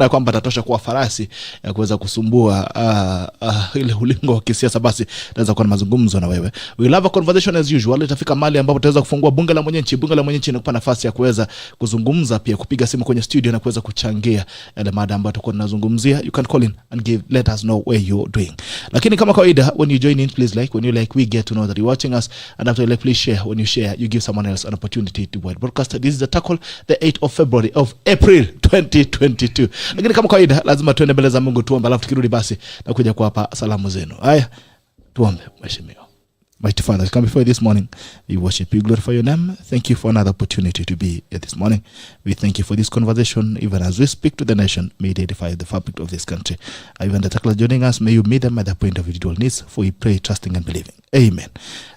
na kwamba atatosha kuwa farasi ya kuweza kusumbua ile ulingo wa kisiasa, basi naweza kuwa na mazungumzo na wewe. We will have a conversation as usual. Itafika mahali ambapo tutaweza kufungua bunge la mwenyeji. Bunge la mwenyeji inakupa nafasi ya kuweza kuzungumza, pia kupiga simu kwenye studio na kuweza kuchangia yale mada ambayo tutakuwa tunazungumzia. You can call in and let us know where you're doing. Lakini kama kawaida, when you join in, please like. When you like, we get to know that you're watching us, and after you like, please share. When you share, you give someone else an opportunity to broadcast. This is the tackle, the 8th of February of April 2022. Lakini kama kawaida, lazima tuende mbele za Mungu tuombe, alafu tukirudi basi na kuja kuwapa salamu zenu. Haya, tuombe. Mheshimiwa Mighty Father, come before you this morning. We worship you, glorify your name. Thank you for another opportunity to be here this morning. We thank you for this conversation. Even as we speak to the nation, may it edify the fabric of this country. Even the tackler joining us, may you meet them at the point of individual needs. For we pray, trusting and believing. Amen.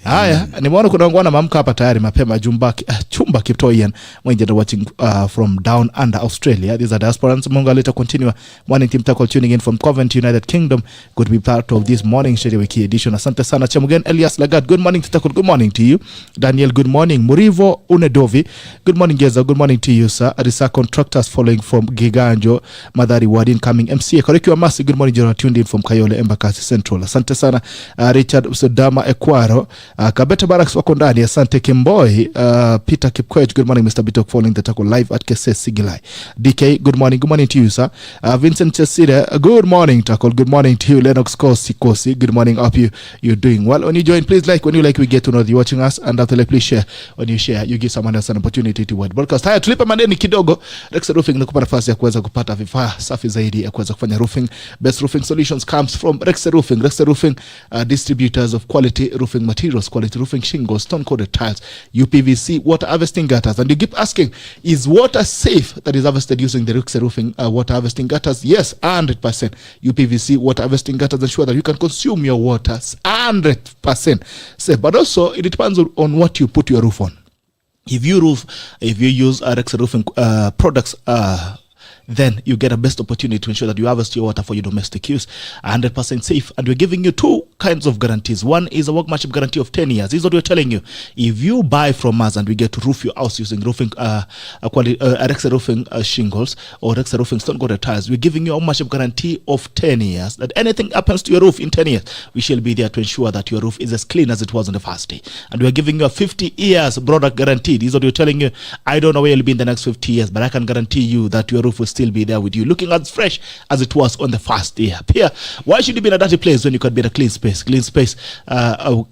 Haya, nimeona kuna wangwana mamka hapa tayari mapema chumba Kiptoian when you're watching from down under Australia. These are diasporans. Mungu aleta continue morning team tackle tuning in from Coventry, United Kingdom. Good to be part of this morning Sheria Wiki edition. Asante sana Chemugen Elias Lagat. Good morning to tackle. Good morning to you. Daniel, good morning. Murivo Unedovi. Good morning Geza. Good morning to you sir. Arisa contractors following from Giganjo Madhari Wadin coming MCA. Korekiwa Masi. Good morning Gerald tuned in from Kayole Embakasi Central. Asante sana Richard Usodama Ekwaro, Kabeta Barracks wako ndani. Asante Kimboi, Peter Kipkwet. Good morning Mr. Bitok following the tackle live at Kese Sigilai. DK, good morning. Good morning to you sir. Vincent Chesire, good morning tackle. Good morning to you. Lennox Kosi, good morning. Hope you're doing well. When you join, please like. When you like, we get to know that you're watching us, and after like, please share. When you share, you give someone else an opportunity to broadcast. Haya, tulipa madeni kidogo. Rex Roofing nakupa nafasi ya kuweza kupata vifaa safi zaidi ya kuweza kufanya roofing. Best roofing solutions comes from Rex Roofing. Rex Roofing, distributors of quality roofing materials, quality roofing shingles, stone coated tiles, UPVC, water harvesting gutters. And you keep asking, is water safe that is harvested using the Rex Roofing water harvesting gutters? Yes, 100%. UPVC water harvesting gutters ensure that you can consume your water 100% safe. But also it depends on what you put your roof on. If you use Rex Roofing products, then you get a best opportunity to ensure that you harvest your water for your domestic use 100% safe. And we're giving you two kinds of guarantees. One is a workmanship guarantee of 10 years. This is what we're telling you. If you buy from us and we get to roof your house using roofing Rex Roofing shingles or Rex Roofing stone coated tiles, we're giving you a workmanship guarantee of 10 years. That anything happens to your roof in 10 years, we shall be there to ensure that your roof is as clean as it was on the first day. And we're giving you a 50 years product guarantee. This is what we're telling you. I don't know where you'll be in the next 50 years, but I can guarantee you that your roof will still be there with you, looking as fresh as it was on the first day. Here, why should you be in a dirty place when you could be in a clean space? Clean space,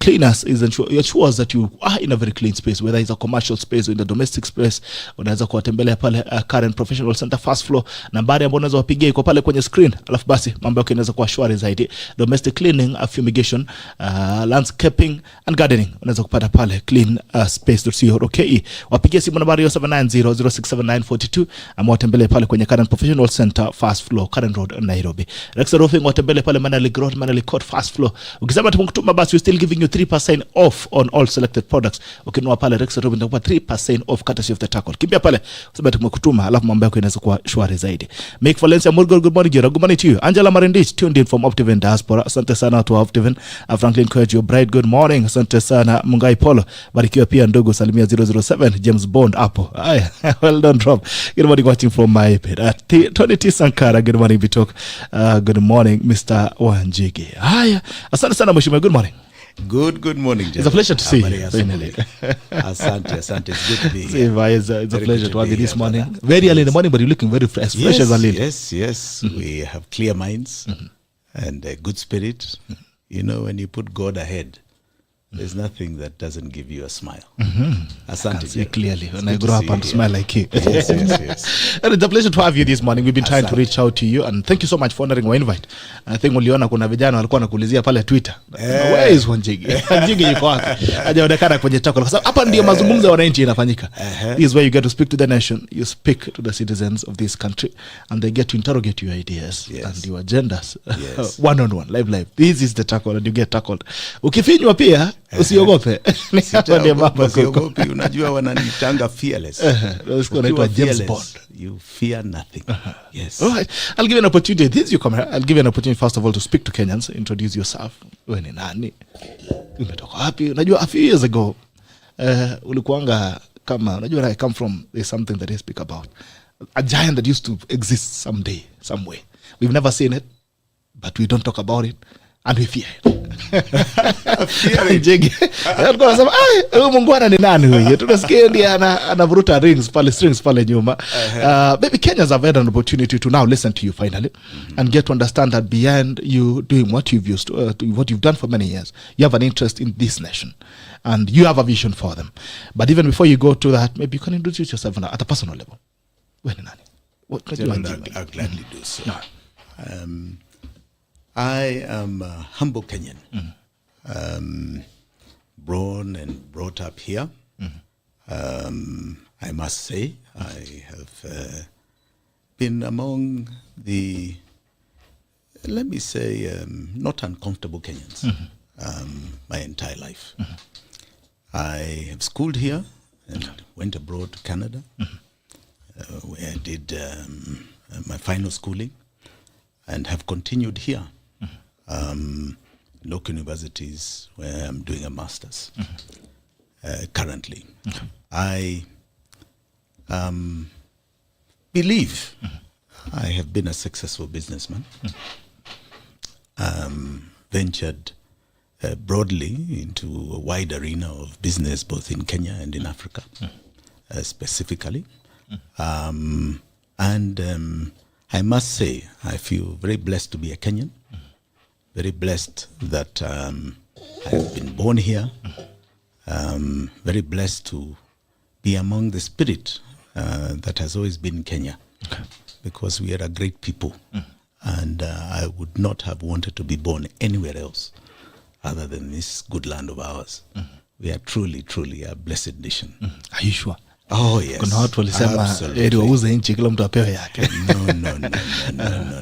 cleaners ensures that you are in a very clean space, whether it's a commercial space or in the domestic space. Unaweza kuwatembelea pale Current Professional Center first floor, nambari ambayo unaweza wapigia iko pale kwenye screen, alafu basi mambo yako yanaweza kuwa shwari zaidi. Domestic cleaning, fumigation, landscaping and gardening, unaweza kupata pale clean space.co.ke. Wapigie simu nambari 0790067942 ama watembelee pale kwenye Current Professional Center first floor, Karen Road, Nairobi. Rex Roofing watembele pale Manali Road, Manali Court first floor. Ukisema tumkutuma basi, we're still giving you 3% off on all selected products. Ukinunua pale Rex Roofing utakupa 3% off courtesy of the tackle. Kimbia pale usema tumkutuma, alafu mambo yako inaweza kuwa shwari zaidi. Make Valencia Murgor, good morning Jera. Good morning to you. Angela Marindich tuned in from Optiven Diaspora. Asante sana to Optiven. Franklin Kwejo Bright, good morning. Asante sana Mungai Polo. Barikiwa pia ndogo salimia 007 James Bond hapo. Haya, well done Rob. Good morning watching from my iPad. Tony T. Sankara, good morning Bitok. Good morning Mr. Wanjigi. Haya, asante sana mheshimiwa, good morning. Good morning, Gerald. It's a pleasure to see you. Finally. Asante. It's good to be here. It's a pleasure to have you this morning. Very early in the morning, but you're looking very fresh as a lily. Yes. Mm-hmm. We have clear minds and a good spirit. Mm-hmm. You know, when you put God ahead, there's nothing that doesn't give you a smile. Asante, clearly. When I grow up and smile like you. Yes. And it's a pleasure to have you this morning. We've been trying to reach out to you, and thank you so much for honoring our invite. I think uliona kuna vijana walikuwa nakuulizia pale Twitter. Where is Wanjigi? Wanjigi yuko wapi? Hajaonekana kwenye tackle. Kwa sababu hapa ndio mazungumzo ya wananchi yanafanyika. This is where you get to speak to the nation. You speak to the citizens of this country, and they get to interrogate your ideas and your agendas. One on one, live. This is the tackle, and you get tackled. Ukifinywa pia usiogope. Usiogope, unajua wananitanga fearless. Unaitwa James Bond. You fear nothing. Yes. All right. I'll give you an opportunity. This you come here. I'll give you an opportunity first of all to speak to Kenyans, introduce yourself. Wewe ni nani? Umetoka wapi? Unajua a few years ago ulikuanga kama, unajua I come from, there's something that I speak about. a giant that used to exist someday, somewhere. We've never seen it, but we don't talk about it, and we fear it. Jigi alikuwa anasema huyu mungwana ni nani huyu? Tunasikia ndiye anavuruta strings pale nyuma. Maybe Kenyans have had an opportunity to now listen to you finally and get to understand that beyond you doing what you've used what you've done for many years, you have an interest in this nation and you have a vision for them. But even before you go to that, maybe you can introduce yourself at a personal level. Wewe ni nani? I'll gladly do so. No. I am a humble Kenyan, born and brought up here. I must say, I have been among the, let me say, not uncomfortable Kenyans my entire life. I have schooled here and went abroad to Canada, where I did my final schooling, and have continued here. Local universities where I'm doing a master's currently. I believe I have been a successful businessman, ventured broadly into a wide arena of business both in Kenya and in Africa specifically. And I must say, I feel very blessed to be a Kenyan, very blessed that I have been born here, very blessed to be among the spirit that has always been in Kenya, because we are a great people, and I would not have wanted to be born anywhere else other than this good land of ours. We are truly, truly a blessed nation. Are you sure? Oh, yes. Kuna watu walisema eri wauze nchi kila mtu apewe yake.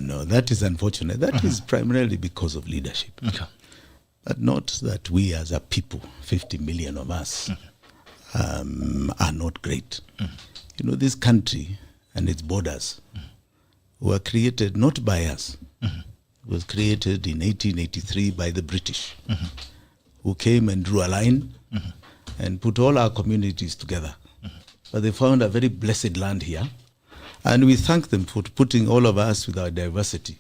No. That is unfortunate. That is primarily because of leadership. But not that we as a people, 50 million of us, are not great. You know, this country and its borders were created not by us. It was created in 1883 by the British, who came and drew a line and put all our communities together. But they found a very blessed land here. And we thank them for putting all of us with our diversity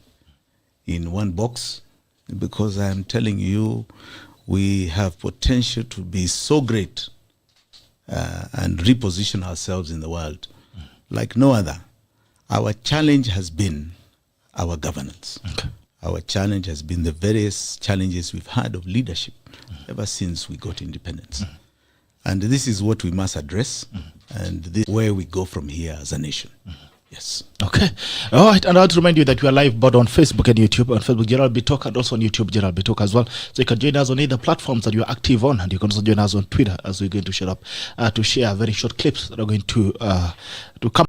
in one box, because I am telling you, we have potential to be so great and reposition ourselves in the world like no other. Our challenge has been our governance. Our challenge has been the various challenges we've had of leadership ever since we got independence. And this is what we must address, and this is where we go from here as a nation. Yes. Okay. All right. And I want to remind you that we are live both on Facebook and YouTube. On Facebook, Gerald Bitok, and also on YouTube, Gerald Bitok as well. So you can join us on either platforms that you are active on, and you can also join us on Twitter as we're going to to share very short clips that are going to come.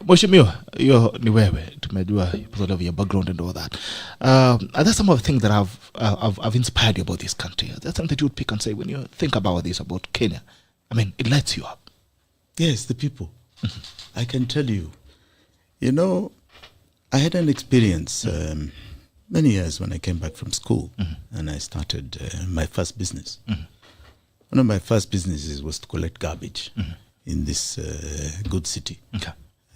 Mheshimiwa, hiyo ni wewe. Tumejua because of your background and all that. Are there some of the things that have inspired you about this country? That's something that you would pick and say when you think about this, about Kenya. I mean, it lights you up. Yes, the people. I can tell you. You know, I had an experience many years when I came back from school and I started my first business. One of my first businesses was to collect garbage in this good city.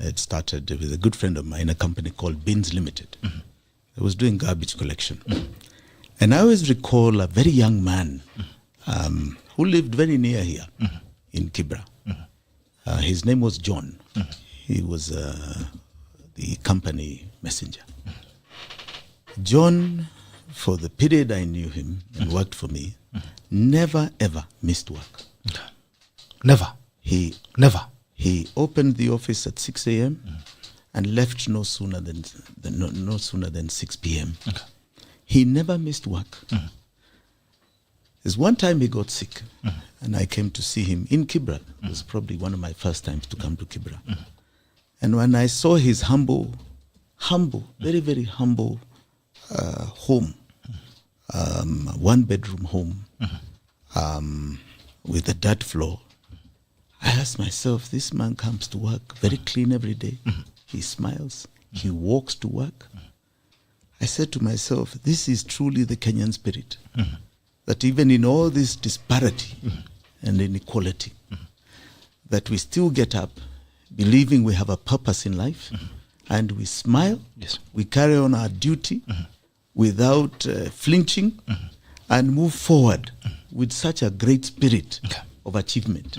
It started with a good friend of mine, a company called Bins Limited. I was doing garbage collection. And I always recall a very young man who lived very near here in Kibra. His name was John. He was the company messenger. John, for the period I knew him and worked for me, never ever missed work. Never? Never? He opened the office at 6 a.m. and left no sooner than 6 p.m. He never missed work. There's one time he got sick, and I came to see him in Kibra. It was probably one of my first times to come to Kibra. And when I saw his humble, very, very humble home, one-bedroom home with a dirt floor, I asked myself, this man comes to work very clean every day. He smiles. He walks to work. I said to myself, this is truly the Kenyan spirit. That even in all this disparity and inequality, that we still get up, believing we have a purpose in life, and we smile. Yes. We carry on our duty without flinching, and move forward with such a great spirit of achievement.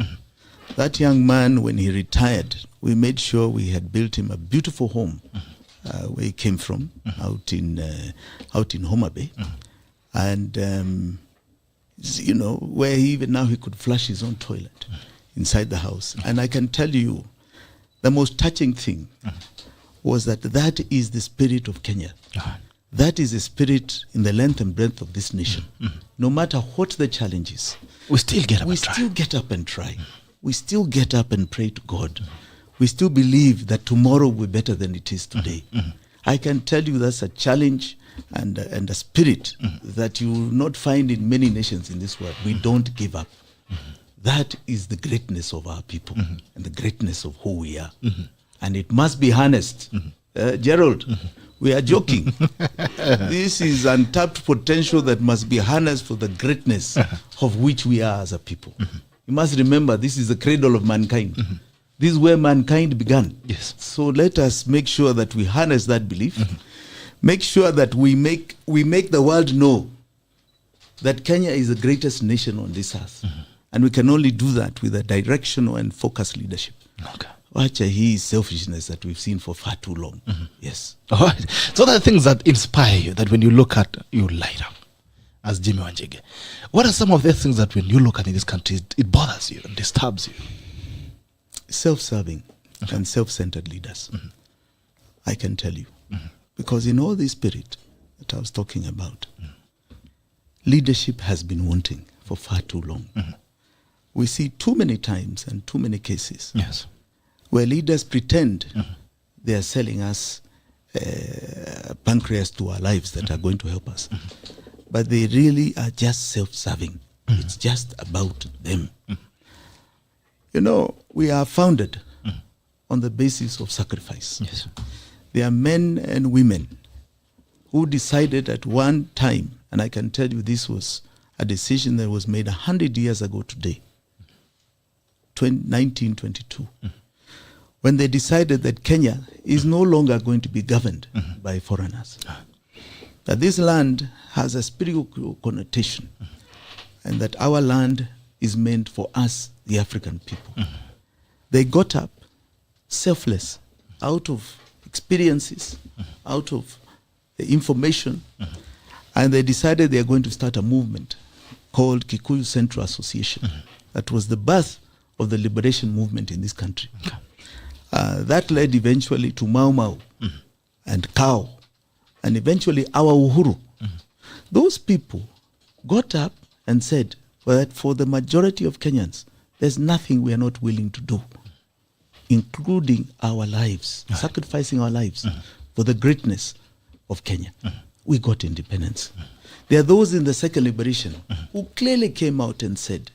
That young man, when he retired, we made sure we had built him a beautiful home where he came from, out in Homa Bay, and where even now he could flush his own toilet inside the house. And I can tell you, the most touching thing was that is the spirit of Kenya. That is the spirit in the length and breadth of this nation. No matter what the challenges, we still get up and try. We still get up and pray to God. We still believe that tomorrow will be better than it is today. I can tell you that's a challenge and a spirit that you will not find in many nations in this world. We don't give up. That is the greatness of our people and the greatness of who we are. And it must be harnessed. Gerald, we are joking. This is untapped potential that must be harnessed for the greatness of which we are as a people. You must remember, this is the cradle of mankind. This is where mankind began. Yes. So let us make sure that we harness that belief. Make sure that we make the world know that Kenya is the greatest nation on this earth. And we can only do that with a directional and focused leadership. Okay. Wacha hii selfishness that we've seen for far too long. Yes. All right. So there are things that inspire you, that when you look at, you light up, as Jimi Wanjigi. What are some of the things that when you look at in this country, it bothers you and disturbs you? Self-serving and self-centered leaders. I can tell you. Because in all this spirit that I was talking about, leadership has been wanting for far too long. We see too many times and too many cases where leaders pretend they are selling us pancreas to our lives that are going to help us. But they really are just self-serving. It's just about them. You know, we are founded on the basis of sacrifice. Yes. There are men and women who decided at one time, and I can tell you this was a decision that was made 100 years ago today, 1922, when they decided that Kenya is no longer going to be governed by foreigners. That this land has a spiritual connotation, and that our land is meant for us, the African people. They got up selfless, out of experiences, out of the information, and they decided they are going to start a movement called Kikuyu Central Association. That was the birth of the liberation movement in this country. That led eventually to Mau Mau and Kao, and eventually our Uhuru. Those people got up and said that for the majority of Kenyans, there's nothing we are not willing to do, including our lives, sacrificing our lives for the greatness of Kenya. We got independence. There are those in the second liberation who clearly came out and said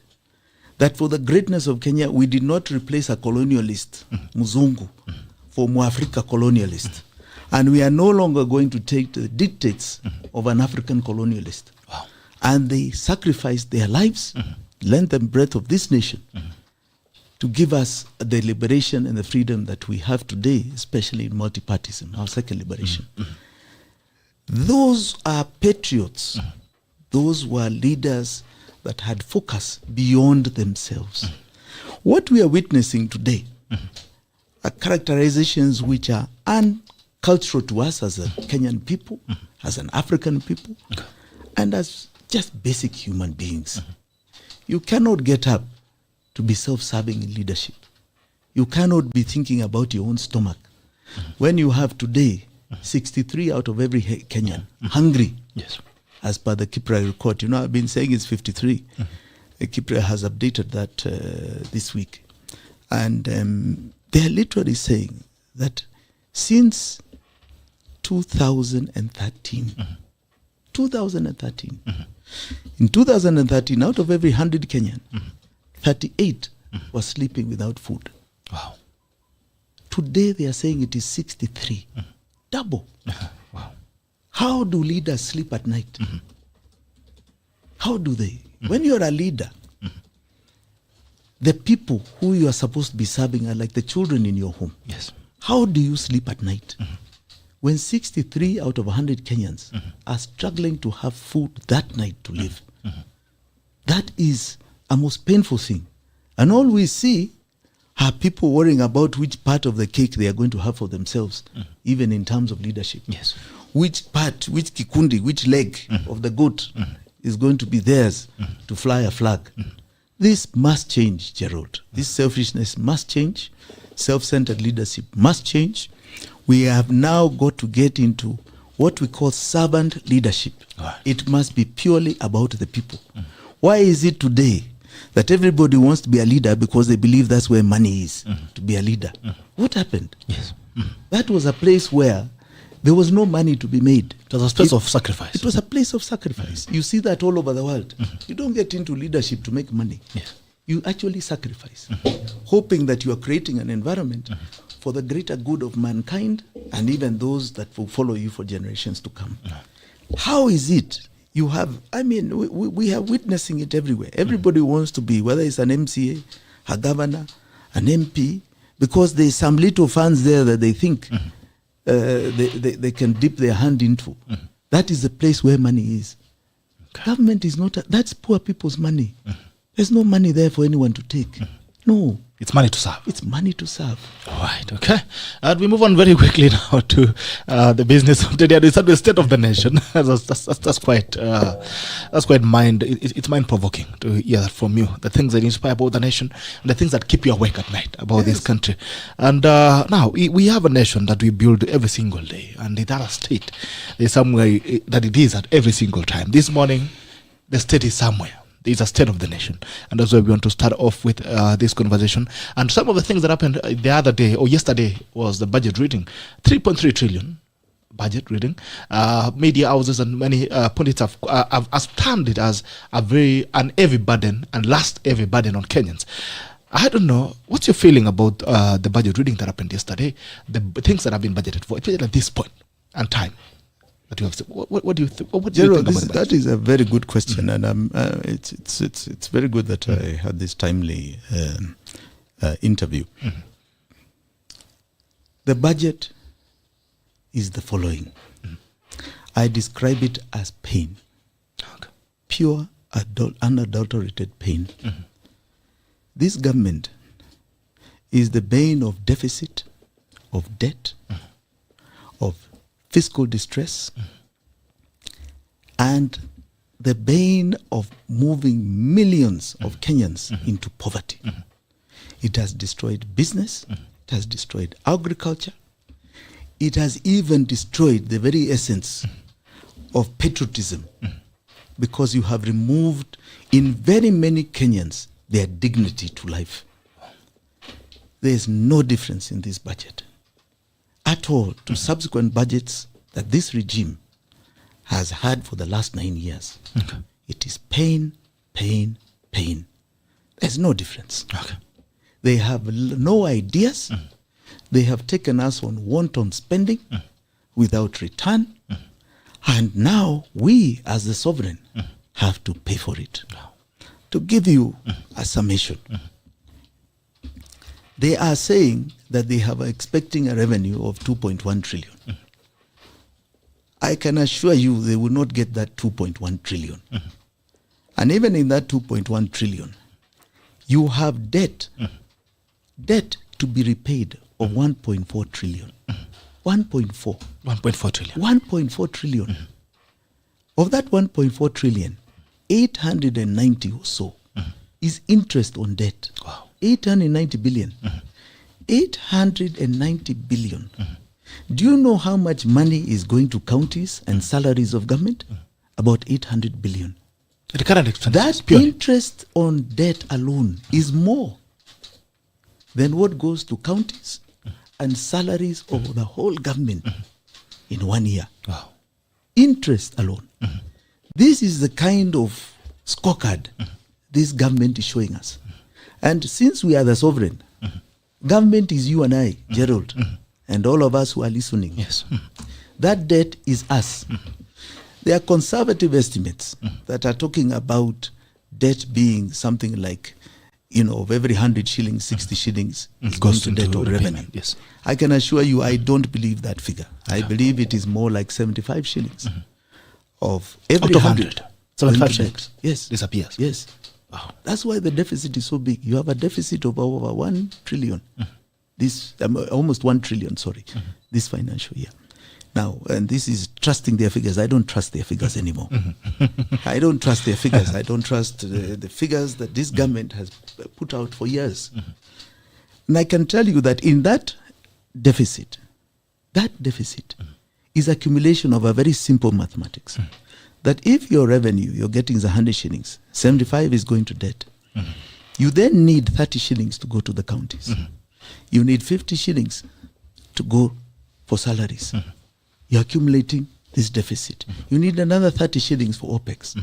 that for the greatness of Kenya, we did not replace a colonialist, Muzungu, for Muafrika colonialist. And we are no longer going to take the dictates of an African colonialist. Wow. And they sacrificed their lives, length and breadth of this nation, to give us the liberation and the freedom that we have today, especially in multipartyism, our second liberation. Those are patriots. Those were leaders that had focus beyond themselves. What we are witnessing today are characterizations which are uncultural to us as a Kenyan people, as an African people, and as just basic human beings. You cannot get up to be self-serving in leadership. You cannot be thinking about your own stomach. When you have today 63 out of every Kenyan hungry, as per the Kipra report. You know, I've been saying it's 53. Kipra has updated that this week. And they're literally saying that since 2013, in 2013, out of every 100 Kenyan, 38 were sleeping without food. Wow. Today they are saying it is 63. Double. Wow. How do leaders sleep at night? How do they? When you're a leader, The people who you are supposed to be serving are like the children in your home. Yes. How do you sleep at night? When 63 out of 100 Kenyans are struggling to have food that night to live? That is a most painful thing. And all we see are people worrying about which part of the cake they are going to have for themselves, even in terms of leadership. Yes. Which part, which kikundi, which leg of the goat is going to be theirs to fly a flag. This must change, Gerald. This selfishness must change. Self-centered leadership must change. We have now got to get into what we call servant leadership. Right. It must be purely about the people. Why is it today that everybody wants to be a leader because they believe that's where money is, to be a leader? What happened? Yes. That was a place where there was no money to be made. It was a place of sacrifice. It was a place of sacrifice. You see that all over the world. You don't get into leadership to make money. Yes. You actually sacrifice, hoping that you are creating an environment for the greater good of mankind and even those that will follow you for generations to come. How is it you have, I mean, we are witnessing it everywhere. Everybody wants to be, whether it's an MCA, a governor, an MP, because there's some little funds there that they think they can dip their hand into. That is the place where money is. Okay. Government is not, that's poor people's money. There's no money there for anyone to take. No. It's money to serve. It's money to serve. All right, okay. And we move on very quickly now to the business of the day. It's the state of the nation. That's quite it's mind-provoking to hear that from you. The things that inspire about the nation and the things that keep you awake at night about this country. And now we have a nation that we build every single day. And in that state, there's somewhere that it is at every single time. This morning, the state is somewhere. There is a state of the nation, and that's why we want to start off with this conversation. And some of the things that happened the other day or yesterday was the budget reading, 3.3 trillion budget reading. Media houses and many pundits have termed it as an heavy burden and last heavy burden on Kenyans. I don't know, what's your feeling about the budget reading that happened yesterday, the things that have been budgeted for, especially at this point and time? What do you think? What do you think about that? Is a very good question, and it's very good that I had this timely interview. The budget is the following. I describe it as pain, pure, unadulterated pain. This government is the bane of deficit, of debt, of fiscal distress, and the bane of moving millions of Kenyans into poverty. It has destroyed business, it has destroyed agriculture, it has even destroyed the very essence of patriotism, because you have removed in very many Kenyans their dignity to life. There is no difference in this budget at all to subsequent budgets that this regime has had for the last 9 years. Okay. It is pain, pain, pain. There's no difference. Okay. They have no ideas. They have taken us on wanton spending without return. And now we, as the sovereign, have to pay for it. To give you a summation, they are saying that they are expecting a revenue of 2.1 trillion. I can assure you they will not get that 2.1 trillion. And even in that 2.1 trillion, you have debt to be repaid of 1.4 trillion. 1.4 trillion. 1.4 trillion. Of that 1.4 trillion, 890 or so is interest on debt. Wow. 890 billion. 890 billion. Do you know how much money is going to counties and salaries of government? About 800 billion. That interest on debt alone is more than what goes to counties and salaries of the whole government in 1 year. Wow. Interest alone. This is the kind of scorecard this government is showing us. And since we are the sovereign, government is you and I, Gerald, and all of us who are listening. Yes. That debt is us. There are conservative estimates that are talking about debt being something like of every 100 shillings, 60 shillings is Goes going to debt or revenue. repayment, yes. I can assure you, I don't believe that figure. I believe it is more like 75 shillings of every Out of 100. 75 going to shillings debt. Yes. disappears. Yes. Wow. That's why the deficit is so big. You have a deficit of over 1 trillion. This almost 1 trillion, this financial year. Now, and this is trusting their figures. I don't trust their figures anymore. I don't trust their figures. I don't trust the figures that this government has put out for years. And I can tell you that in that deficit is accumulation of a very simple mathematics. That if your revenue, you're getting is 100 shillings, 75 is going to debt. You then need 30 shillings to go to the counties. You need 50 shillings to go for salaries. You're accumulating this deficit. You need another 30 shillings for OPEX.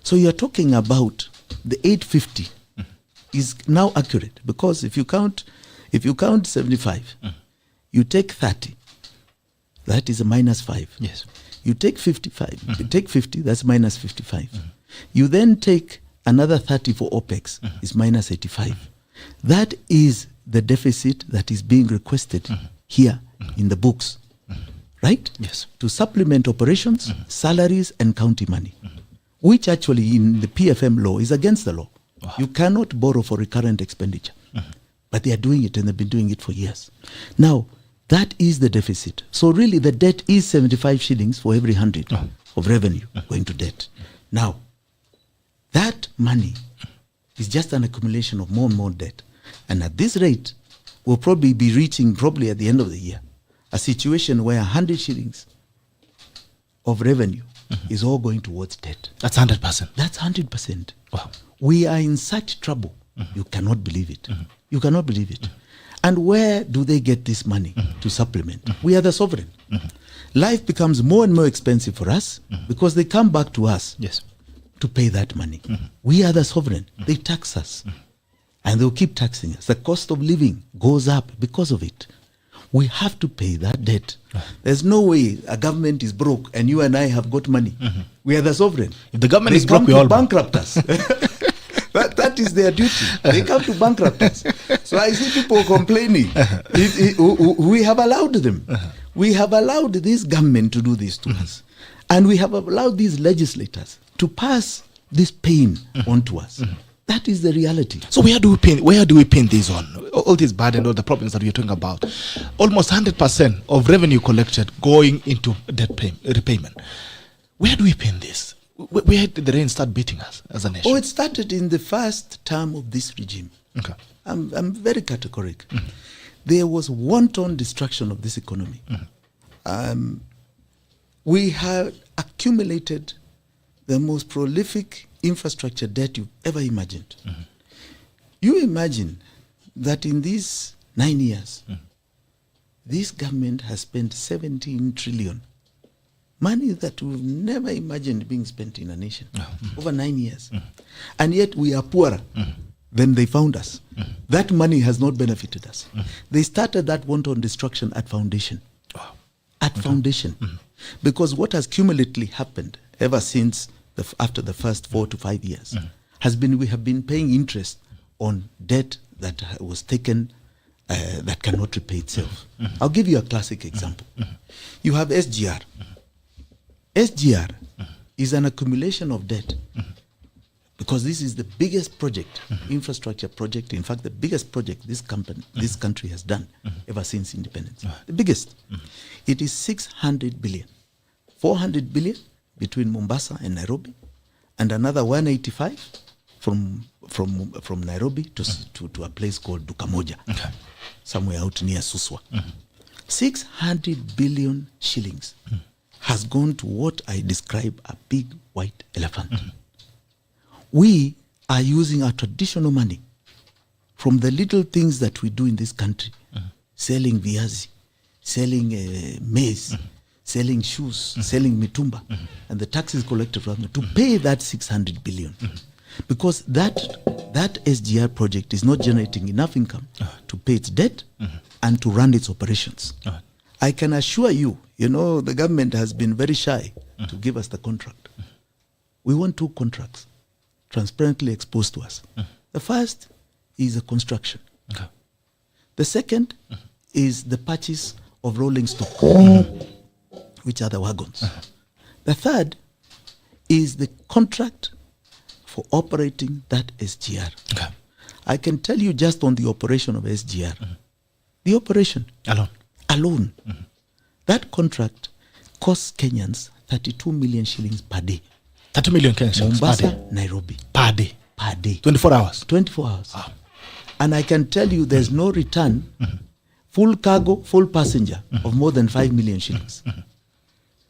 So you're talking about the 850 is now accurate, because if you count 75, you take 30, that is a minus 5. Yes. You take 55, you take 50, that's minus 55. You then take another 30 for OPEX, is minus 85. That is the deficit that is being requested here in the books. Right? Yes. To supplement operations, salaries, and county money, which actually in the PFM law is against the law. Wow. You cannot borrow for recurrent expenditure. But they are doing it, and they've been doing it for years. Now, that is the deficit. So really the debt is 75 shillings for every 100 of revenue going to debt. Now, that money is just an accumulation of more and more debt. And at this rate, we'll probably be reaching, at the end of the year, a situation where 100 shillings of revenue is all going towards debt. That's 100%. That's 100%. Wow. We are in such trouble. You cannot believe it. You cannot believe it. And where do they get this money to supplement? We are the sovereign. Life becomes more and more expensive for us because they come back to us to pay that money. We are the sovereign. They tax us. And they'll keep taxing us. The cost of living goes up because of it. We have to pay that debt. There's no way a government is broke and you and I have got money. We are the sovereign. If the government is broke, we all bankrupt us. That is their duty. They come to bankrupt us. So I see people complaining. We have allowed them. We have allowed this government to do this to us. And we have allowed these legislators to pass this pain onto us. That is the reality. So where do we pin this on? All this burden, all the problems that we are talking about. Almost 100% of revenue collected going into debt repayment. Where do we pin this? Where did the rain start beating us as a nation? Oh, it started in the first term of this regime. Okay. I'm very categorical. There was wanton destruction of this economy. We had accumulated the most prolific infrastructure debt you've ever imagined. You imagine that in these 9 years, this government has spent 17 trillion. Money that we've never imagined being spent in a nation over 9 years. And yet we are poorer than they found us. That money has not benefited us. They started that wanton destruction at foundation. Foundation. Because what has cumulatively happened ever since after the first 4 to 5 years has been we have been paying interest on debt that was taken that cannot repay itself. I'll give you a classic example. You have SGR. SGR is an accumulation of debt because this is the biggest project, infrastructure project, in fact the biggest project this country has done ever since independence. The biggest. It is 600 billion. 400 billion between Mombasa and Nairobi, and another 185 from Nairobi to a place called Dukamoja, somewhere out near Suswa. 600 billion shillings has gone to what I describe a big white elephant. We are using our traditional money from the little things that we do in this country, selling viazi, selling maize, selling shoes, selling mitumba, and the taxes collected from them to pay that 600 billion. Because that SGR project is not generating enough income to pay its debt and to run its operations. I can assure you, the government has been very shy to give us the contract. We want 2 contracts transparently exposed to us. The first is the construction. Okay. The second is the purchase of rolling stock, which are the wagons. The third is the contract for operating that SGR. Okay. I can tell you just on the operation of SGR, the operation alone, that contract costs Kenyans 32 million shillings per day. 30 million Kenyan shillings Mombasa, per day. Nairobi. Per day. Per day. 24 hours. 24 hours. Wow. And I can tell you there's no return, full cargo, full passenger of more than 5 million shillings.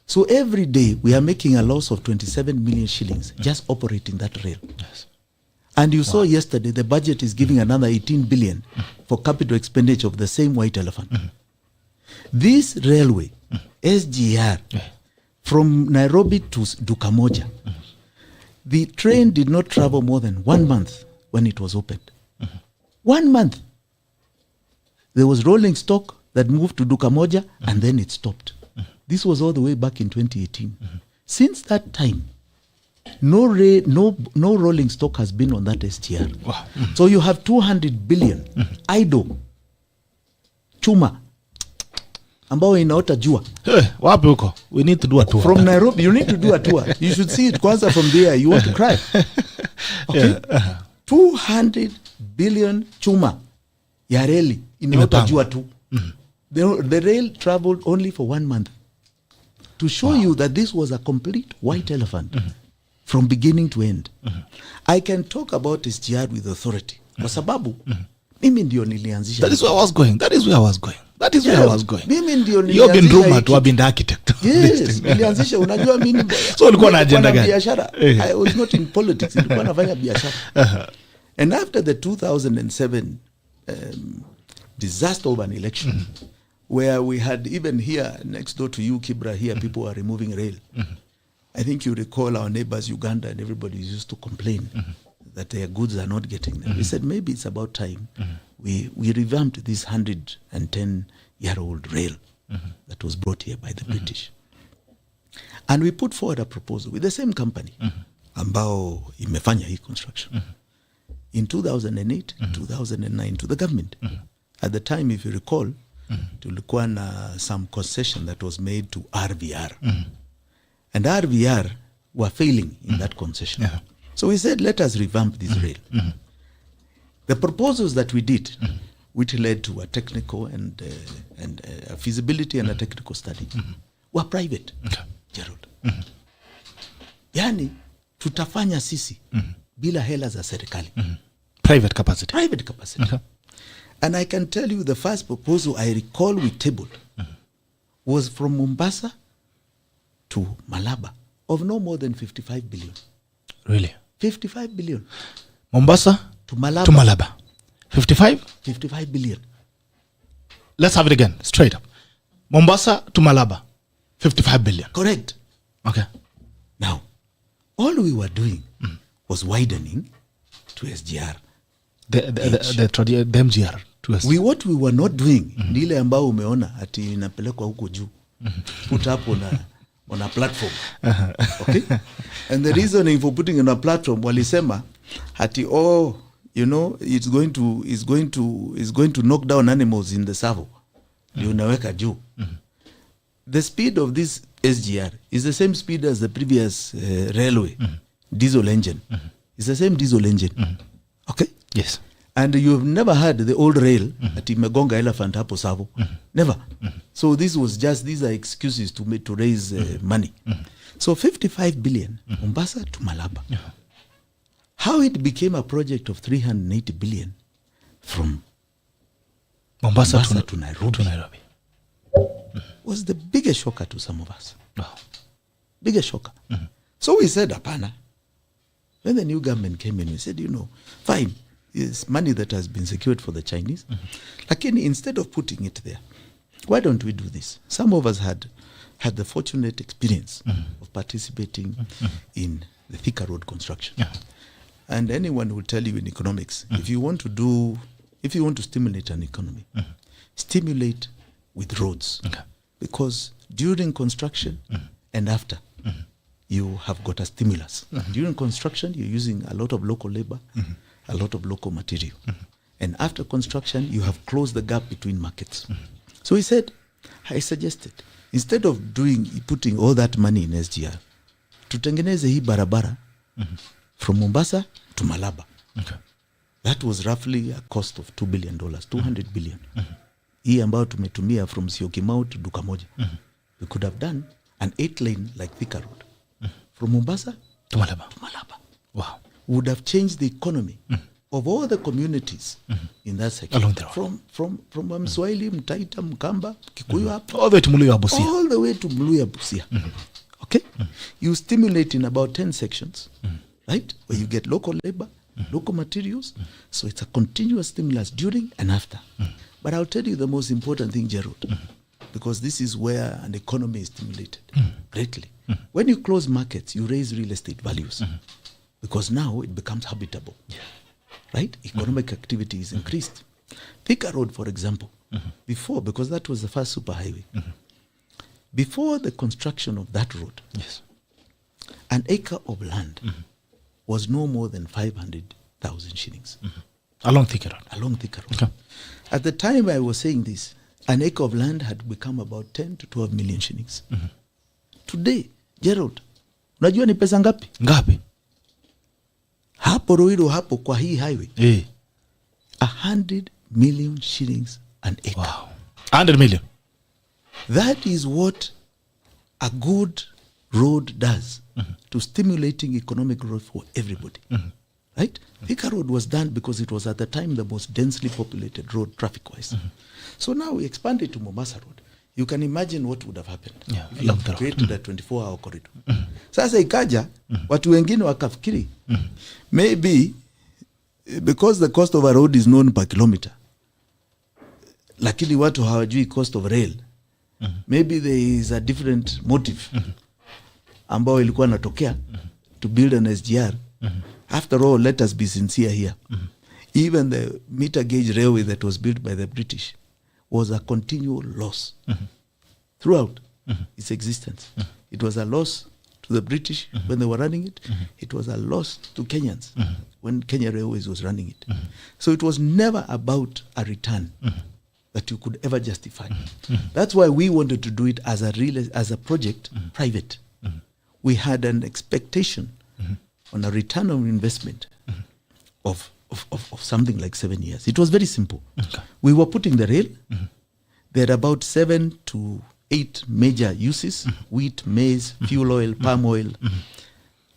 So every day we are making a loss of 27 million shillings just operating that rail. Yes. And you saw yesterday the budget is giving another 18 billion for capital expenditure of the same white elephant. This railway, SGR, from Nairobi to Dukamoja, the train did not travel more than 1 month when it was opened. 1 month. There was rolling stock that moved to Dukamoja and then it stopped. This was all the way back in 2018. Since that time, no rolling stock has been on that SGR. Wow. So you have 200 billion idle chuma ambao inaota jua. Hey, wapi huko? We need to do a tour. From Nairobi, you need to do a tour. You should see it kwanza from there. You want to cry. Okay? 200 billion chuma ya reli inaota jua tu. The rail traveled only for 1 month. To show you that this was a complete white elephant from beginning to end. I can talk about SGR with authority. Kwa sababu, mimi ndio nilianzisha. That is where I was going. Mimi ndio nilianzisha. You've been rumored to have been the architect. Yes, nilianzisha. Unajua mimi. So ulikuwa na agenda gani? Biashara. I was not in politics. Nilikuwa nafanya biashara. And after the 2007 disaster of an election, where we had even here next door to you, Kibra, here people are removing rail. I think you recall our neighbors, Uganda, and everybody used to complain that their goods are not getting there. We said maybe it's about time we revamped this 110-year-old rail that was brought here by the British. And we put forward a proposal with the same company ambao imefanya hii construction in 2008, 2009 to the government. At the time, if you recall, tulikuwa na some concession that was made to RVR. And RVR were failing in that concession. So we said, let us revamp this rail. The proposals that we did, which led to a technical and a feasibility and a technical study, were private, Gerald. Yani, tutafanya sisi bila hela za serikali. Private capacity. Private capacity. Okay. And I can tell you the first proposal I recall we tabled was from Mombasa to Malaba of no more than 55 billion. Really? 55 billion. Mombasa to Malaba. To Malaba. 55? 55 billion. Let's have it again, straight up. Mombasa to Malaba. 55 billion. Correct. Okay. Now, all we were doing was widening to SGR. The MGR. What we were not doing ni ile ambao umeona ati inapelekwa huko juu. Put up on a platform. Okay? And the reason for putting on a platform, walisema ati it's going to knock down animals in the Savo. Unaweka juu. The speed of this SGR is the same speed as the previous railway diesel engine. It's the same diesel engine. Okay? Yes. And you've never had the old rail at Imegonga Elephant hapo Savo. Never. So these are excuses to raise money. So 55 billion, Mombasa to Malaba. How it became a project of 380 billion from Mombasa to Nairobi. Was the biggest shocker to some of us. Wow. Biggest shocker. So we said, apana. When the new government came in, we said, fine. It's money that has been secured for the Chinese. Lakini instead of putting it there, why don't we do this? Some of us had the fortunate experience of participating in the Thika Road construction. And anyone will tell you in economics, if you want to stimulate an economy, stimulate with roads. Because during construction and after, you have got a stimulus. During construction, you're using a lot of local labor, a lot of local material. And after construction, you have closed the gap between markets. So he said, I suggested, instead of putting all that money in SGR, tutengeneze hii barabara from Mombasa to Malaba. Okay. That was roughly a cost of $2 billion, 200 billion. Hii ambayo tumetumia from Syokimau to Dukamoja. We could have done an 8-lane like Thika Road. From Mombasa To Malaba. to Malaba. Wow. Would have changed the economy of all the communities in that section. Along the road. From Mswahili, Mtaita, Mkamba, Kikuyu, up, All the way to Muluya Busia. all the way to Mluya Busia. Okay? You stimulate in about 10 sections, right? Where you get local labor, local materials. So it's a continuous stimulus during and after. But I'll tell you the most important thing, Gerald, because this is where an economy is stimulated greatly. When you close markets, you raise real estate values because now it becomes habitable. Right? Economic activity is increased. Thika Road, for example, before, because that was the first superhighway, before the construction of that road, Yes. an acre of land was no more than 500,000 shillings Along Thika Road. along Thika Road. Okay. At the time I was saying this, an acre of land had become about 10 to 12 million shillings. Today, Gerald, unajua ni pesa ngapi? Ngapi? Hapo Ruiru hapo kwa hii highway, Eh. 100 million shillings an acre. Wow. 100 million. That is what a good road does to stimulating economic growth for everybody. Right? Thika Road was done because it was at the time the most densely populated road traffic-wise. So now we expanded to Mombasa Road. You can imagine what would have happened Yeah, if you along the road. created a 24-hour corridor. Sasa ikaja, watu wengine wakafikiri, maybe because the cost of a road is known per kilometer, lakini watu hawajui cost of rail. Maybe there is a different motive ambao ilikuwa natokea to build an SGR. After all, let us be sincere here. Even the meter gauge railway that was built by the British was a continual loss throughout its existence. It was a loss to the British when they were running it. It was a loss to Kenyans when Kenya Railways was running it. So it was never about a return that you could ever justify. That's why we wanted to do it as a project, private. We had an expectation on a return on investment of something like 7 years. It was very simple. Okay. We were putting the rail. There are about 7 to 8 major uses: wheat, maize, fuel oil, palm oil.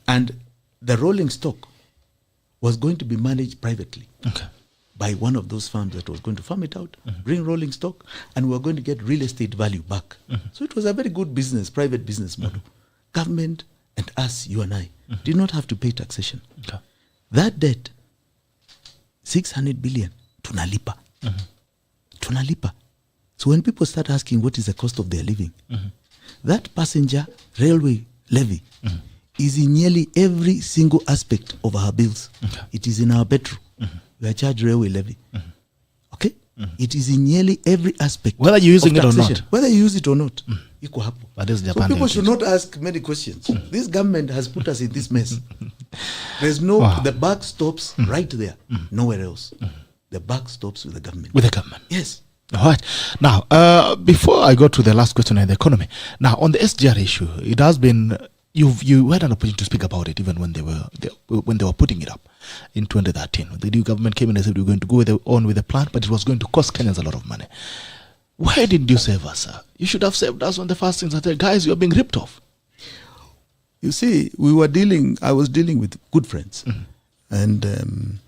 And the rolling stock was going to be managed privately Okay. by one of those farms that was going to farm it out, bring rolling stock, and we were going to get real estate value back. So it was a very good business, private business model. Government and us, you and I, did not have to pay taxation. Okay. That debt, 600 billion, tunalipa. Tunalipa. So when people start asking what is the cost of their living, that passenger railway levy is in nearly every single aspect of our bills. Okay. It is in our petrol. We are charged railway levy. Okay? It is in nearly every aspect. Whether you're using of it or taxation. not. Whether you use it or not. Iko hapo. But this is So Japan. people should not ask many questions. This government has put us in this mess. There's no, Wow. the buck stops right there. Nowhere else. The buck stops with the government. With the government. Yes. All right. Now, before I go to the last question on the economy, now on the SGR issue, it has been you had an opportunity to speak about it even when they were putting it up in 2013. The new government came in and said we were going to go on with the plan, but it was going to cost Kenyans a lot of money. Why didn't you save us, sir? You should have saved us on the first things. I said, guys, you're being ripped off. You see, I was dealing with good friends. And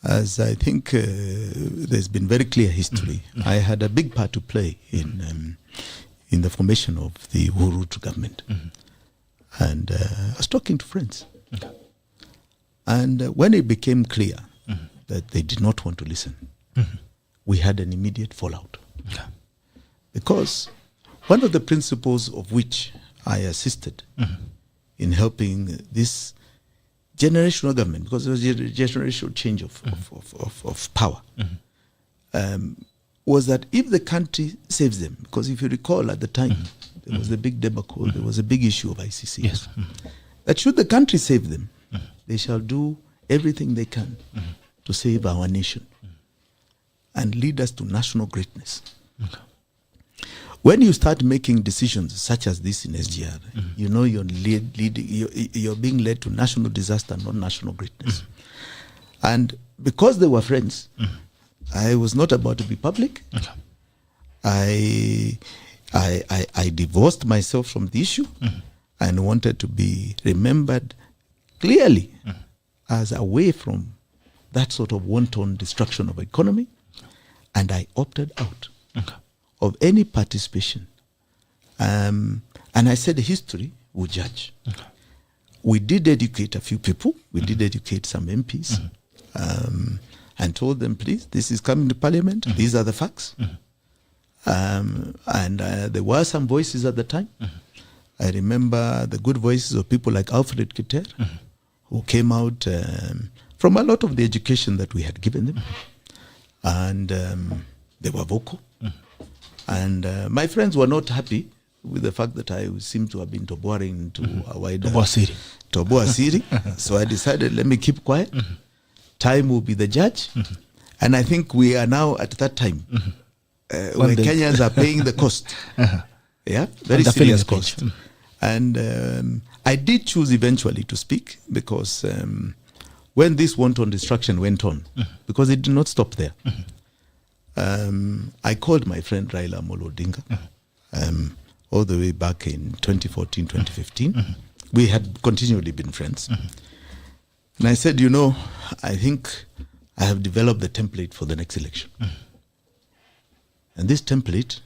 as I think there's been very clear history, I had a big part to play in the formation of the Uhuru government. And I was talking to friends. Okay. And when it became clear that they did not want to listen, we had an immediate fallout. Okay. Because one of the principles of which I assisted in helping this generational government, because there was a generational change of power, was that if the country saves them, because if you recall at the time, there was a big debacle, there was a big issue of ICC, Yes. that should the country save them, they shall do everything they can to save our nation. and lead us to national greatness. Okay. When you start making decisions such as this in SGR, you know you're being led to national disaster, not national greatness. And because they were friends, I was not about to be public. Okay. I divorced myself from the issue and wanted to be remembered clearly as away from that sort of wanton destruction of economy, and I opted out of any participation. And I said history will judge. Okay. We did educate a few people. We did educate some MPs and told them, please, this is coming to Parliament. These are the facts. And there were some voices at the time. I remember the good voices of people like Alfred Kiter, who came out from a lot of the education that we had given them. And they were vocal. And my friends were not happy with the fact that I seemed to have been toboring to a wider Toboa Siri. So I decided, let me keep quiet. Time will be the judge. And I think we are now at that time where Kenyans are paying the cost. Yeah, very serious cost. And I did choose eventually to speak because when this wanton destruction went on, because it did not stop there, I called my friend Raila Amolo Odinga all the way back in 2014, 2015. We had continually been friends. And I said, you know, I think I have developed the template for the next election. And this template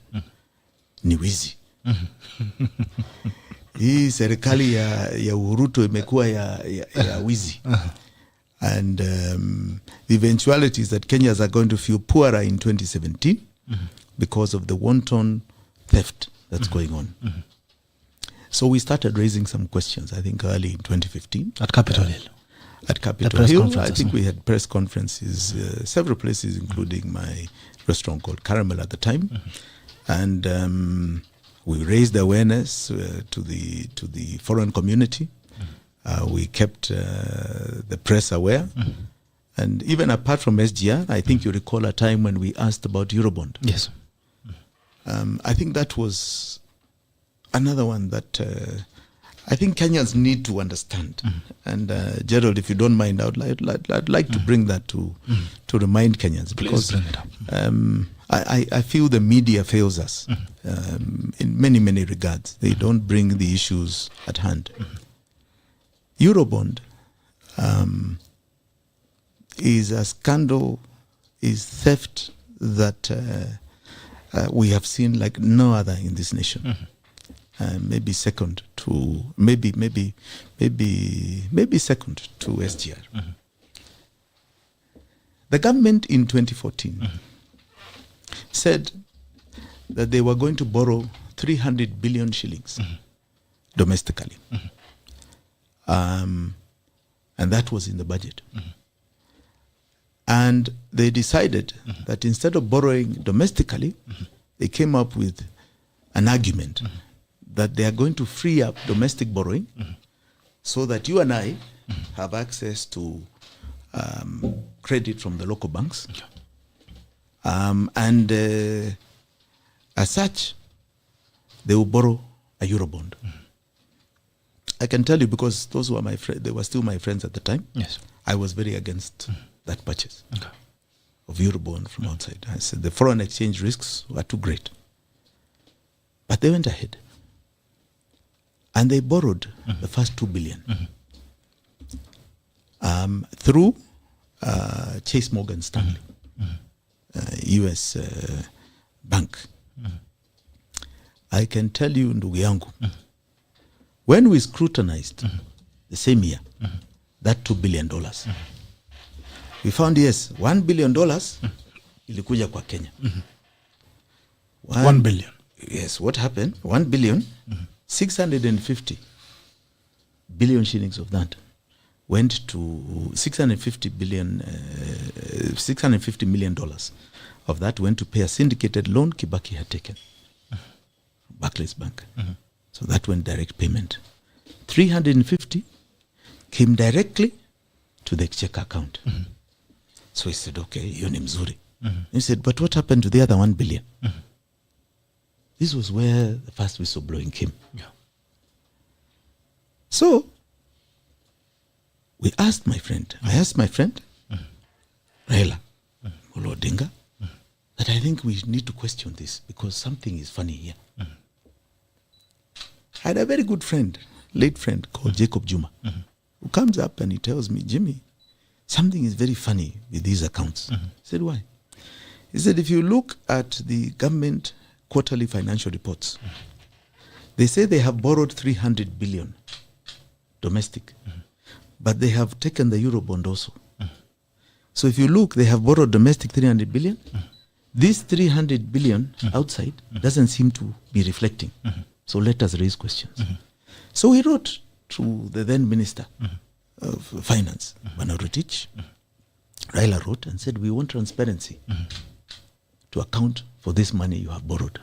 ni wizi. Hii serikali ya Uruto imekuwa ya wizi. And the eventuality is that Kenyans are going to feel poorer in 2017 because of the wanton theft that's going on. So we started raising some questions, I think early in 2015. At Capitol Hill. At Capitol Hill, I think we had press conferences, several places, including my restaurant called Caramel at the time. And we raised awareness to the foreign community. We kept the press aware. And even apart from SGR, I think you recall a time when we asked about Eurobond. Yes. I think that was another one that I think Kenyans need to understand. And Gerald, if you don't mind, I'd like to bring that to remind Kenyans. Because bring it up. I feel the media fails us in many, many regards. They don't bring the issues at hand. Eurobond is a scandal, is theft that we have seen like no other in this nation. Maybe second to maybe second to SGR. The government in 2014 said that they were going to borrow 300 billion shillings domestically. And that was in the budget. And they decided that instead of borrowing domestically, they came up with an argument that they are going to free up domestic borrowing so that you and I have access to credit from the local banks. And as such, they will borrow a Eurobond. I can tell you, because those were my friends, they were still my friends at the time. Yes. I was very against that purchase of Eurobond from outside. I said the foreign exchange risks were too great. But they went ahead. And they borrowed the first 2 billion through Chase Morgan Stanley, US bank. I can tell you, ndugu yangu, when we scrutinized the same year, that $2 billion, we found, yes, $1 billion ilikuja kwa Kenya. 1 billion. Yes, what happened? 1 billion, 650 billion shillings of that went to $650 million of that went to pay a syndicated loan Kibaki had taken. Barclays Bank. So that went direct payment. 350 came directly to the exchequer account. So he said, okay, hiyo ni mzuri. He said, but what happened to the other 1 billion? This was where the first whistleblowing came. Yeah. So, I asked my friend, Raila Odinga, that I think we need to question this because something is funny here. I had a very good friend, late friend called Jacob Juma, who comes up and he tells me, Jimmy, something is very funny with these accounts. I said, why? He said, if you look at the government quarterly financial reports, they say they have borrowed 300 billion domestic, but they have taken the Eurobond also. So if you look, they have borrowed domestic 300 billion. This 300 billion outside doesn't seem to be reflecting. So let us raise questions. So he wrote to the then Minister of Finance, Bwana Rotich. Raila wrote and said, we want transparency to account for this money you have borrowed.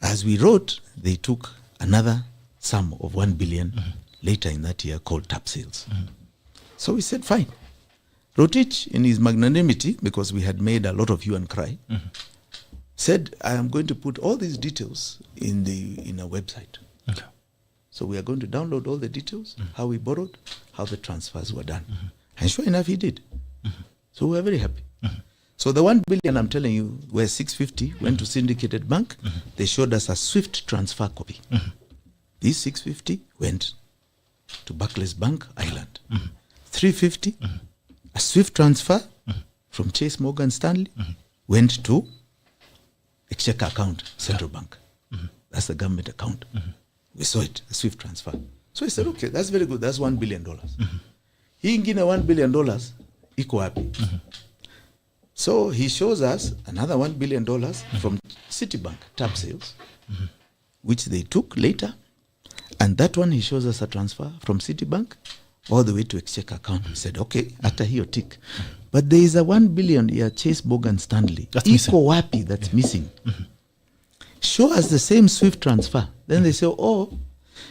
As we wrote, they took another sum of 1 billion later in that year called tap sales. So we said, fine. Rotich, in his magnanimity, because we had made a lot of hue and cry, said, I am going to put all these details in a website. Okay. So we are going to download all the details, how we borrowed, how the transfers were done. And sure enough, he did. So we were very happy. So the 1 billion I'm telling you, where 650 went to syndicated bank, they showed us a SWIFT transfer copy. These 650 went to Barclays Bank, Ireland. 350, a SWIFT transfer from Chase Morgan Stanley, went to Exchequer account, Central Bank. That's the government account. We saw it, a SWIFT transfer. So he said, okay, that's very good. That's $1 billion. Hii ingine $1 billion, iko wapi? So he shows us another $1 billion from Citibank tap sales, which they took later. And that one, he shows us a transfer from Citibank all the way to Exchequer account. We said, okay, after hiyo tick. But there is a 1 billion here, Chase Morgan Stanley. That's missing. Iko wapi, that's missing. Show us the same SWIFT transfer. Then they say, oh,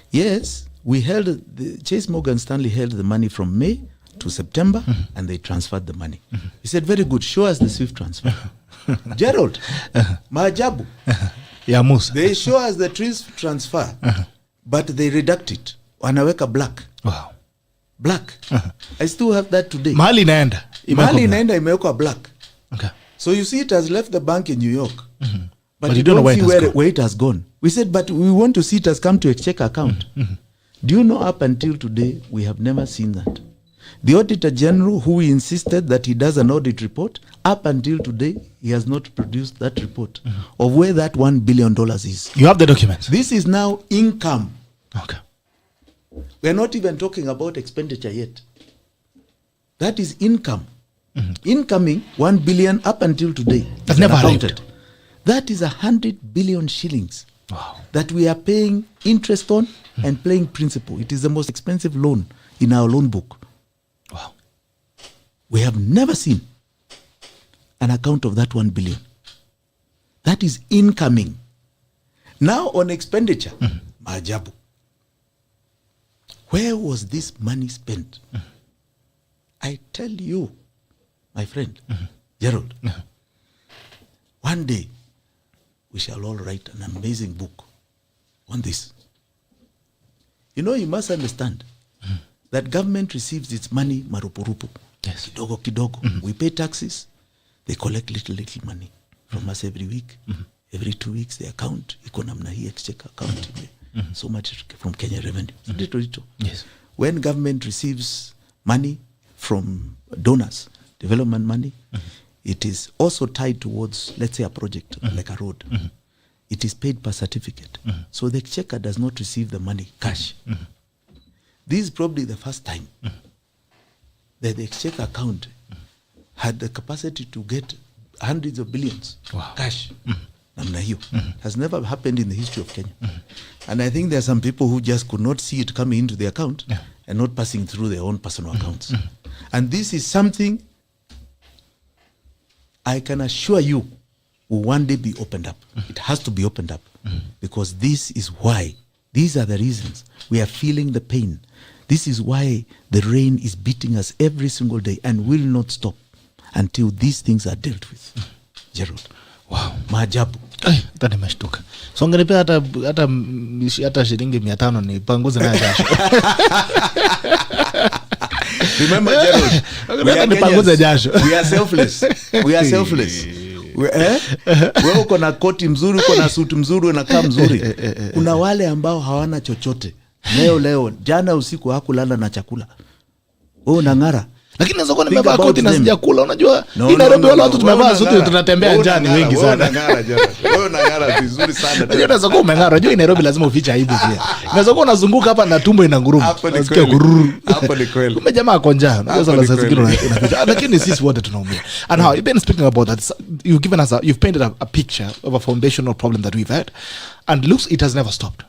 yes, we held, Chase Morgan Stanley held the money from May to September, and they transferred the money. He said, very good, show us the SWIFT transfer. Gerald, maajabu. Yeah, Musa. They show us the transfer, but they redact it. Wanaweka black. Wow. Black. I still have that today. Mahali inaenda. Mahali inaenda imewekwa black. Okay. So you see it has left the bank in New York. But you don't know where it has gone. We said, but we want to see it has come to Exchequer account. Do you know up until today, we have never seen that. The Auditor General, who insisted that he does an audit report, up until today, he has not produced that report of where that $1 billion is. You have the documents. This is now income. Okay. We are not even talking about expenditure yet. That is income. Incoming 1 billion up until today. That's never arrived. That is 100 billion shillings. Wow. That we are paying interest on and paying principal. It is the most expensive loan in our loan book. Wow. We have never seen an account of that 1 billion. That is incoming. Now on expenditure, maajabu. Where was this money spent? I tell you, my friend, Gerald, one day we shall all write an amazing book on this. You know, you must understand that government receives its money marupurupu. Yes. Kidogo kidogo. We pay taxes. They collect little money from us every week. Every 2 weeks they account. Iko namna hii Exchequer account. So much from Kenya revenue. Little. Yes. When government receives money from donors, development money, it is also tied towards, let's say, a project like a road. It is paid per certificate. So the Exchequer does not receive the money cash. This is probably the first time that the Exchequer account had the capacity to get hundreds of billions cash. Namna hiyo. Has never happened in the history of Kenya. And I think there are some people who just could not see it coming into the account and not passing through their own personal accounts. And this is something I can assure you will one day be opened up. It has to be opened up because this is why, these are the reasons we are feeling the pain. This is why the rain is beating us every single day and will not stop until these things are dealt with. Gerald. Wow. Maajabu. Hata nimeshtuka. So ngenipea hata shilingi 500 ni panguze na jasho. Remember, Gerald, we are selfless. We are selfless. Wewe uko na koti mzuri, uko na suti mzuri, unakaa mzuri. Kuna wale ambao hawana chochote. Leo jana usiku hakulala na chakula. Unang'ara. Lakini naweza kuwa nimevaa koti na sijakula. Unajua hii Nairobi wale watu tumevaa suti tunatembea njani wengi sana. Unang'ara jana. Wewe unang'ara vizuri sana. Unajua naweza kuwa umeng'ara. Unajua Nairobi lazima ufiche aibu pia. Naweza kuwa unazunguka hapa na tumbo inanguruma. Hapo ni kweli. Kumbe jamaa ako njaa. Unajua sasa zingine unaficha. Lakini sisi wote tunaumia. And how you've been speaking about that, you've given us you've painted a picture of a foundational problem that we've had, and looks it has never stopped.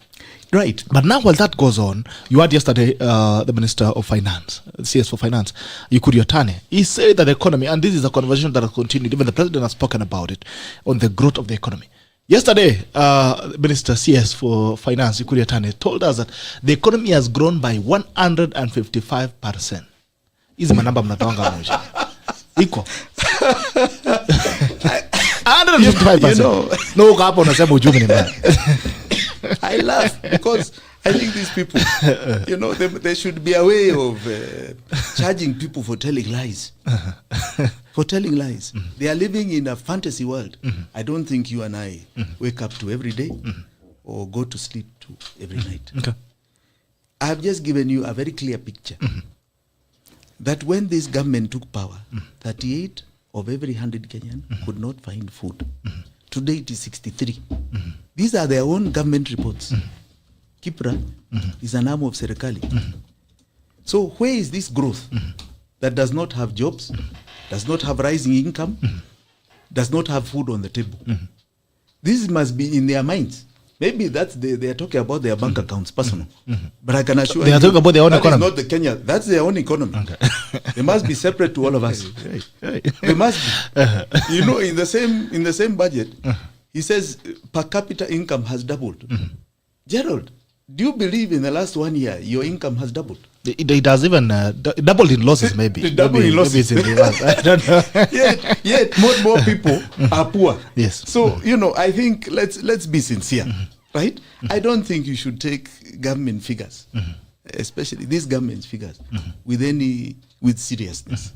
Right. But now while that goes on, you had yesterday the Minister of Finance, CS for Finance, Ukur Yatani. He said that the economy, and this is a conversation that has continued, even the President has spoken about it, on the growth of the economy. Yesterday, Minister CS for Finance, Ukur Yatani, told us that the economy has grown by 155%. Hizi manamba mnatoanga moja. Iko. 155%. No, hapo unasema uchumi ni mbaya. I laugh because I think these people, there should be a way of charging people for telling lies. For telling lies. They are living in a fantasy world. I don't think you and I wake up to every day or go to sleep to every night. Okay. I have just given you a very clear picture that when this government took power, 38 of every 100 Kenyan could not find food. Today it is 63. These are their own government reports. Kipra is an arm of Serikali. So where is this growth that does not have jobs, does not have rising income, does not have food on the table? This must be in their minds. Maybe that's they are talking about their bank accounts, personal. But I can assure you, they are talking about their own economy. Not the Kenya. That's their own economy. Okay. They must be separate to all of us. They must be. In the same budget, he says per capita income has doubled. Gerald, do you believe in the last 1 year your income has doubled? It has even doubled in losses, maybe. Doubled in losses. Maybe it's in the I don't know. yet more people are poor. Yes. So, I think let's be sincere, right? I don't think you should take government figures, especially these government figures, with seriousness.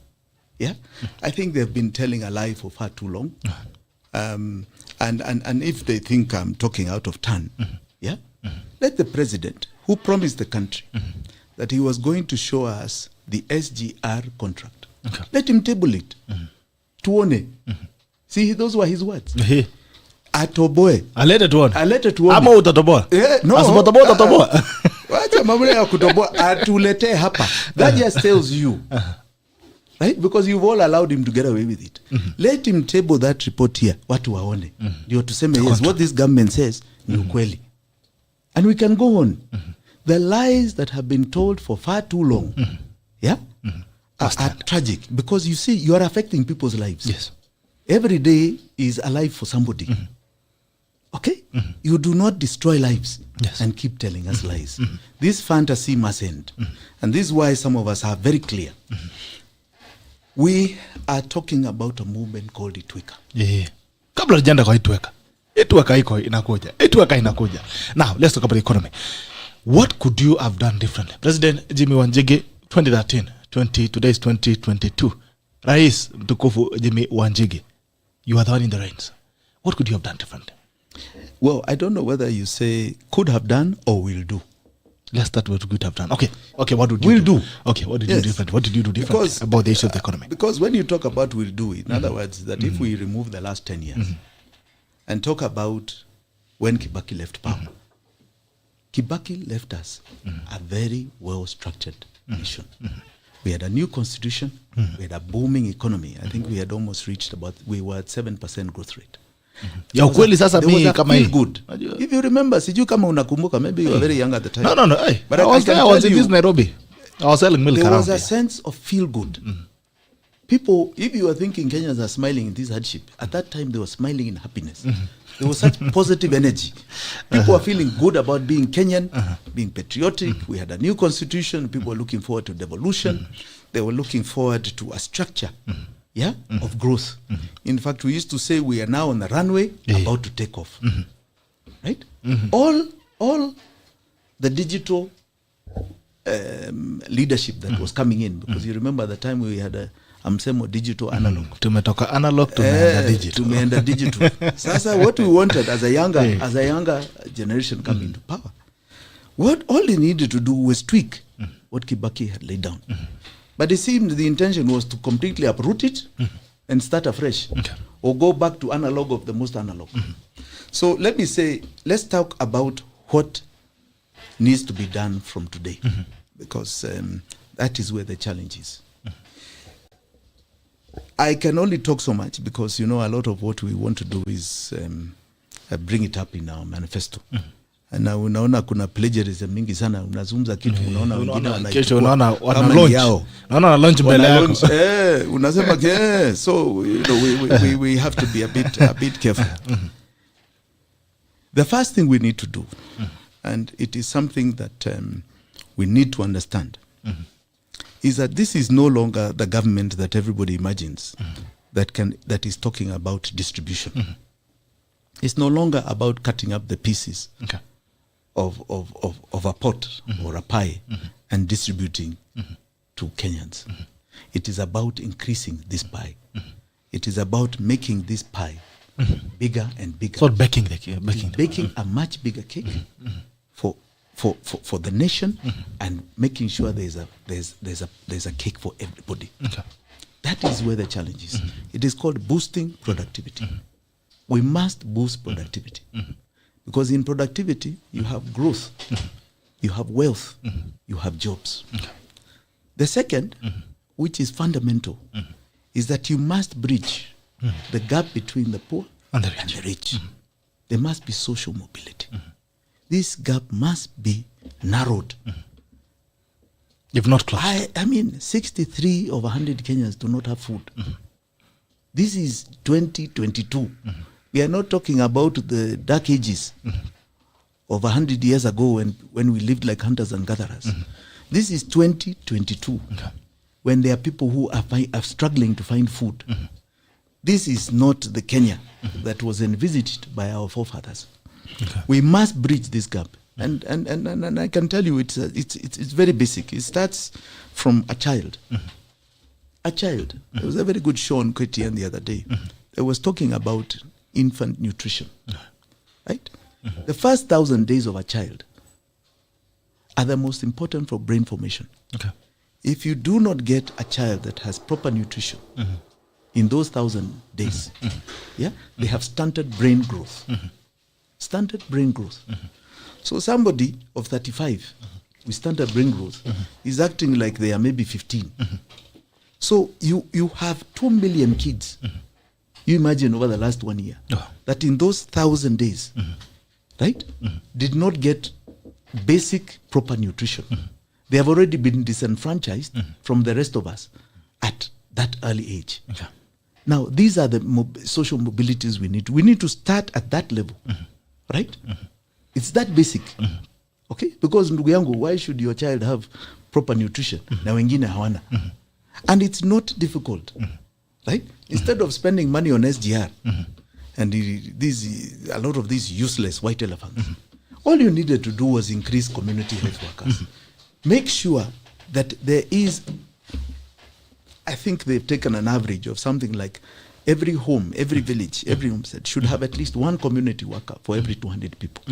Yeah? I think they've been telling a lie for far too long. And if they think I'm talking out of turn, let the president, who promised the country that he was going to show us the SGR contract, let him table it. Tuone. See, those were his words. Atoboe. Alete tuone. Ama utatoboa. No. Asipotoboa utatoboa. Wacha mambo ya kutoboa, atulete hapa. That just tells you. Right? Because you've all allowed him to get away with it. Let him table that report here. Watu waone. Ndio tuseme yes, what this government says ni ukweli. And we can go on. The lies that have been told for far too long, are tragic. Because you see, you are affecting people's lives. Yes. Every day is a life for somebody. Okay? You do not destroy lives and keep telling us lies. This fantasy must end. And this is why some of us are very clear. We are talking about a movement called Itweka. Kabla janda kwa Itweka. Itweka iko inakuja. Itweka inakuja. Now, let's talk about the economy. What could you have done differently? President Jimi Wanjigi, 2013, today is 2022. Rais mtukufu Jimi Wanjigi, you are the one in the reins. What could you have done differently? Well, I don't know whether you say could have done or will do. Let's start with what could have done. Okay, what would you do? Okay, what did you do different? What did you do differently about the issue of the economy? Because when you talk about will do, in other words, that if we remove the last 10 years and talk about when Kibaki left power, Kibaki left us a very well-structured nation. We had a new constitution. We had a booming economy. I think we had almost reached we were at 7% growth rate. Ya ukweli sasa mimi kama hii. Good. If you remember, siju kama unakumbuka, maybe you were very young at the time. No. But I was in this Nairobi. I was selling milk around. There was a sense of feel good. People, if you were thinking Kenyans are smiling in this hardship, at that time they were smiling in happiness. There was such positive energy. People were feeling good about being Kenyan, being patriotic. We had a new constitution. People were looking forward to devolution. They were looking forward to a structure, of growth. In fact, we used to say we are now on the runway about to take off. Right? All the digital leadership that was coming in, because you remember the time we had a msemo digital analog. Tumetoka analog tumeenda digital. Tumeenda digital. Sasa what we wanted as a younger generation come into power, all they needed to do was tweak what Kibaki had laid down. But it seemed the intention was to completely uproot it and start afresh, or go back to analog of the most analog. So let me say, let's talk about what needs to be done from today, because that is where the challenge is. I can only talk so much because, a lot of what we want to do is bring it up in our manifesto. Na unaona kuna plagiarism mingi sana, unazungumza kitu unaona wengine wanaichukua unaona wana launch mbele yako unasema so we have to be a bit careful. The first thing we need to do, and it is something that we need to understand, is that this is no longer the government that everybody imagines that is talking about distribution. It's no longer about cutting up the pieces of a pot or a pie and distributing to Kenyans. It is about increasing this pie. It is about making this pie bigger and bigger. So baking the cake, baking a much bigger cake for the nation, and making sure there's a cake for everybody. That is where the challenge is. It is called boosting productivity. We must boost productivity, because in productivity you have growth, you have wealth, you have jobs. The second, which is fundamental, is that you must bridge the gap between the poor and the rich. There must be social mobility. This gap must be narrowed. If not closed. I mean, 63 of 100 Kenyans do not have food. This is 2022. We are not talking about the dark ages of 100 years ago when we lived like hunters and gatherers. This is 2022, when there are people who are struggling to find food. This is not the Kenya that was envisaged by our forefathers. We must bridge this gap. And I can tell you it's very basic. It starts from a child. A child. There was a very good show on KTN the other day. It was talking about infant nutrition. Right? The first 1,000 days of a child are the most important for brain formation. If you do not get a child that has proper nutrition in those 1,000 days, they have stunted brain growth. Stunted brain growth. So somebody of 35 with stunted brain growth is acting like they are maybe 15. So you have 2 million kids. You imagine over the last 1 year that in those 1,000 days, right, did not get basic proper nutrition. They have already been disenfranchised from the rest of us at that early age. Now, these are the social mobilities we need. We need to start at that level, right? It's that basic, okay? Because ndugu yangu, why should your child have proper nutrition na wengine hawana? And it's not difficult, right? Instead of spending money on SGR and a lot of these useless white elephants, all you needed to do was increase community health workers. Make sure that there is, I think they've taken an average of something like every home, every village, every homestead should have at least one community worker for every 200 people.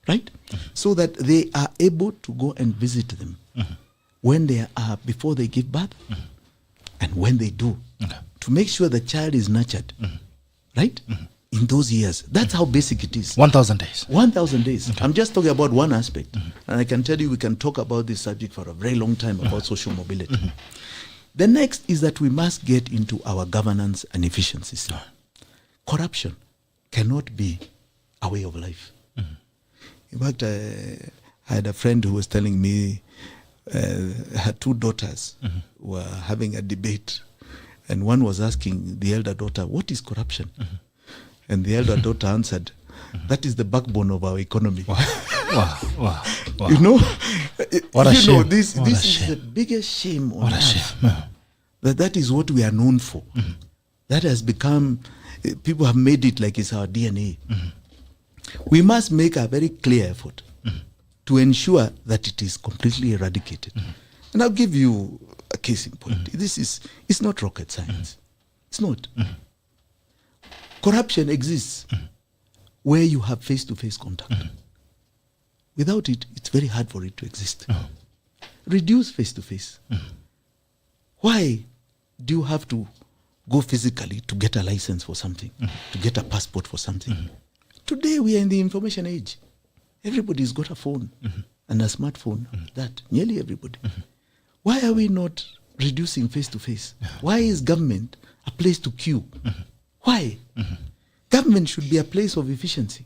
Right? So that they are able to go and visit them when they are, before they give birth and when they do, to make sure the child is nurtured, right? In those years. That's how basic it is. 1,000 days. 1,000 days. I'm just talking about one aspect. And I can tell you we can talk about this subject for a very long time about social mobility. The next is that we must get into our governance and efficiencies. Corruption cannot be a way of life. In fact, I had a friend who was telling me her 2 daughters were having a debate, and one was asking the elder daughter, "What is corruption?" And the elder daughter answered, "That is the backbone of our economy." Wow. You know, What a shame. This is the biggest shame on earth. That is what we are known for. That has become, people have made it like it's our DNA. We must make a very clear effort to ensure that it is completely eradicated. And I'll give you a case in point. It's not rocket science. It's not. Corruption exists where you have face-to-face contact. Without it, it's very hard for it to exist. Reduce face-to-face. Why do you have to go physically to get a license for something, to get a passport for something? Today, we are in the information age. Everybody's got a phone and a smartphone. That, nearly everybody. Why are we not reducing face-to-face? Why is government a place to queue? Why? Government should be a place of efficiency,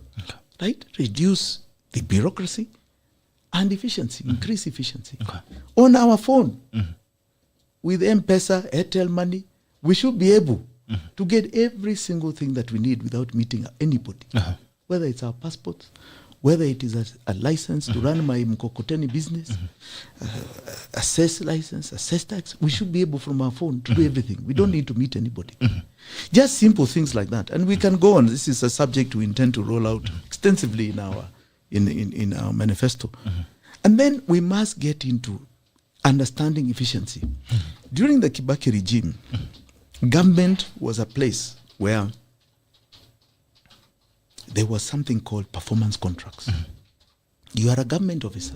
right? Reduce the bureaucracy and efficiency, increase efficiency. On our phone, with M-Pesa, Airtel money, we should be able to get every single thing that we need without meeting anybody. Whether it's our passports, whether it is a license to run my Mkokoteni business, assess license, assess tax, we should be able from our phone to do everything. We don't need to meet anybody. Just simple things like that. And we can go on. This is a subject we intend to roll out extensively in our manifesto. And then we must get into understanding efficiency. During the Kibaki regime, government was a place where there was something called performance contracts. You are a government officer.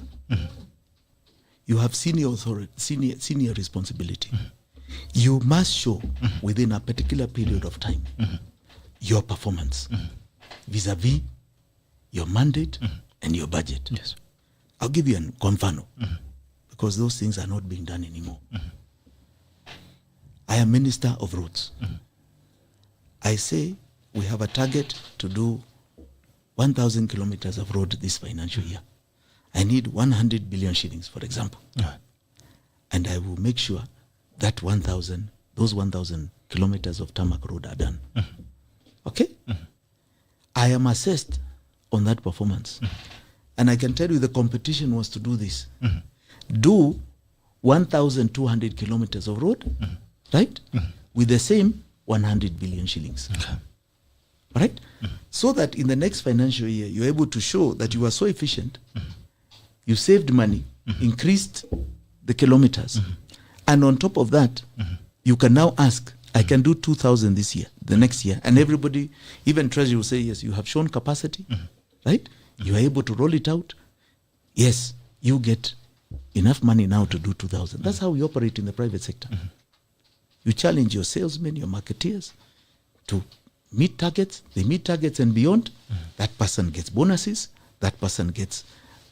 You have senior authority, senior responsibility. You must show within a particular period of time your performance vis-a-vis your mandate and your budget. Yes. I'll give you an confano because those things are not being done anymore. I am Minister of Roads. I say we have a target to do 1,000 kilometers of road this financial year. I need 100 billion shillings, for example. And I will make sure that those 1,000 kilometers of tarmac road are done. Okay? I am assessed on that performance. And I can tell you the competition was to do this. Do 1,200 kilometers of road, right? With the same 100 billion shillings. Right? So that in the next financial year, you're able to show that you are so efficient, you saved money, increased the kilometers, and on top of that, you can now ask, I can do 2,000 this year, the next year, and everybody, even Treasury will say, yes, you have shown capacity, right? You are able to roll it out. Yes, you get enough money now to do 2,000. That's how we operate in the private sector. You challenge your salesmen, your marketeers to meet targets. They meet targets and beyond. That person gets bonuses. That person gets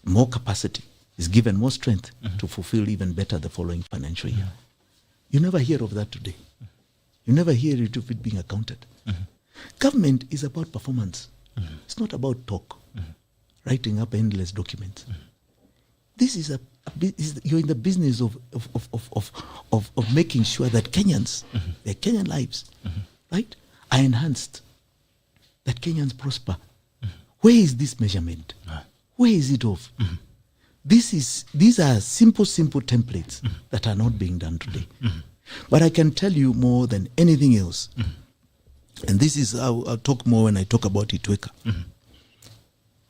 more capacity, is given more strength to fulfill even better the following financial year. You never hear of that today. You never hear of it being accounted. Government is about performance. It's not about talk, writing up endless documents. This is you're in the business of making sure that Kenyans, their Kenyan lives, right, are enhanced, that Kenyans prosper. Where is this measurement? Where is it of? These are simple templates that are not being done today. But I can tell you more than anything else, and this is, I'll talk more when I talk about Itweka.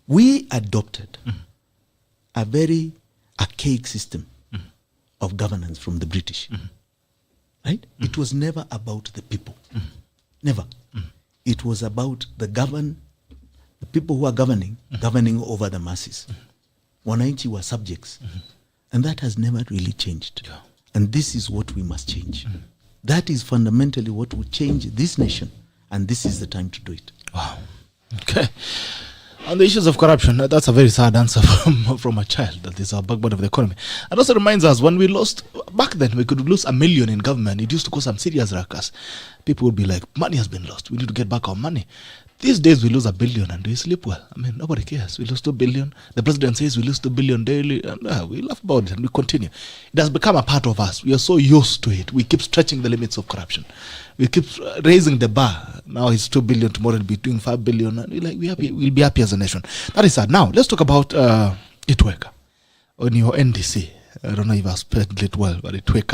We adopted a very archaic system of governance from the British. Right? It was never about the people. Never. It was about the people who are governing over the masses. Wananchi were subjects. And that has never really changed. And this is what we must change. That is fundamentally what will change this nation. And this is the time to do it. Wow. Okay. On the issues of corruption, that's a very sad answer from a child. That is our backbone of the economy. And also reminds us, when we lost, back then we could lose $1 million in government. It used to cause some serious ruckus. People would be like, money has been lost. We need to get back our money. These days we lose $1 billion and we sleep well. I mean, nobody cares. We lose $2 billion. The president says we lose $2 billion daily. And we laugh about it and we continue. It has become a part of us. We are so used to it. We keep stretching the limits of corruption. We keep raising the bar. Now it's 2 billion. Tomorrow it'll be doing 5 billion. And we'll be happy as a nation. That is sad. Now let's talk about Itweka on your NDC. I don't know if I spelled it well, but it work.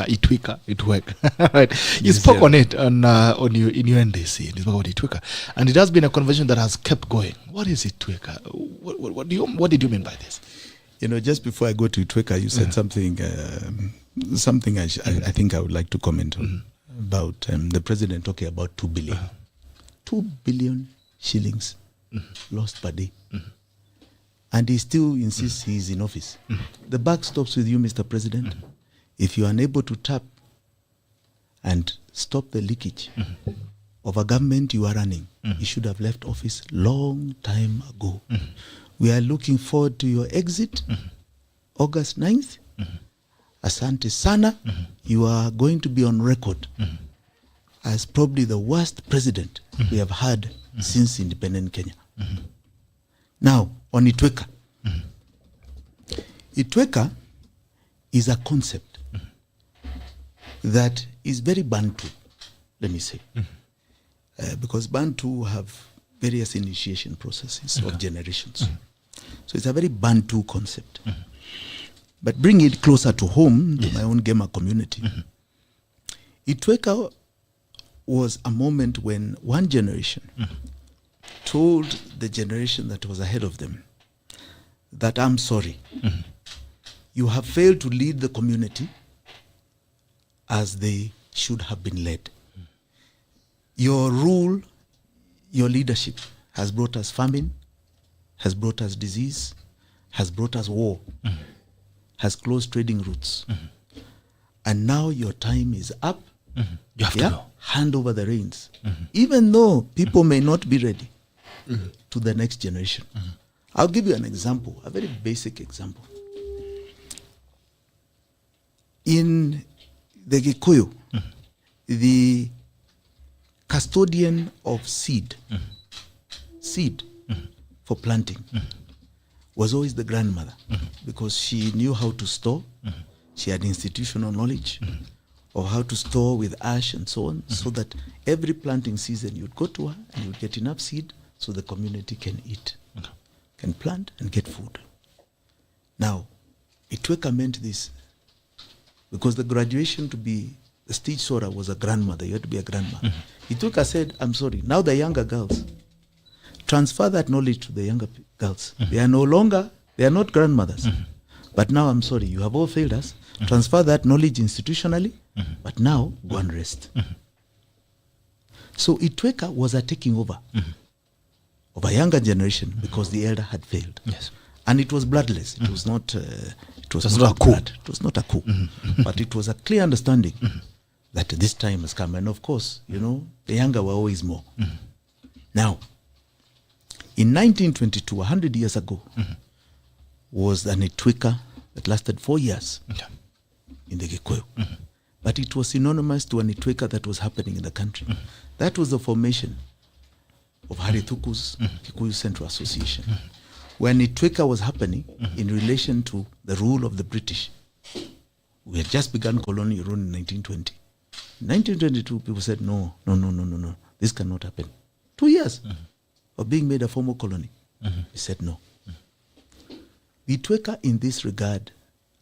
Right. You Yes, spoke yeah. on it on your in your NDC. You spoke about Itweka, and it has been a conversation that has kept going. What is Itweka? What did you mean by this? You know, just before I go to Itweka, you said something I think I would like to comment on about the president talking about 2 billion. 2 billion shillings lost per day. And he still insists he is in office. The buck stops with you, Mr. President. If you are unable to tap and stop the leakage of a government you are running, you should have left office long time ago. We are looking forward to your exit, August 9th. Asante sana. You are going to be on record as probably the worst president we have had since independent Kenya. Now, on Itweka. Itweka is a concept that is very Bantu, let me say. Because Bantu have various initiation processes of generations. So it's a very Bantu concept. But bring it closer to home, to my own gamer community. Itweka was a moment when one generation told the generation that was ahead of them that I'm sorry, you have failed to lead the community as they should have been led. Your rule, your leadership has brought us famine, has brought us disease, has brought us war, has closed trading routes. And now your time is up. You have to go. Hand over the reins. Even though people may not be ready to the next generation. I'll give you an example, a very basic example. In the Gikuyu, the custodian of seed for planting was always the grandmother, because she knew how to store. She had institutional knowledge of how to store with ash and so on, so that every planting season you'd go to her and you'd get enough seed so the community can eat, can plant and get food. Now, Itweka meant this, because the graduation to be a stage sorter was a grandmother. You had to be a grandmother. Itweka said, I'm sorry, now the younger girls, transfer that knowledge to the younger girls. They are no longer, they are not grandmothers. But now I'm sorry, you have all failed us. Transfer that knowledge institutionally, but now go and rest. So Itweka was a taking over of a younger generation because the elder had failed. Yes. And it was bloodless. It was not it was That's not not a coup. blood. It was not a coup. But it was a clear understanding that this time has come. And of course, you know, the younger were always more. Now, in 1922, 100 years ago, was an Itweka that lasted 4 years in the Gikuyu. But it was synonymous to an Itweka that was happening in the country. That was the formation of Harithuku's Kikuyu Central Association. When Itweka was happening in relation to the rule of the British, we had just begun colonial rule in 1920. In 1922, people said, no, this cannot happen. 2 years of being made a formal colony. We said no. The Itweka in this regard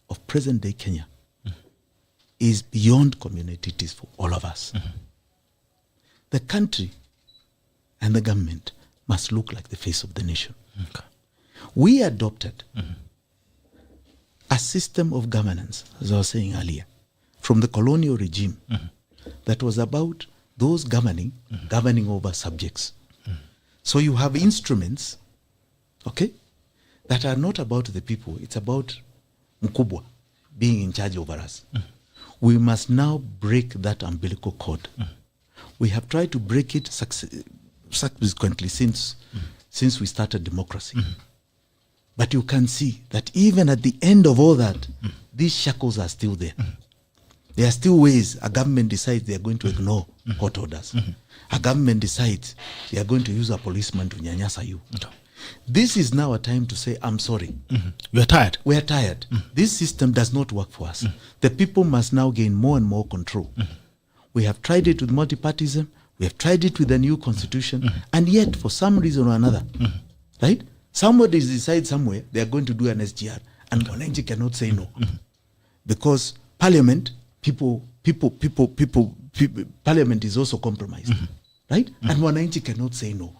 of present-day Kenya is beyond community. It is for all of us. The country and the government must look like the face of the nation. We adopted a system of governance, as I was saying earlier, from the colonial regime that was about those governing over subjects. So you have instruments, okay, that are not about the people. It's about Mkubwa being in charge over us. We must now break that umbilical cord. We have tried to break it subsequently since we started democracy. But you can see that even at the end of all that, these shackles are still there. There are still ways a government decides they are going to ignore court orders. A government decides they are going to use a policeman to nyanyasa you. This is now a time to say, I'm sorry. We are tired. We are tired. This system does not work for us. The people must now gain more and more control. We have tried it with multipartyism. We have tried it with the new constitution. And yet, for some reason or another, right? Somebody decides somewhere they are going to do an SGR. And Wananchi cannot say no. because Parliament Parliament is also compromised, right? And Wananchi cannot say no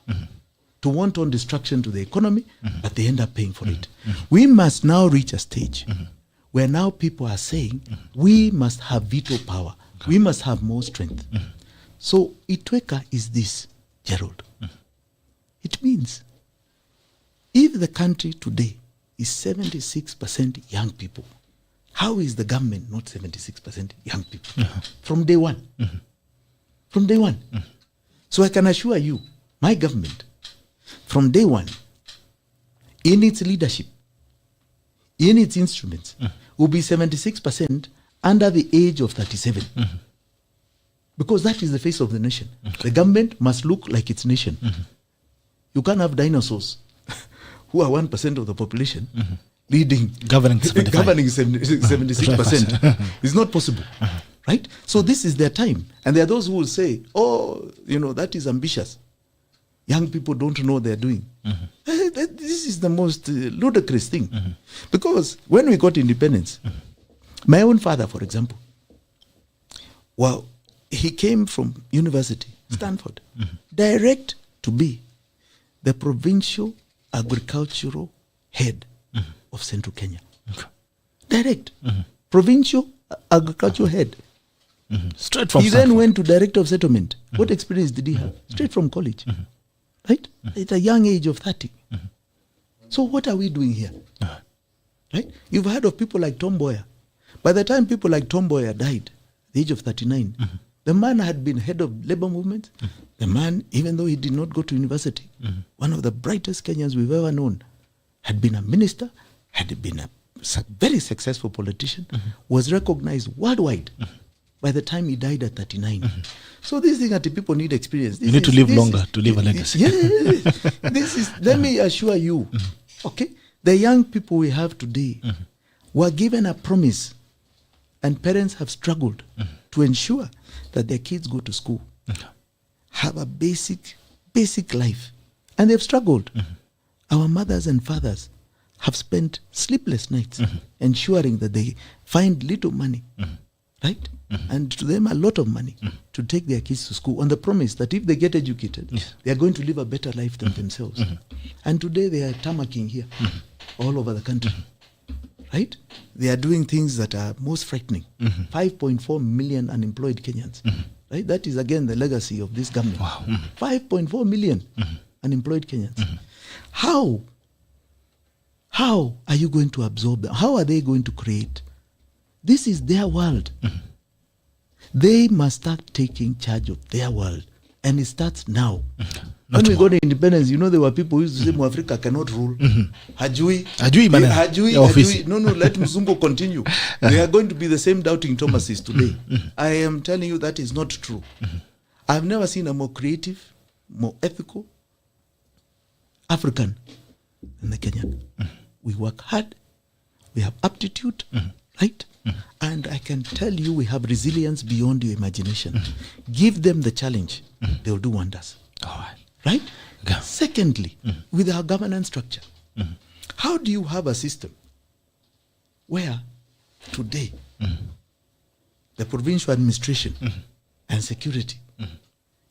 to wanton destruction to the economy, but they end up paying for it. We must now reach a stage where now people are saying we must have veto power. We must have more strength. So Itweka is this, Gerald. It means if the country today is 76% young people, how is the government not 76% young people? From day one. From day one. So I can assure you, my government, from day one, in its leadership, in its instruments, will be 76% under the age of 37. Because that is the face of the nation. The government must look like its nation. You can't have dinosaurs who are 1% of the population leading, governing 76%. It's not possible. Right? So this is their time. And there are those who will say, oh, that is ambitious. Young people don't know what they're doing. This is the most ludicrous thing. Because when we got independence, my own father, for example, well, he came from university, Stanford, direct to be the provincial agricultural head of Central Kenya. Direct. Provincial agricultural head. Straight from He Stanford. then went to director of settlement. What experience did he have? Straight from college. Right? At a young age of 30. So what are we doing here? Right? You've heard of people like Tom Mboya. By the time people like Tom Mboya died, at the age of 39, the man had been head of labor movement. The man, even though he did not go to university, one of the brightest Kenyans we've ever known, had been a minister, had been a very successful politician, was recognized worldwide by the time he died at 39. So this thing that people need experience. You need to live longer to leave a legacy. Let me assure you, okay, the young people we have today were given a promise, and parents have struggled to ensure that their kids go to school, have a basic life, and they've struggled. Our mothers and fathers have spent sleepless nights ensuring that they find little money, right? And to them a lot of money to take their kids to school on the promise that if they get educated, they are going to live a better life than themselves. And today they are tammacking here all over the country, right? They are doing things that are most frightening. 5.4 million unemployed Kenyans, right? That is again the legacy of this government. 5.4 million unemployed Kenyans. How are you going to absorb them? How are they going to create? This is their world. They must start taking charge of their world. And it starts now. When we got independence, there were people who used to say, Africa cannot rule. Hajui. No, let Mzungu continue. They are going to be the same doubting Thomases today. I am telling you that is not true. I've never seen a more creative, more ethical African than the Kenyan. We work hard. We have aptitude, right? And I can tell you we have resilience beyond your imagination. Give them the challenge. They'll do wonders. All right. Right? Okay. Secondly, with our governance structure, how do you have a system where today the provincial administration and security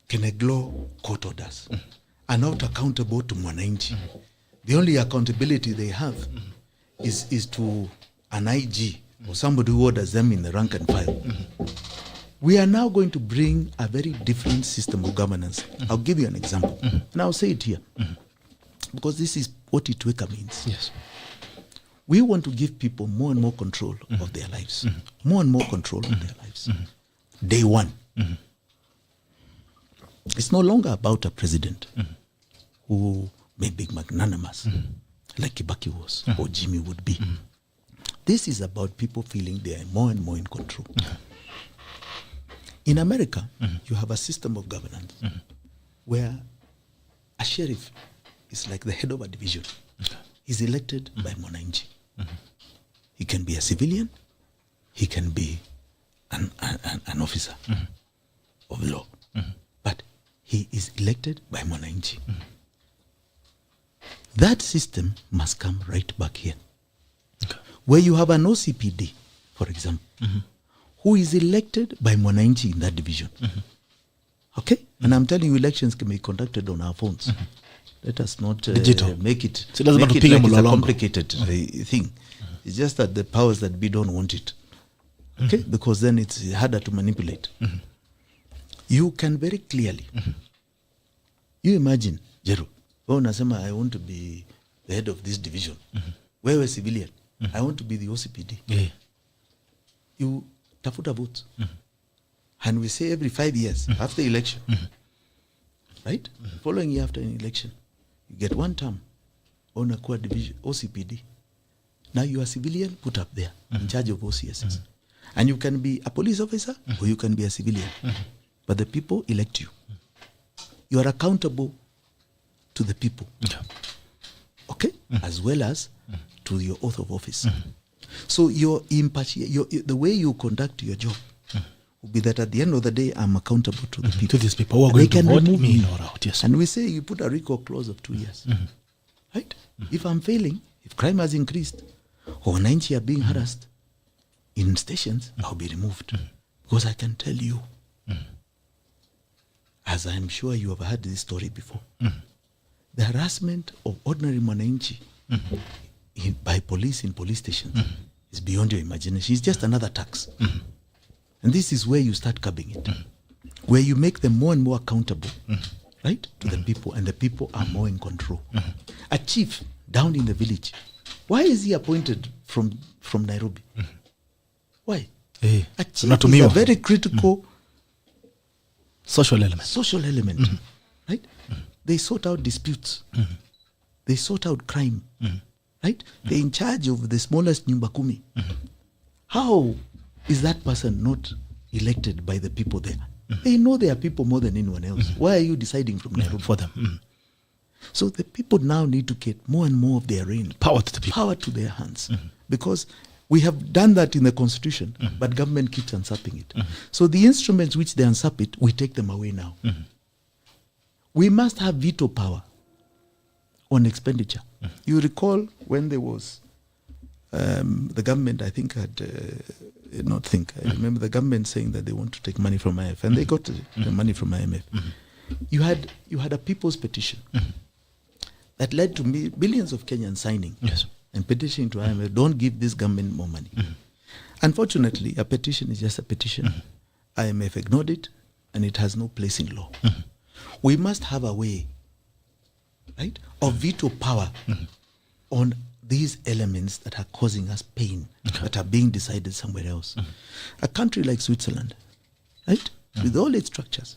can ignore court orders, are not accountable to Mwananchi? The only accountability they have is to an IG or somebody who orders them in the rank and file. We are now going to bring a very different system of governance. I'll give you an example. And I'll say it here. Because this is what Itweka means. Yes. We want to give people more and more control of their lives. More and more control of their lives. Day one. It's no longer about a president who may be magnanimous, like Kibaki was, or Jimmy would be. This is about people feeling they are more and more in control. In America, you have a system of governance where a sheriff is like the head of a division. He's elected by Mwananchi. He can be a civilian. He can be an officer of law. But he is elected by Mwananchi. That system must come right back here. Where you have an OCPD for example, who is elected by mwananchi in that division. Okay? And I'm telling you, elections can be conducted on our phones. Let us not make it, so make it like it's a complicated thing. It's just that the powers that be don't want it. Okay? Because then it's harder to manipulate. You can very clearly, you imagine, Jero, unasema I want to be the head of this division. Wewe civilian, I want to be the OCPD. Yeah. You tafuta votes. And we say every 5 years after election, right? Following year after an election, you get one term on a core division, OCPD. Now you are civilian, put up there in charge of OCSs. And you can be a police officer or you can be a civilian. But the people elect you. You are accountable to the people. Okay? As well as to your oath of office. So your the way you conduct your job will be that at the end of the day, I'm accountable to the people. To these people who are going to vote me in or out. Yes. And we say you put a recall clause of 2 years. Right? If I'm failing, if crime has increased, or wananchi are being harassed in stations, I'll be removed. Because I can tell you, as I'm sure you have heard this story before, the harassment of ordinary mwananchi by police in police stations is beyond your imagination. It's just another tax. And this is where you start curbing it, where you make them more and more accountable, right, to the people, and the people are more in control. A chief down in the village, why is he appointed from Nairobi? Why? A chief is a very critical social element. Right? They sort out disputes. They sort out crime. Right? They're in charge of the smallest nyumba kumi. How is that person not elected by the people there? They know their people more than anyone else. Why are you deciding from Nairobi? For them. So the people now need to get more and more of their reign. Power to the people. Power to their hands. Because we have done that in the constitution, but government keeps usurping it. So the instruments which they usurp it, we take them away now. We must have veto power on expenditure. You recall when there was the government, I think, I remember the government saying that they want to take money from IMF, and they got the money from IMF. You had a people's petition that led to billions of Kenyans signing and petitioning to IMF, don't give this government more money. Unfortunately, a petition is just a petition. IMF ignored it, and it has no place in law. We must have a way, right, of veto power on these elements that are causing us pain, that are being decided somewhere else. A country like Switzerland, right, with all its structures,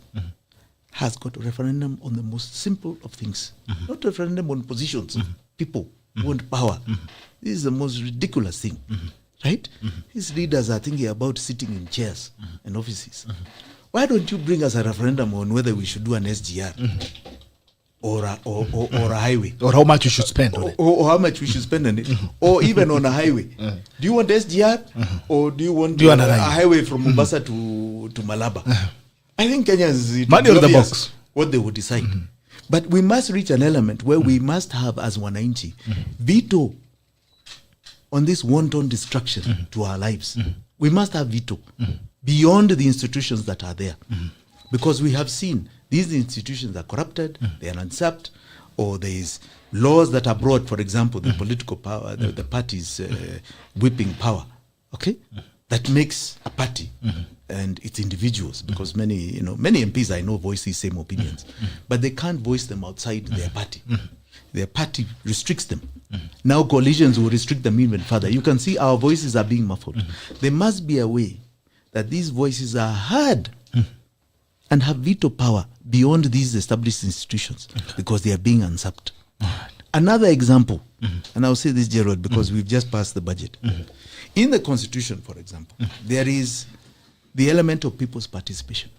has got a referendum on the most simple of things. Not a referendum on positions. People want power. This is the most ridiculous thing, right? These leaders are thinking about sitting in chairs and offices. Why don't you bring us a referendum on whether we should do an SGR? Or a highway, or how much you should spend on it, or how much we should spend on it, or even on a highway. Do you want SGR, or do you want a highway from Mombasa to Malaba? I think Kenyans money on the box what they would decide. But we must reach an element where we must have, as wananchi, veto on this wanton destruction to our lives. We must have veto beyond the institutions that are there, because we have seen these institutions are corrupted, they are usurped, or there is laws that are brought, for example, the political power, the parties whipping power, okay, that makes a party and its individuals, because many MPs I know voice these same opinions, but they can't voice them outside their party. Their party restricts them. Now coalitions will restrict them even further. You can see our voices are being muffled. There must be a way that these voices are heard and have veto power beyond these established institutions, because they are being usurped. Another example, and I'll say this, Gerald, because we've just passed the budget. In the Constitution, for example, there is the element of people's participation.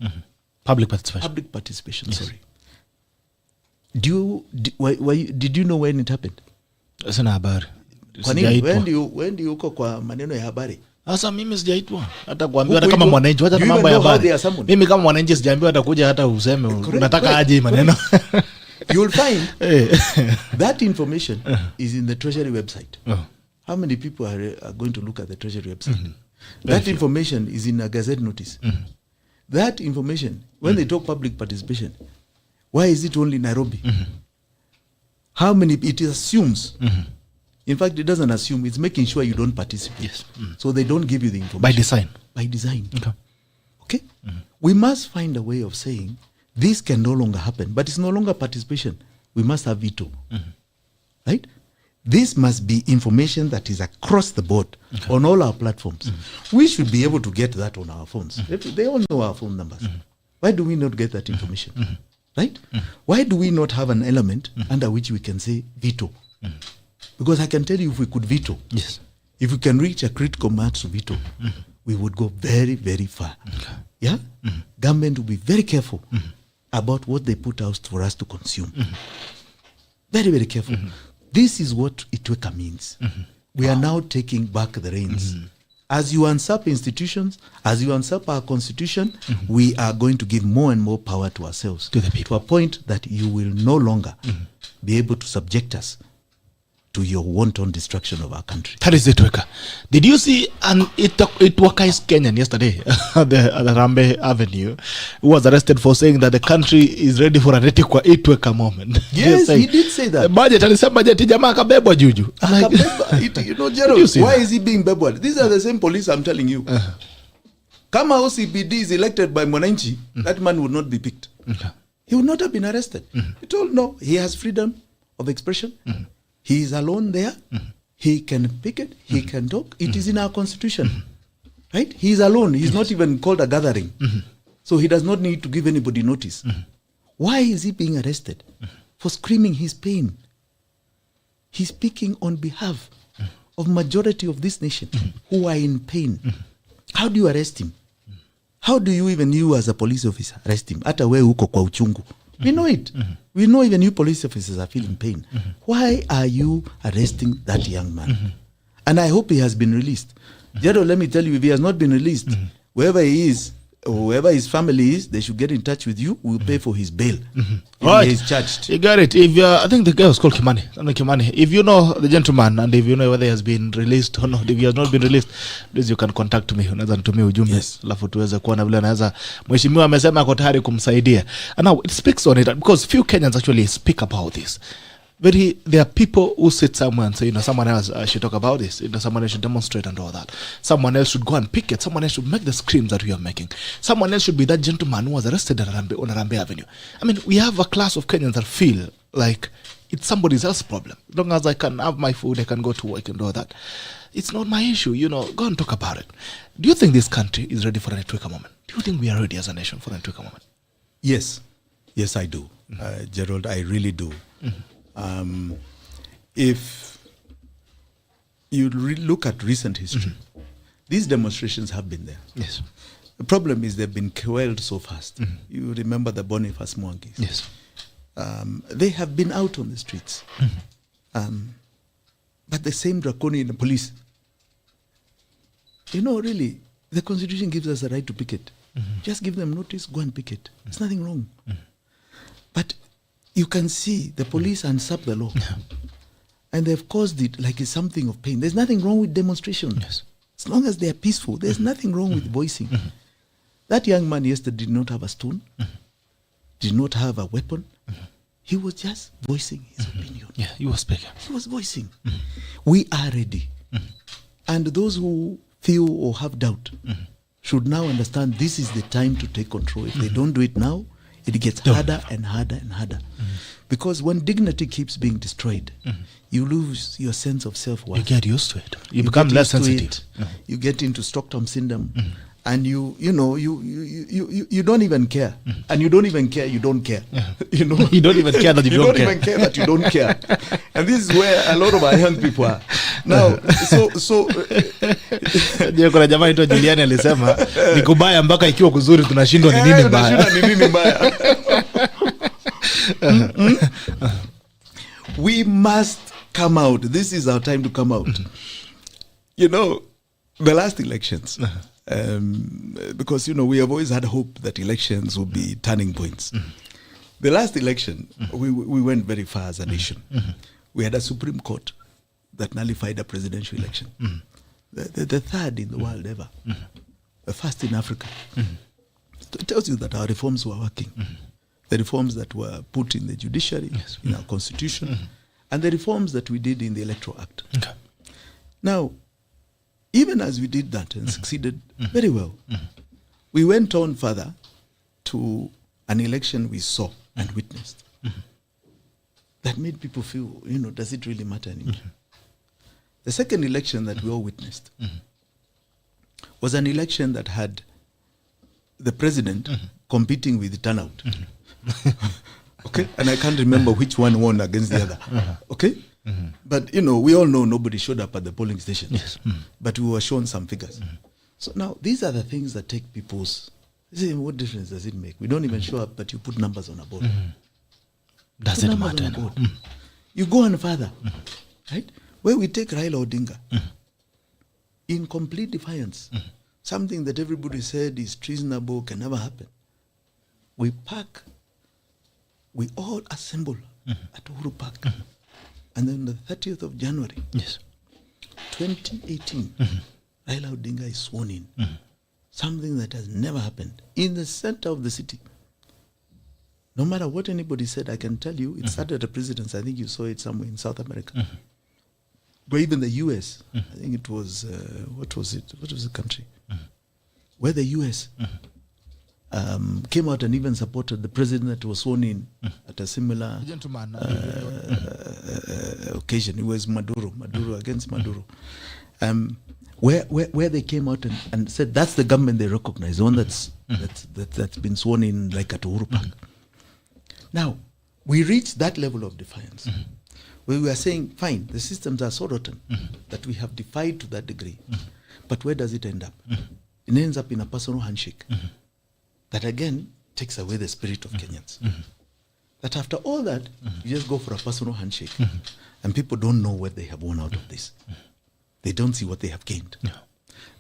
Public participation. Public participation, sorry. Did you know when it happened? Sina habari. When do you uko kwa maneno ya habari? Sasa mimi sijaitwa hata kuambiwa, hata kama mwananchi, hata mambo ya habari. Mimi kama mwananchi sijaambiwa hata kuja hata useme unataka aje maneno. You'll find that information is in the Treasury website. How many people are going to look at the Treasury website? That information is in a gazette notice. That information, when they talk public participation, why is it only Nairobi? How many? It assumes. In fact, it doesn't assume. It's making sure you don't participate. Yes. So they don't give you the information. By design. By design. Okay. We must find a way of saying this can no longer happen, but it's no longer participation. We must have veto. Right? This must be information that is across the board on all our platforms. We should be able to get that on our phones. They all know our phone numbers. Why do we not get that information? Right? Why do we not have an element under which we can say veto? Because I can tell you, if we could veto, if we can reach a critical mass to veto, we would go very, very far. Yeah? Government will be very careful about what they put out for us to consume. Very, very careful. This is what Itweka means. We are now taking back the reins. As you usurp institutions, as you usurp our constitution, we are going to give more and more power to ourselves, to the people, to a point that you will no longer be able to subject us to your wanton destruction of our country. That is Itweka. Did you see an Itwekai's Kenyan yesterday at the Rambe Avenue, who was arrested for saying that the country is ready for an Itweka moment? Yes, he did say that. The budget, alisema budget jamaa kabebwa juju. You know, Gerald, why is he being bebwed? These are the same police I'm telling you. Kama OCPD is elected by Mwananchi, that man would not be picked. He would not have been arrested. He told no, he has freedom of expression. He is alone there. He can pick it. He can talk. It is in our constitution. Right? He is alone. He is not even called a gathering. So he does not need to give anybody notice. Why is he being arrested? For screaming his pain. He's speaking on behalf of majority of this nation who are in pain. How do you arrest him? How do you, even you as a police officer, arrest him? Hata wewe uko kwa uchungu. We know it. We know even you police officers are feeling pain. Why are you arresting that young man? And I hope he has been released. Gerald, let me tell you, if he has not been released, wherever he is, or whoever his family is, they should get in touch with you. We'll pay for his bail. Right. He is charged. You got it. If I think the guy was called Kimani. Kimani. If you know the gentleman and if you know whether he has been released or not, if he has not been released, please you can contact me. Unaweza nitumie ujumbe. Alafu tuweze kuona vile anaweza. Mheshimiwa amesema ako tayari kumsaidia. And now it speaks on it because few Kenyans actually speak about this. There are people who sit somewhere and say, you know, someone else should talk about this. You know, someone else should demonstrate and all that. Someone else should go and pick it. Someone else should make the screams that we are making. Someone else should be that gentleman who was arrested on Rambe Avenue. I mean, we have a class of Kenyans that feel like it's somebody else's problem. As long as I can have my food, I can go to work and all that. It's not my issue, you know. Go and talk about it. Do you think this country is ready for an Itweka moment? Do you think we are ready as a nation for an Itweka moment? Yes. Yes, I do. Gerald, I really do. If you look at recent history, these demonstrations have been there. Yes. The problem is they've been quelled so fast. You remember the Boniface Mwangis. Yes. They have been out on the streets. But the same draconian police, you know, really, the Constitution gives us the right to picket. Just give them notice, go and picket. There's nothing wrong. But you can see the police usurp the law. And they've caused it like it's something of pain. There's nothing wrong with demonstration. Yes. As long as they are peaceful, there's nothing wrong with voicing. That young man yesterday did not have a stone, did not have a weapon. He was just voicing his opinion. Yeah, he was speaking. He was voicing. We are ready. And those who feel or have doubt should now understand this is the time to take control. If they don't do it now, it gets harder and harder and harder. Because when dignity keeps being destroyed, you lose your sense of self-worth. You get used to it. You become less sensitive. You get into Stockholm syndrome. And you don't even care. And you don't even care you don't care. You know? You don't even care that you don't care. You don't even care that you don't care. And this is where a lot of our young people are. Now, kuna jamaa ito Juliani alisema ni kubaya mpaka ikiwa kuzuri tunashindwa ni nini mbaya. We must come out. This is our time to come out. You know, the last elections, because, you know, we have always had hope that elections will be turning points. The last election, we went very far as a nation. We had a Supreme Court that nullified a presidential election. the third in the world ever, the first in Africa. It tells you that our reforms were working. The reforms that were put in the judiciary, in our constitution, and the reforms that we did in the Electoral Act. Okay. Now, even as we did that and succeeded very well, we went on further to an election we saw and witnessed that made people feel, does it really matter anymore? The second election that we all witnessed was an election that had the president competing with the turnout. Okay? And I can't remember which one won against the other. Okay? But, we all know nobody showed up at the polling station. Yes. But we were shown some figures. So now, these are the things that take people's... What difference does it make? We don't even show up, but you put numbers on a board. Does it matter? You go on further, right? Where we take Raila Odinga in complete defiance, something that everybody said is treasonable, can never happen. We all assemble at Uhuru Park. And then the 30th of January, 2018, Raila Odinga is sworn in. Something that has never happened in the center of the city. No matter what anybody said, I can tell you, it started at the presidency. I think you saw it somewhere in South America. But even the US, I think it was, what was it? What was the country? Where the US came out and even supported the president that was sworn in at a similar occasion. It was Maduro against Maduro. Where they came out and said that's the government they recognize, the one that's been sworn in like at Uhuru Park. Now, we reached that level of defiance where we are saying, fine, the systems are so rotten that we have defied to that degree. But where does it end up? It ends up in a personal handshake that again takes away the spirit of Kenyans. That after all that, you just go for a personal handshake and people don't know what they have won out of this. They don't see what they have gained.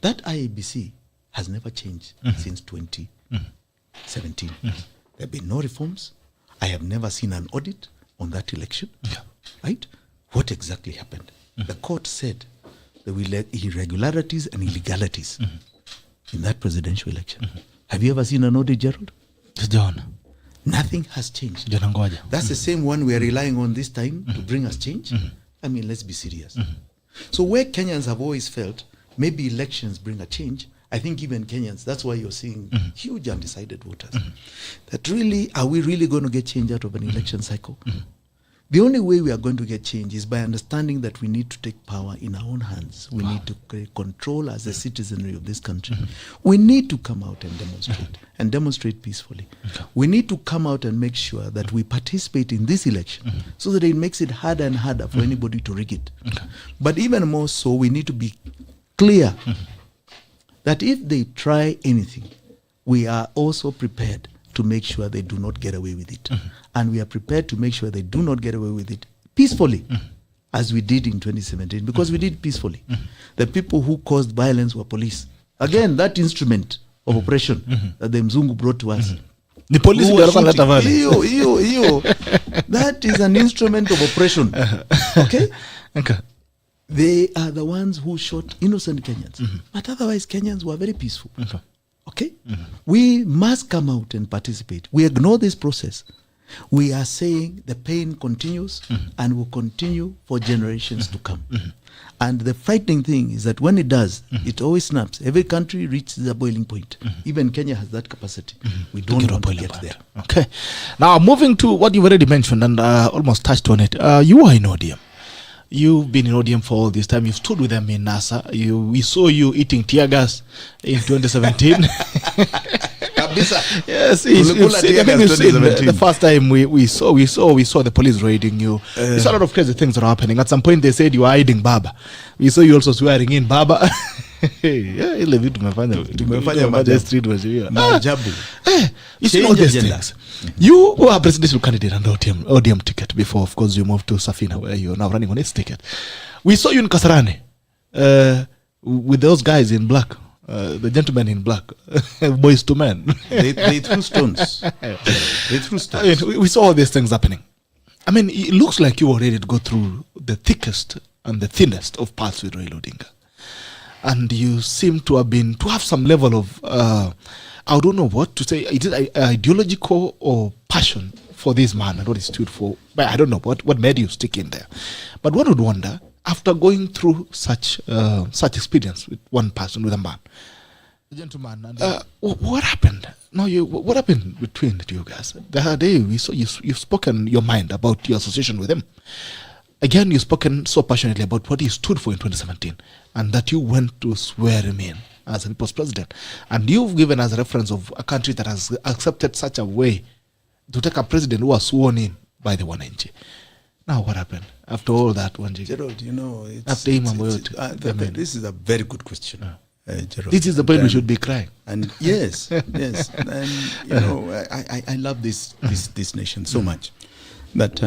That IEBC has never changed since 2017. There have been no reforms. I have never seen an audit on that election. Right? What exactly happened? The court said there were irregularities and illegalities in that presidential election. Have you ever seen an audit, Gerald? John. Nothing has changed. That's the same one we are relying on this time to bring us change. I mean, let's be serious. So where Kenyans have always felt maybe elections bring a change, I think even Kenyans, that's why you're seeing huge undecided voters. That really, are we really going to get change out of an election cycle? The only way we are going to get change is by understanding that we need to take power in our own hands. We need to create control as the citizenry of this country. We need to come out and demonstrate peacefully. We need to come out and make sure that we participate in this election so that it makes it harder and harder for anybody to rig it. But even more so, we need to be clear that if they try anything, we are also prepared to make sure they do not get away with it. And we are prepared to make sure they do not get away with it peacefully, as we did in 2017, because we did peacefully. The people who caused violence were police. Again, that instrument of oppression that the Mzungu brought to us. The police that is an instrument of oppression. Okay? They are the ones who shot innocent Kenyans. But otherwise, Kenyans were very peaceful. Okay? We must come out and participate. We ignore this process. We are saying the pain continues and will continue for generations to come. And the frightening thing is that when it does, it always snaps. Every country reaches a boiling point. Even Kenya has that capacity. We don't want to get there. Okay. Now, moving to what you already mentioned and almost touched on it. You are in ODM. You've been in ODM for all this time. You've stood with them in NASA. We saw you eating tear gas in 2017. Yes, the first time we saw the police raiding you. There's a lot of crazy things that are happening. At some point they said you were hiding Baba. We saw you also swearing in Baba. You see all these things. You were a presidential candidate on the ODM ticket before, of course, you moved to Safina, where you're now running on its ticket. We saw you in Kasarani with those guys in black, the gentlemen in black, boys to men. They threw stones. I mean, we saw all these things happening. I mean, it looks like you were ready to go through the thickest and the thinnest of paths with Raila Odinga. and you seem to have some level of I don't know what to say. Is it ideological or passion for this man and what he stood for? But I don't know what made you stick in there. But one would wonder, after going through such experience with one person, with a man, a gentleman, and what happened? No, what happened between the two guys? The other day we saw you've spoken your mind about your association with him. Again, you've spoken so passionately about what he stood for in 2017, and that you went to swear him in as a people's president. And you've given us a reference of a country that has accepted such a way to take a president who was sworn in by the Wananchi. Now, what happened after all that, Wanjigi? Gerald, this is a very good question. Gerald. This is the point we should be crying. And yes, yes. And, I love this nation so much that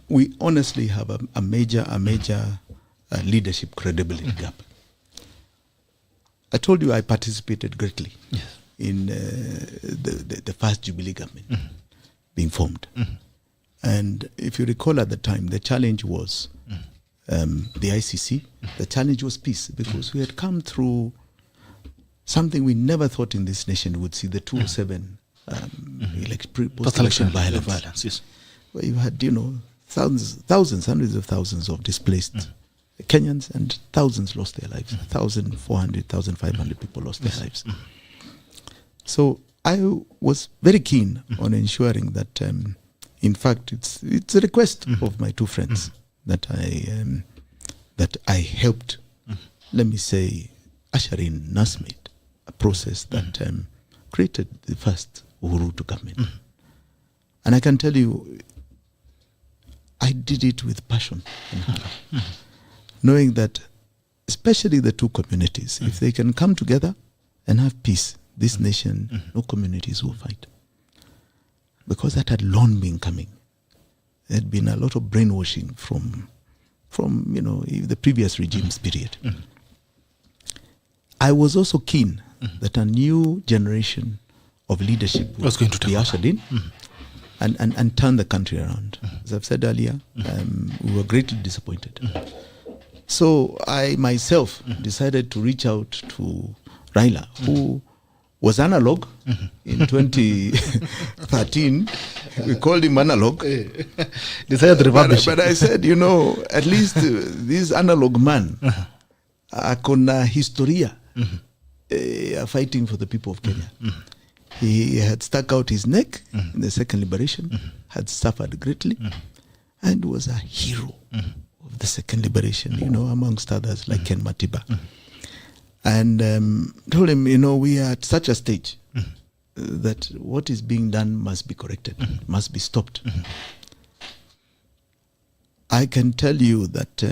we honestly have a major leadership credibility gap. I told you I participated greatly in the first Jubilee government being formed. And if you recall at the time, the challenge was the ICC. The challenge was peace, because we had come through something we never thought in this nation would see, the 2007 post-election violence. Yes. Where you had, thousands, hundreds of thousands of displaced Kenyans, and thousands lost their lives. 1,400, 1,500 people lost their lives. So I was very keen on ensuring that, in fact, it's a request of my two friends that I helped, let me say, usher in, nursemaid, a process that created the first Uhuru government. And I can tell you, I did it with passion and heart, knowing that especially the two communities, if they can come together and have peace, this nation, no communities will fight. Because that had long been coming. There had been a lot of brainwashing from the previous regime's period. I was also keen that a new generation of leadership was going to be ushered in and turn the country around. As I've said earlier, we were greatly disappointed. So I myself decided to reach out to Raila, who was analog in 2013. We called him analog. But I said, at least this analog man, akona historia fighting for the people of Kenya. He had stuck out his neck in the second liberation, had suffered greatly, and was a hero of the second liberation, amongst others like Ken Matiba. And told him, we are at such a stage that what is being done must be corrected, must be stopped. I can tell you that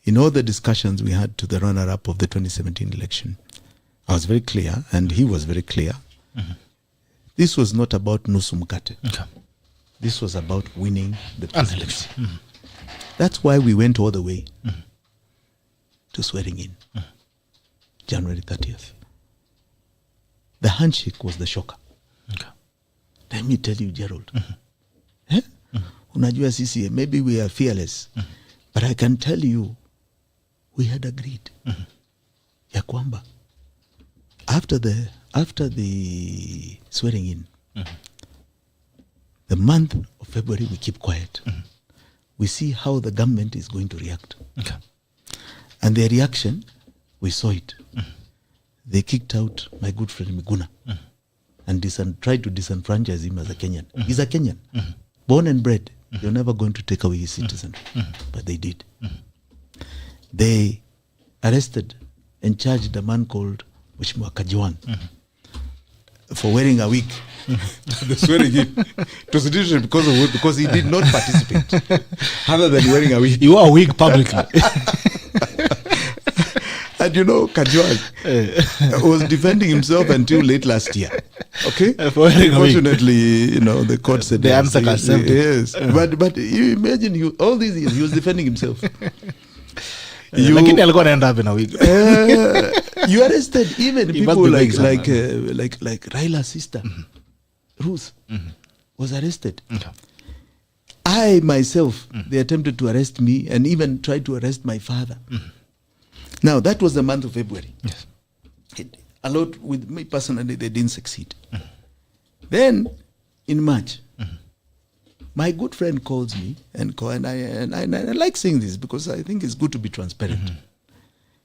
in all the discussions we had to the runner-up of the 2017 election, I was very clear, and he was very clear. This was not about nusu mkate. This was about winning the presidency. That's why we went all the way to swearing in. January 30th. The handshake was the shocker. Let me tell you, Gerald. Unajua sisi, maybe we are fearless, but I can tell you, we had agreed. Ya kwamba, after the swearing in, the month of February, we keep quiet. We see how the government is going to react. And their reaction, we saw it. They kicked out my good friend Miguna and tried to disenfranchise him as a Kenyan. He's a Kenyan, born and bred. You're never going to take away his citizenship. But they did. They arrested and charged a man called Mheshimiwa Kajwang for wearing a wig. The swearing in. It was different because he did not participate other than wearing a wig. You wore a wig publicly. And Kajwang was defending himself until late last year. Okay? Unfortunately, the court said the answer accepted. Yes. But you imagine, all these years, he was defending himself. You arrested even people like Raila's sister, Ruth, was arrested. I myself, they attempted to arrest me and even tried to arrest my father. Now, that was the month of February. Yes. A lot with me personally, they didn't succeed. Then, in March, my good friend calls me and I like saying this because I think it's good to be transparent.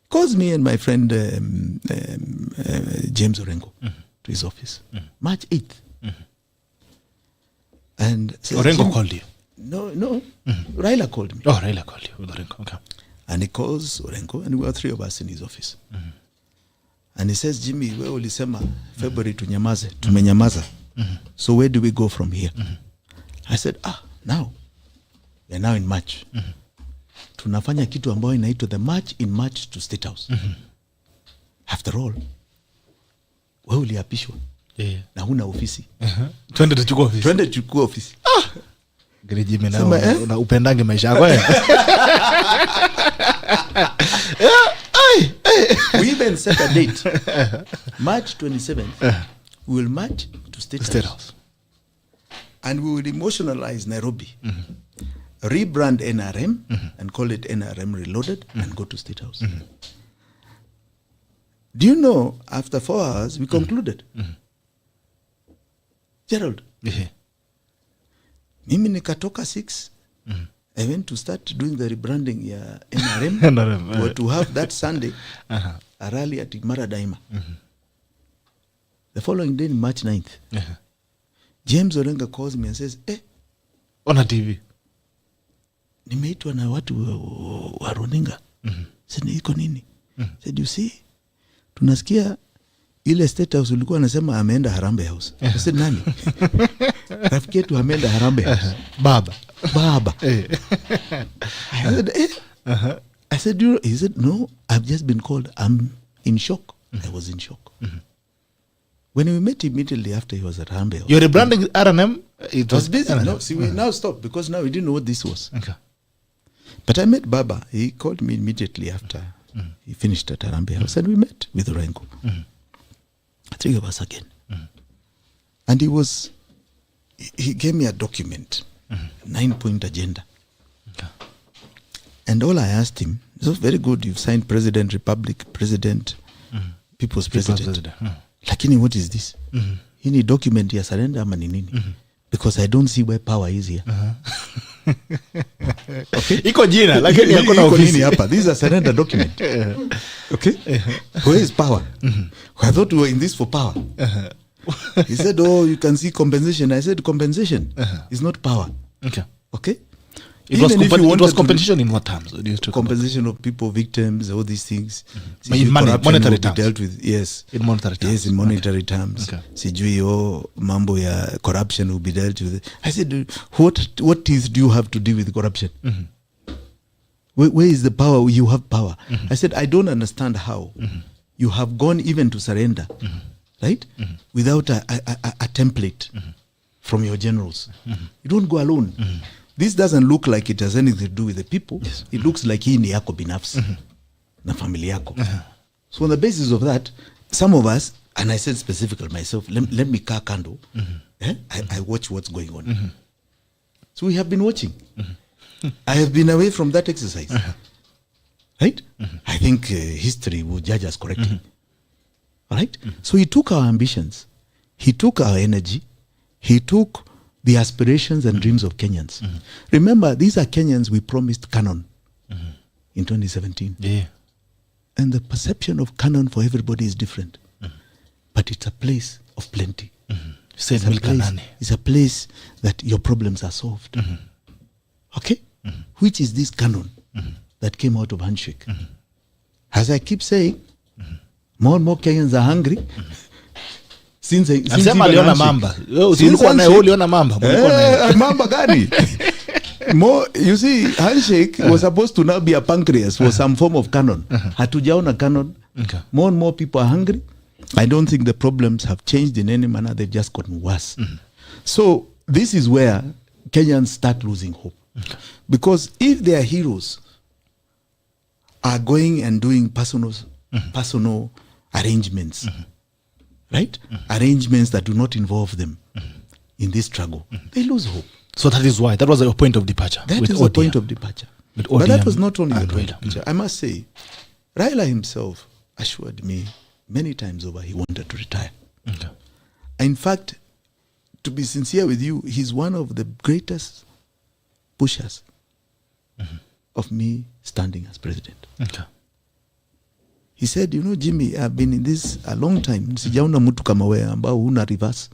Calls me and my friend James Orengo to his office, March 8th. And says, Orengo called you? No. Raila called me. Oh, Raila called you with Orengo. Okay. And he calls Orengo, and we were three of us in his office. And he says, Jimmy, wewe ulisema February tunyamaze, tumenyamaza. So where do we go from here? I said, now, we're now in March. Tunafanya kitu ambayo inaitwa the March in March to State House. After all, wewe uliapishwa. Na huna ofisi. Twende tuchukue ofisi. Jimmy na upendange maisha yako. We even set a date. March 27th, we will march to State House. And we will emotionalize Nairobi. Rebrand NRM and call it NRM Reloaded and go to State House. Do you know, after 4 hours, we concluded. Gerald. Mimi nikatoka 6. I went to start doing the rebranding ya NRM or to have that Sunday a rally at Imara Daima. The following day, March 9th, James Orengo calls me and says, on a TV. Nimeitwa na watu wa runinga. Sasa iko nini? Said, you see, tunasikia ile State House ulikuwa unasema ameenda Harambee House. I said, nani? Rafiki yetu ameenda Harambee House. Baba. I said, he said, no, I've just been called. I'm in shock. I was in shock. When we met immediately after, he was at Harambee House. You're rebranding RNM? It was busy. No, see, we now stopped because now we didn't know what this was. Okay. But I met Baba. He called me immediately after he finished at Harambee House, and we met with Orengo. 3 of us again. And he gave me a document, 9-point agenda. Okay. And all I asked him, it was very good, you've signed President, Republic, President, People's President. Lakini, what is this? Hii ni document ya surrender ama ni nini? Because I don't see where power is here. Okay? Iko jina, lakini hakuna ofisi hapa. This is a surrender document. Okay? Where is power? I thought we were in this for power. He said, you can see compensation. I said, compensation is not power. Okay? It was compensation in what terms? Compensation of people, victims, all these things. In monetary terms. Dealt with, yes. In monetary terms. Yes, in monetary terms. Sijui mambo ya corruption will be dealt with. I said, what teeth do you have to deal with corruption? Where is the power? You have power. I said, I don't understand how you have gone even to surrender, right? Without a template from your generals. You don't go alone. This doesn't look like it has anything to do with the people. Yes. It looks like hii ni yako binafsi na family yako. So on the basis of that, some of us, and I said specifically myself, let me kaa kando. I watch what's going on. So we have been watching. I have been away from that exercise. Right? I think history will judge us correctly. All right? So he took our ambitions. He took our energy. He took the aspirations and dreams of Kenyans. Remember, these are Kenyans we promised canon in 2017. Yeah. And the perception of canon for everybody is different. But it's a place of plenty. It's a place that your problems are solved. Okay? Which is this canon that came out of handshake? As I keep saying, more and more Kenyans are hungry. Aliona mamba. Ulikuwa naye uliona mamba. Mamba gani? More, you see, handshake was supposed to now be a pancreas for some form of canon. Hatujaona canon. More and more people are hungry. I don't think the problems have changed in any manner. They've just gotten worse. So this is where Kenyans start losing hope. Because if their heroes are going and doing personal arrangements, right? Arrangements that do not involve them in this struggle, they lose hope. So that is why. That was a point of departure. That is a point of departure. But that was not only a point of departure. I must say, Raila himself assured me many times over he wanted to retire. Okay. In fact, to be sincere with you, he's one of the greatest pushers of me standing as president. Okay. He said, you know, Jimmy, I've been in this a long time. Sijaona mtu kama wewe ambao huna reverse.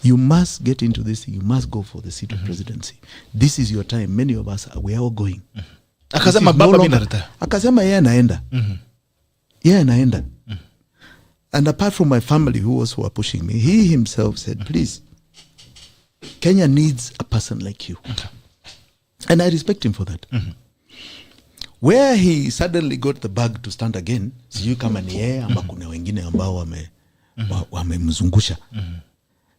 You must get into this thing. You must go for the seat of presidency. This is your time. Many of us, we are all going. Akasema baba mimi naretire. Akasema yeye anaenda. Yeye anaenda. And apart from my family who also were pushing me, he himself said, please, Kenya needs a person like you. Okay. And I respect him for that. Where he suddenly got the bug to stand again, sijui kama ni yeye ama kuna wengine ambao wamemzungusha.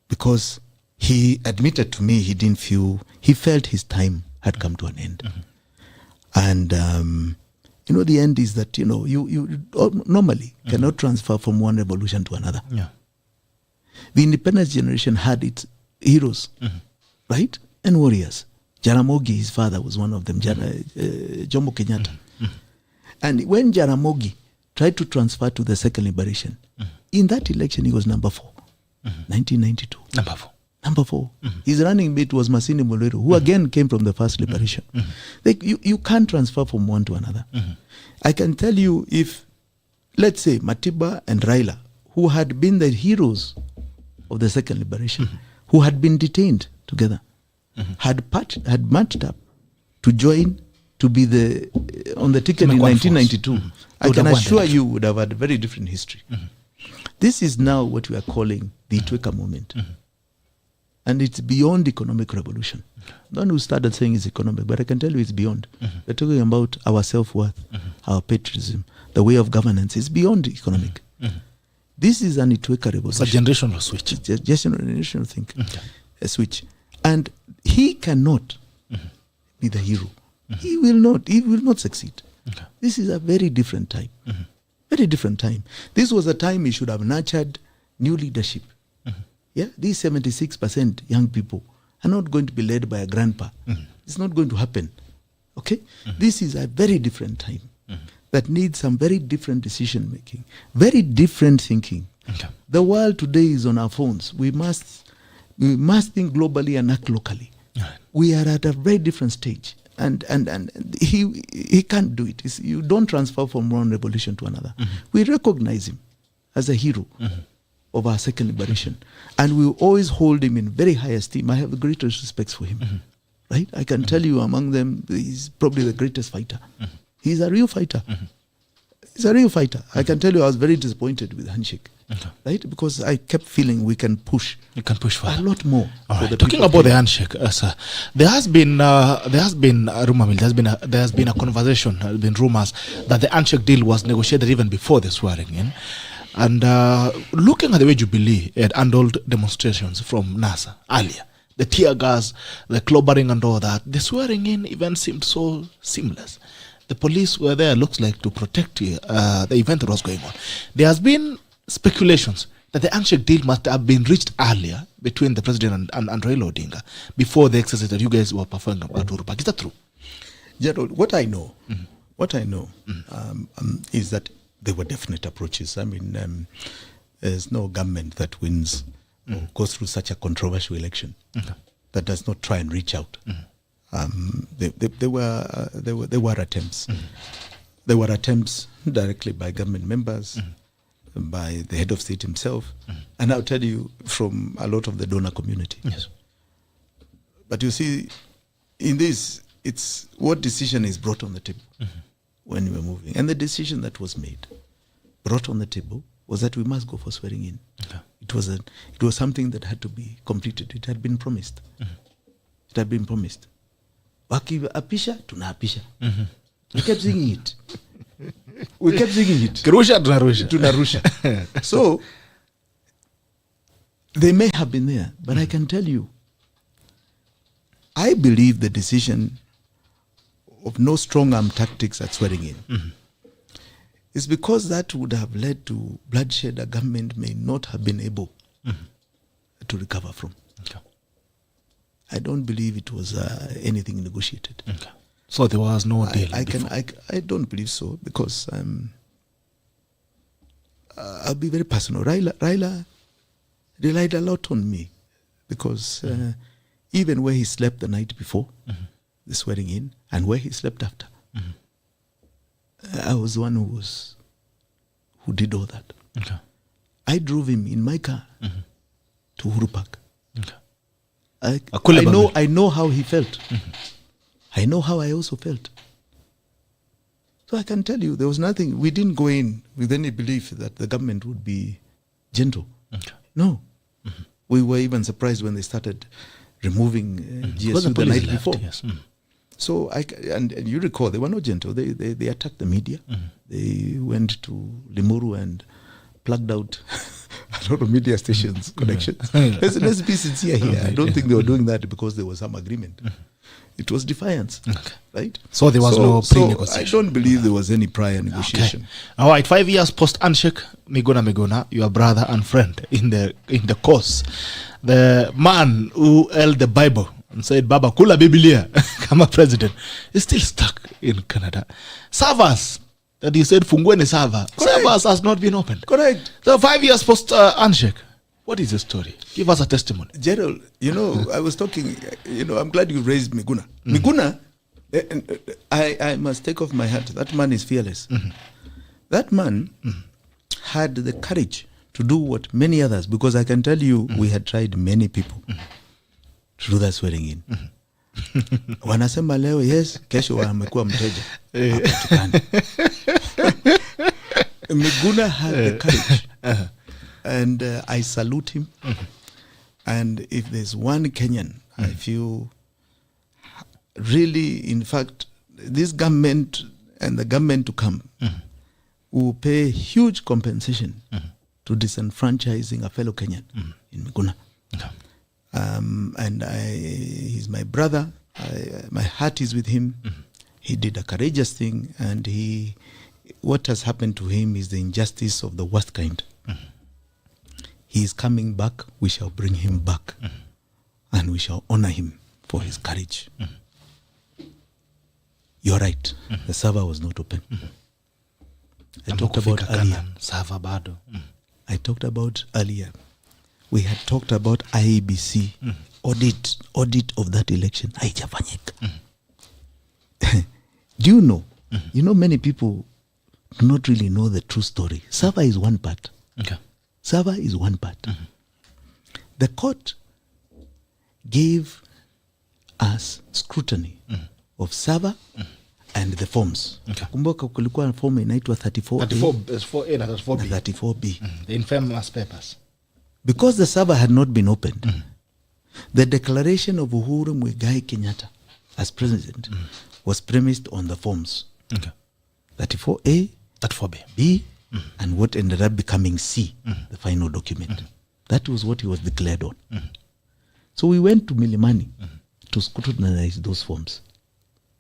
Because he admitted to me he felt his time had come to an end. And, you know, the end is that, you know, you normally cannot transfer from one revolution to another. Yeah. The independence generation had its heroes, right? And warriors. Jaramogi, his father, was one of them, Jomo Kenyatta. And when Jaramogi tried to transfer to the second liberation, in that election, he was number 4, 1992. Number 4. His running mate was Masini Muliro, who again came from the first liberation. Like you can't transfer from one to another. I can tell you, if, let's say, Matiba and Raila, who had been the heroes of the second liberation, who had been detained together, had matched up to join to be on the ticket in 1992, I can assure you would have had a very different history. This is now what we are calling the Itweka moment. And it's beyond economic revolution. No one who started saying it's economic, but I can tell you it's beyond. We're talking about our self-worth, our patriotism, the way of governance. It's beyond economic. This is an Itweka revolution. It's a generational switch. It's a generational thing. A switch. And he cannot be the hero. He will not succeed. This is a very different time. Very different time. This was a time he should have nurtured new leadership. Yeah, these 76% young people are not going to be led by a grandpa. It's not going to happen. Okay? This is a very different time that needs some very different decision making, very different thinking. The world today is on our phones. We must think globally and act locally. We are at a very different stage. And he can't do it. You don't transfer from one revolution to another. We recognize him as a hero of our second liberation. And we will always hold him in very high esteem. I have the greatest respect for him. Right? I can tell you among them, he's probably the greatest fighter. He's a real fighter. He's a real fighter. I can tell you I was very disappointed with Handshake. Right? Because I kept feeling we can push. You can push for a lot more. Talking about the handshake, sir, there has been a rumor mill. There has been a conversation. There has been rumors that the handshake deal was negotiated even before the swearing in. And looking at the way Jubilee had handled demonstrations from NASA earlier, the tear gas, the clobbering and all that, the swearing in event seemed so seamless. The police were there, looks like, to protect the event that was going on. There has been speculations that the handshake deal must have been reached earlier between the president and Raila Odinga before the exercise that you guys were performing at Uhuru Park. Is that true? Gerald, what I know is that there were definite approaches. I mean, there's no government that wins or goes through such a controversial election that does not try and reach out. There were attempts. There were attempts directly by government members, by the head of state himself, and I'll tell you from a lot of the donor community. Yes. But you see, in this, it's what decision is brought on the table when we're moving. And the decision that was made, brought on the table, was that we must go for swearing in. It was something that had to be completed. It had been promised. It had been promised. Wakiapisha, tunaapisha. We kept singing it. Kirusha, tunarusha. So, they may have been there, but I can tell you, I believe the decision of no strong arm tactics at swearing in is because that would have led to bloodshed a government may not have been able to recover from. I don't believe it was anything negotiated. So there was no deal. I don't believe so, because I'll be very personal. Raila relied a lot on me, because even where he slept the night before the swearing in and where he slept after, I was the one who did all that. Okay. I drove him in my car to Uhuru Park. Okay. I know how he felt. I know how I also felt. So I can tell you, there was nothing. We didn't go in with any belief that the government would be gentle. Okay. No. We were even surprised when they started removing GSU the night before. Yes. So and you recall, they were not gentle. They attacked the media. They went to Limuru and plugged out a lot of media stations connections. Let's be sincere here. I don't think they were doing that because there was some agreement. It was defiance, right? So there was no pre-negotiation. I don't believe there was any prior negotiation. Okay. All right, 5 years post handshake, Miguna, your brother and friend in the course, the man who held the Bible and said, "Baba, kula Biblia," kama president, is still stuck in Canada. Servers that he said, "Fungueni server." Servers has not been opened. Correct. So 5 years post handshake. What is the story? Give us a testimony. Gerald, I was talking, I'm glad you raised Miguna. Miguna, I must take off my hat. That man is fearless. That man had the courage to do what many others, because I can tell you, we had tried many people to do that swearing in. Wanasema leo yes, kesho wamekuwa mteja. Miguna had the courage. And I salute him. And if there's one Kenyan, I feel really, in fact, this government and the government to come will pay huge compensation to disenfranchising a fellow Kenyan in Miguna. And he's my brother. My heart is with him. He did a courageous thing, and what has happened to him is the injustice of the worst kind. He is coming back. We shall bring him back, and we shall honor him for his courage. You're right. The server was not open. I talked about earlier. I talked about earlier. We had talked about IEBC audit of that election. Do you know? Many people do not really know the true story. Server is one part. Okay. Server is one part. The court gave us scrutiny of server and the forms. Kumbuka kulikuwa form inaitwa 34A na 34B. The infamous papers. Because the server had not been opened, the declaration of Uhuru Muigai Kenyatta as president was premised on the forms. 34A, 34B, B, and what ended up becoming C, the final document. That was what he was declared on. So we went to Milimani to scrutinize those forms.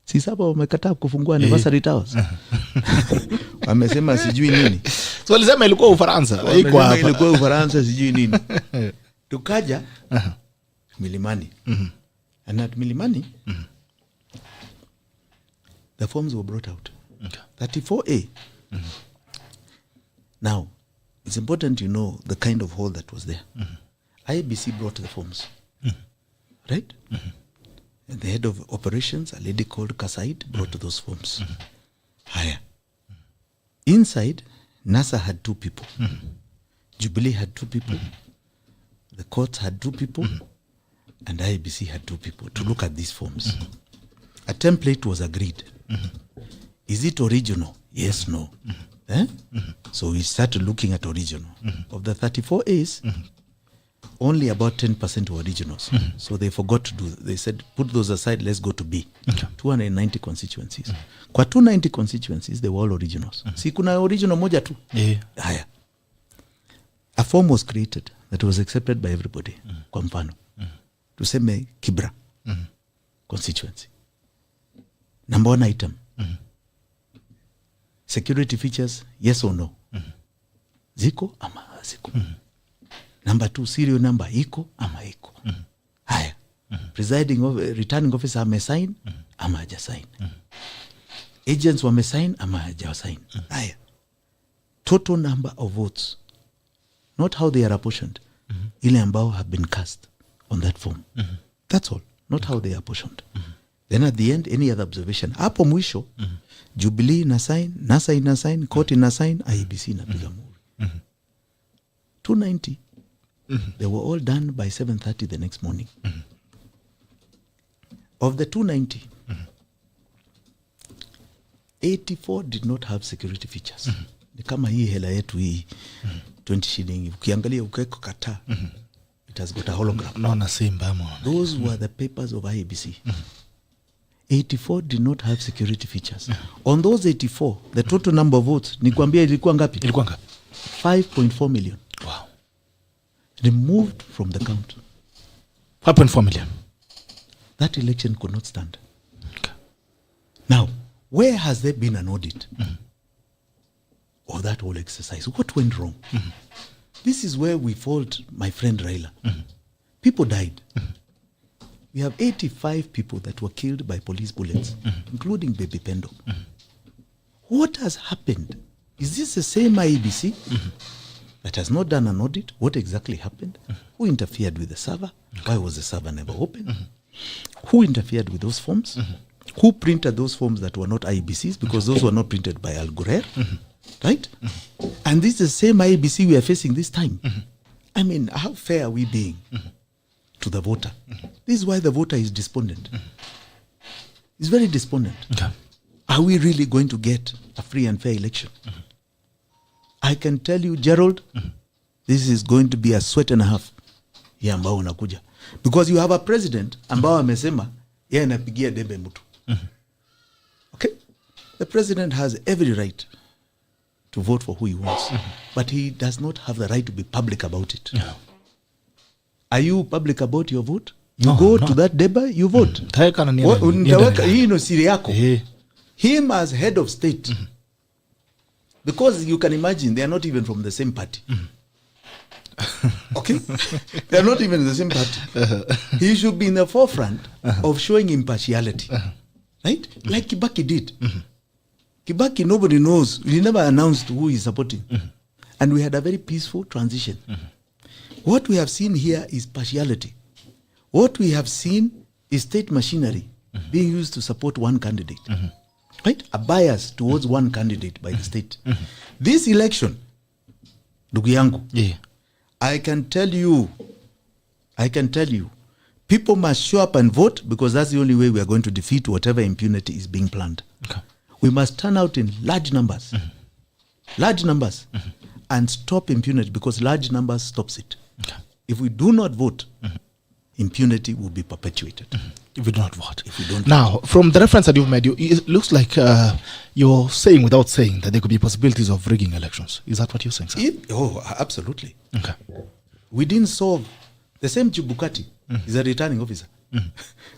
Si saba wamekataa kufungua anniversary towers. Wamesema sijui nini. So walisema ilikuwa Ufaransa. Wamesema ilikuwa Ufaransa sijui nini. Tukaja Milimani. And at Milimani, the forms were brought out. 34A. Now, it's important you know the kind of hole that was there. IBC brought the forms. Right? And the head of operations, a lady called Kasaid, brought those forms. Higher. Inside, NASA had 2 people. Jubilee had 2 people. The courts had 2 people. And IBC had 2 people to look at these forms. A template was agreed. Is it original? Yes, no. So we started looking at original. Of the 34 A's, only about 10% were originals. So they forgot to do. They said, put those aside, let's go to B. 290 constituencies. Kwa 290 constituencies, they were all originals. Si kuna original moja tu. Haya. A form was created that was accepted by everybody. Kwa mfano. Tuseme Kibra constituency. Number 1 item. Security features, yes or no? Ziko ama ziko? Number 2, serial number, iko ama iko? Haya. Returning officer ame sign ama haja sign? agents wamesign ama hajawasign. Haya, total number of votes, not how they are apportioned, ile ambao have been cast on that form. That's all, not how they are apportioned. Then at the end, any other observation. Hapo mwisho, Jubilee ina sign, NASA ina sign, court ina sign, IEBC inapiga movie. 290. They were all done by 7:30 the next morning. Of the 290, 84 did not have security features. Ni kama hii hela yetu hii 20 shilling. Ukiangalia ukeko kata, it has got a hologram. Naona simba mo. Those were the papers of IEBC. 84 did not have security features. On those 84, the total number of votes, nikwambia ilikuwa ngapi? Ilikuwa ngapi? 5.4 million. Wow. Removed from the count. 5.4 million. That election could not stand. Okay. Now, where has there been an audit of that whole exercise? What went wrong? This is where we fault my friend Raila. People died. We have 85 people that were killed by police bullets, including Baby Pendo. What has happened? Is this the same IEBC that has not done an audit? What exactly happened? Who interfered with the server? Why was the server never open? Who interfered with those forms? Who printed those forms that were not IEBCs? Because those were not printed by Al Ghurair. Right? And this is the same IEBC we are facing this time. I mean, how fair are we being to the voter? This is why the voter is despondent. He's very despondent. Okay. Are we really going to get a free and fair election? I can tell you, Gerald, this is going to be a sweat and a half. Ya ambao unakuja. Because you have a president ambao amesema yeye anapigia debe mtu. Okay? The president has every right to vote for who he wants. But he does not have the right to be public about it. Yeah. Are you public about your vote? You go to that debe, you vote. Hii no siri yako. Him as head of state. Because you can imagine, they are not even from the same party. Okay? They are not even in the same party. He should be in the forefront of showing impartiality. Right? Like Kibaki did. Kibaki, nobody knows. He never announced who he's supporting. And we had a very peaceful transition. What we have seen here is partiality. What we have seen is state machinery being used to support one candidate. Right? A bias towards one candidate by the state. This election, ndugu yangu, I can tell you, people must show up and vote because that's the only way we are going to defeat whatever impunity is being planned. Okay. We must turn out in large numbers. Large numbers. And stop impunity because large numbers stops it. Okay. If we do not vote, impunity will be perpetuated. If we do not vote. Now, from the reference that you've made, it looks like you're saying without saying that there could be possibilities of rigging elections. Is that what you're saying, sir? Absolutely. Okay. We didn't solve. The same Chibukati is a returning officer.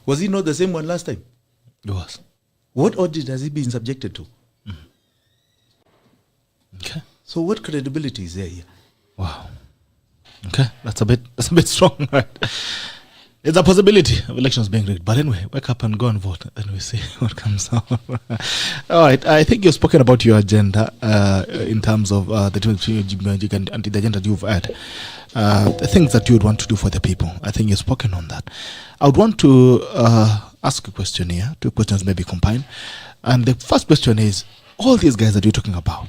Was he not the same one last time? He was. What audit has he been subjected to? Okay. So what credibility is there here? Wow. Okay, that's a bit strong, right? It's a possibility of elections being rigged. But anyway, wake up and go and vote, and we see what comes out. All right, I think you've spoken about your agenda in terms of the agenda you've had, the things that you would want to do for the people. I think you've spoken on that. I would want to ask a question here. Two questions maybe combined. And the first question is, all these guys that you're talking about,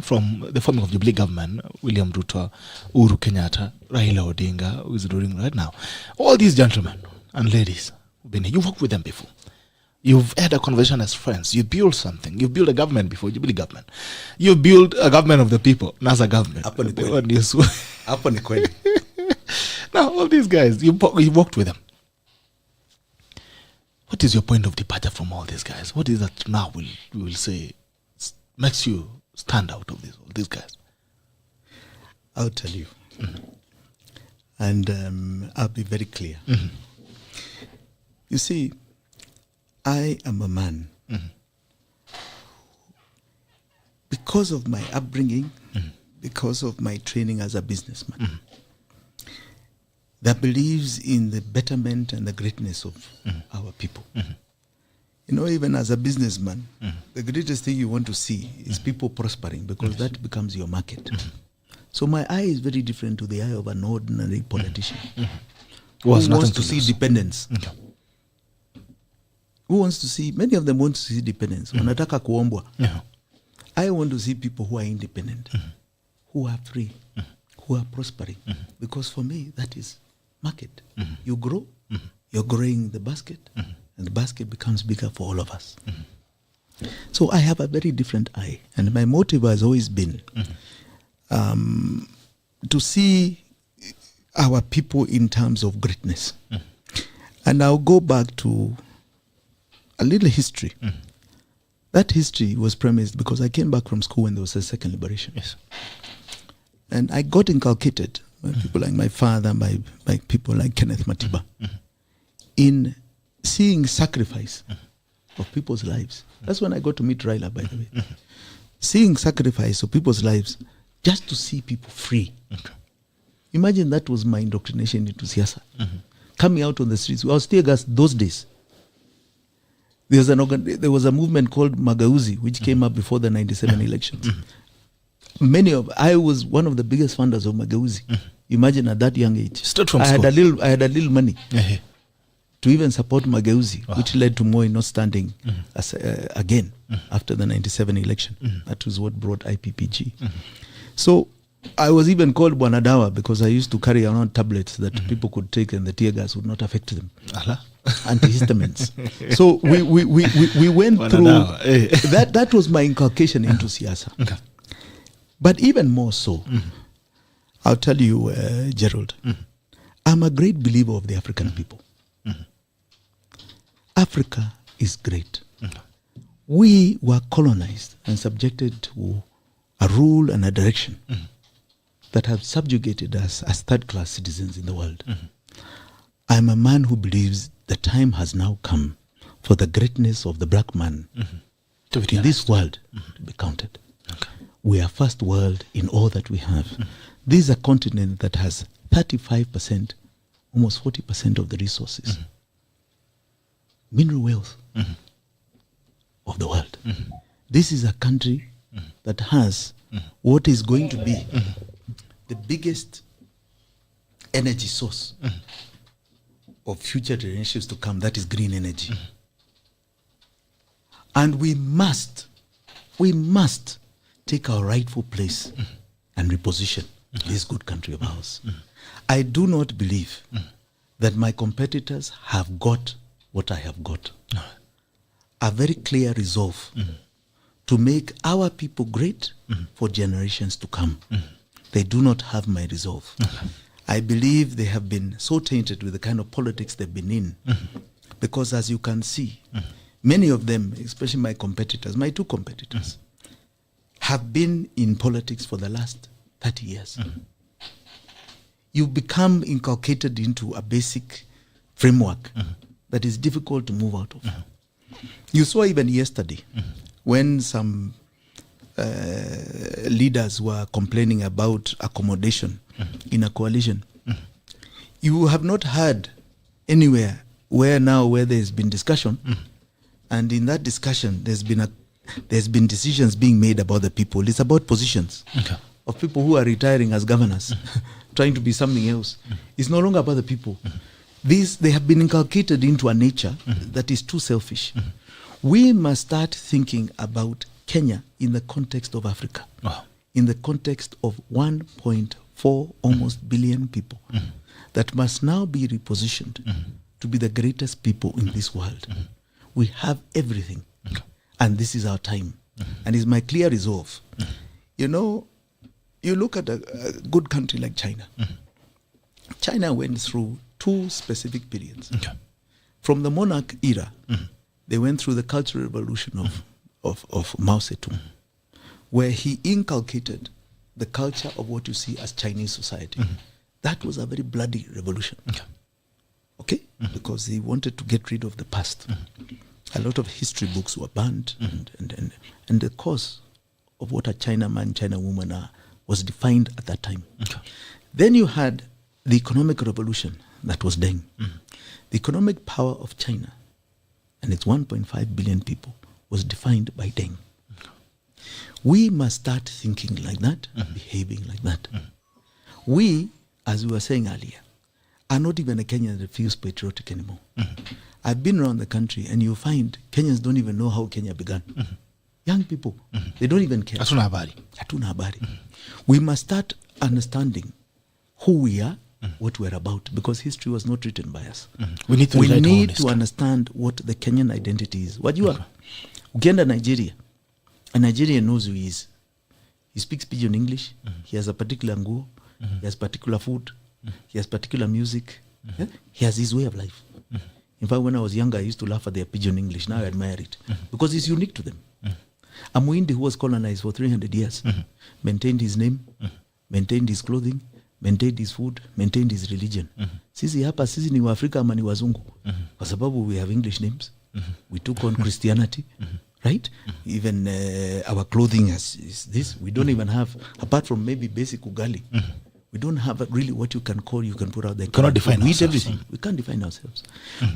from the forming of Jubilee government, William Ruto, Uhuru Kenyatta, Raila Odinga, who is ruling right now, all these gentlemen and ladies, you've worked with them before. You've had a conversation as friends. You built something. You've built a government before, Jubilee government. You've built a government of the people, NASA government. Now, all these guys, you worked with them. What is your point of departure from all these guys? What is that now we will say makes you stand out of these guys? I'll tell you. And I'll be very clear. You see, I am a man, because of my upbringing, because of my training as a businessman, that believes in the betterment and the greatness of our people. You know, even as a businessman, the greatest thing you want to see is people prospering, because that becomes your market. So my eye is very different to the eye of an ordinary politician who wants to see dependence. Who wants to see, many of them want to see dependence. Wanataka kuombwa. I want to see people who are independent, who are free, who are prospering. Because for me, that is market. You grow, you're growing the basket, and the basket becomes bigger for all of us. So I have a very different eye. And my motive has always been to see our people in terms of greatness. And I'll go back to a little history. That history was premised because I came back from school when there was a second liberation. Yes. And I got inculcated by people like my father, by people like Kenneth Matiba, in seeing sacrifice of people's lives. That's when I got to meet Raila, by the way. Seeing sacrifice of people's lives just to see people free. Imagine that was my indoctrination into siasa. Coming out on the streets. I was tear gas those days. There was a movement called Magauzi, which came up before the 97 elections. I was one of the biggest funders of Magauzi. Imagine at that young age. I had a little money to even support Magauzi, which led to Moi not standing again after the 97 election. That was what brought IPPG. So I was even called Bwanadawa because I used to carry around tablets that people could take and the tear gas would not affect them. Antihistamines. So we went through that was my inculcation into siasa. But even more so, I'll tell you, Gerald, I'm a great believer of the African people. Africa is great. We were colonized and subjected to a rule and a direction that have subjugated us as third-class citizens in the world. I'm a man who believes the time has now come for the greatness of the black man in this world to be counted. We are first world in all that we have. This is a continent that has 35%, almost 40% of the resources, mineral wealth of the world. This is a country that has what is going to be the biggest energy source of future generations to come, that is green energy. And we must take our rightful place and reposition this good country of ours. I do not believe that my competitors have got what I have got. A very clear resolve to make our people great for generations to come. They do not have my resolve. I believe they have been so tainted with the kind of politics they've been in. Because as you can see, many of them, especially my competitors, my two competitors, have been in politics for the last 30 years. You become inculcated into a basic framework that is difficult to move out of. You saw even yesterday when some leaders were complaining about accommodation in a coalition. You have not heard anywhere where there's been discussion, and in that discussion there's been decisions being made about the people. It's about positions of people who are retiring as governors, trying to be something else. It's no longer about the people. They have been inculcated into a nature that is too selfish. We must start thinking about Kenya in the context of Africa, in the context of 1.4 almost billion people that must now be repositioned to be the greatest people in this world. We have everything, and this is our time. And it's my clear resolve. You know, you look at a good country like China. China went through two specific periods. From the monarch era, they went through the Cultural Revolution of Mao Zedong, where he inculcated the culture of what you see as Chinese society. That was a very bloody revolution. Okay? Because he wanted to get rid of the past. A lot of history books were banned, and the cause of what a Chinaman, China woman are was defined at that time. Then you had the economic revolution that was Deng. The economic power of China and its 1.5 billion people was defined by dengue. We must start thinking like that, behaving like that. We, as we were saying earlier, are not even a Kenyan that feels patriotic anymore. I've been around the country, and you find Kenyans don't even know how Kenya began. Young people, they don't even care. Hatuna habari. We must start understanding who we are, what we're about, because history was not written by us. We need to understand what the Kenyan identity is. Wajua, ukienda Nigeria, a Nigerian knows who he is. He speaks pidgin English. He has a particular nguo. He has particular food. He has particular music. Yeah? He has his way of life. In fact, when I was younger, I used to laugh at their pidgin English. Now I admire it because it's unique to them. A Muindi who was colonized for 300 years maintained his name, maintained his clothing, maintained his food, maintained his religion. Sisi hapa, sisi ni Waafrika ama ni wazungu? Kwa sababu we have English names. We took on Christianity. Right? Even our clothing is this. We don't even have, apart from maybe basic ugali, we don't have really what you can put out there. Cannot define ourselves. Everything. We can't define ourselves.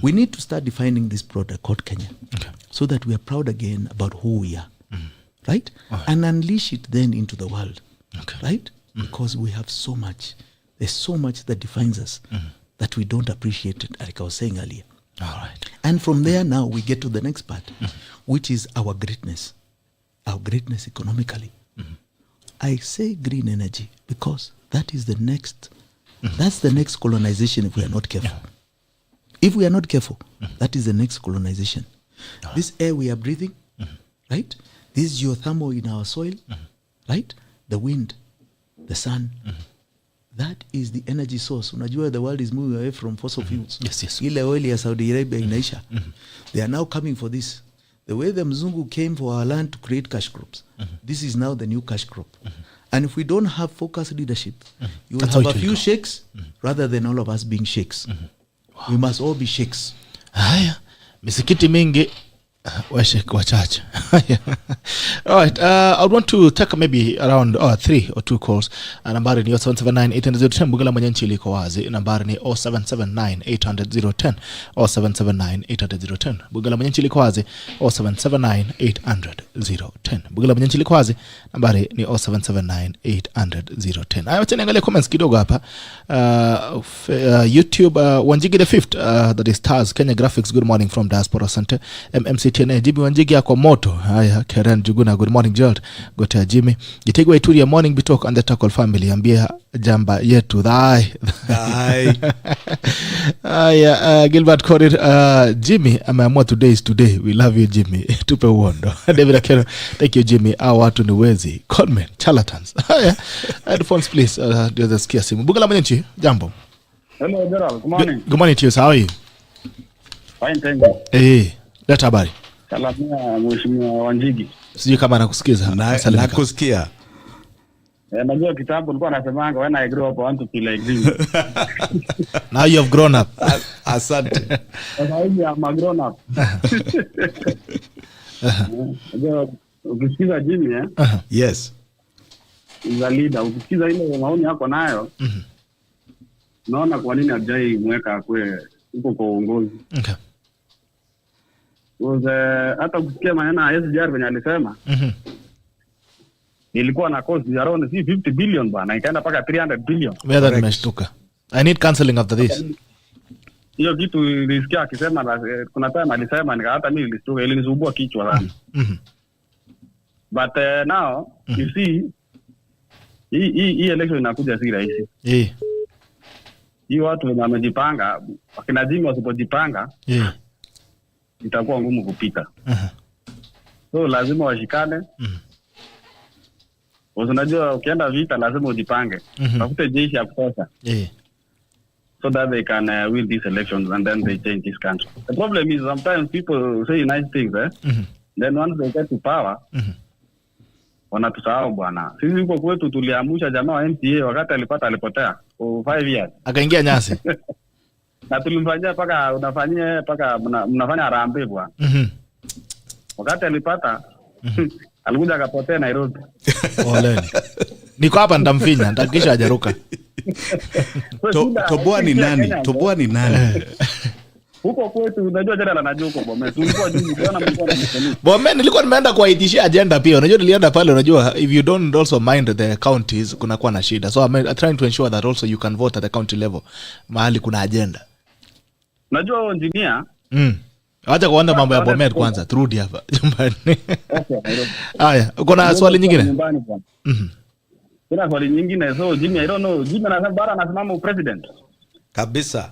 We need to start defining this product called Kenya, so that we are proud again about who we are. Right? And unleash it then into the world. Right? Because we have so much. There's so much that defines us that we don't appreciate it, like I was saying earlier. All right. And from there now we get to the next part, which is our greatness economically. I say green energy because that is the next, that's the next colonization if we are not careful. If we are not careful, that is the next colonization. This air we are breathing, right? This geothermal in our soil, right? The wind, the sun, that is the energy source. Unajua the world is moving away from fossil fuels. Yes. Ile oil ya Saudi Arabia inaisha. They are now coming for this. The way the Mzungu came for our land to create cash crops, this is now the new cash crop. And if we don't have focused leadership, you will have a few sheikhs rather than all of us being sheikhs. We must all be sheikhs. Haya, misikiti mingi wachache. All right, I would want to take maybe around 3 or 2 calls. Nambari ni 0779-800-010. Bunge la Mwananchi liko wazi. Nambari ni 0779-800-010 0779-800-010. Bunge la Mwananchi liko wazi 0779-800-010. Bunge la Mwananchi liko wazi. Nambari ni 0779-800-010. Haya, wacha niangalie comments kidogo hapa. YouTube, Wanjigi the 5th, that is Stars Kenya Graphics, good morning from Diaspora Center. MCTNA, Jimi Wanjigi yako moto. Haya, Karen Juguna, good morning Gerald. Gotea Jimmy. Jitegwa Ituri ya morning Bitok and the Tackle family. Ambia jamba yetu. Thai. Haya, Gilbert Korir, Jimmy, ameamua today is today. We love you Jimmy. Tupe uondo. David Akero, thank you Jimmy. Our watu ni wezi. Conmen, charlatans. Haya, headphones please. Do the skia simu. Bunge la Mwananchi, jambo. Hello Gerald, good morning. Good morning to you, how are you? Fine, thank you. Leta habari. Salamia Mheshimiwa Wanjigi. Sijui kama anakusikiza. Nakusikia. Najua kitambo nilikuwa nasemanga when I grow up I want to feel like this. Now you have grown up. Asante. Sasa hivi I'm a grown up. Ukisikiza Jimmy Yes. Is a leader. Ukisikiza ile maoni yako nayo. Naona kwa nini hajai mweka kwe huko kwa uongozi. Okay. Hata kusikia maneno ya SGR venye alisema. Ilikuwa na cost around 50 billion bana, ikaenda paka 300 billion. Whether nimeshtuka. I need counseling after this. Hiyo kitu nilisikia akisema, kuna time alisema nika hata mimi nilishtuka, ilinisumbua kichwa sana. But now you see hii election inakuja si rahisi. Hii watu wamejipanga, wakina Jimmy wasipojipanga itakuwa ngumu kupita. So lazima washikane. Unajua ukienda vita lazima ujipange. Tafute jeshi ya kutosha. So that they can win these elections and then they change this country. The problem is sometimes people say nice things then once they get to power wanatusahau bwana. Sisi huko kwetu tuliamusha jamaa wa MCA wakati alipotea for 5 years. Akaingia nyasi. Na tulimfanyia paka mnafanya harambee bwana. Wakati alipata alikuja akapotea Nairobi. Oleni. Niko hapa nitamfinya, nitakisha hajaruka. Toboa ni nani? Huko kwetu unajua Gerald anajua huko Bomet. Tulikuwa juzi jana mlikuwa na msanii. Bomet nilikuwa nimeenda kuwaitishia agenda pia. Unajua nilienda pale, unajua if you don't also mind the counties kuna kuwa na shida. So I'm trying to ensure that also you can vote at the county level. Mahali kuna agenda. Unajua engineer? Acha kuanda mambo ya Bomet kwanza. Turudi hapa nyumbani. Okay. Haya, uko na swali nyingine? Kuna swali nyingine. So Jimmy, I don't know. Jimmy anasema bara anasimama president. Kabisa.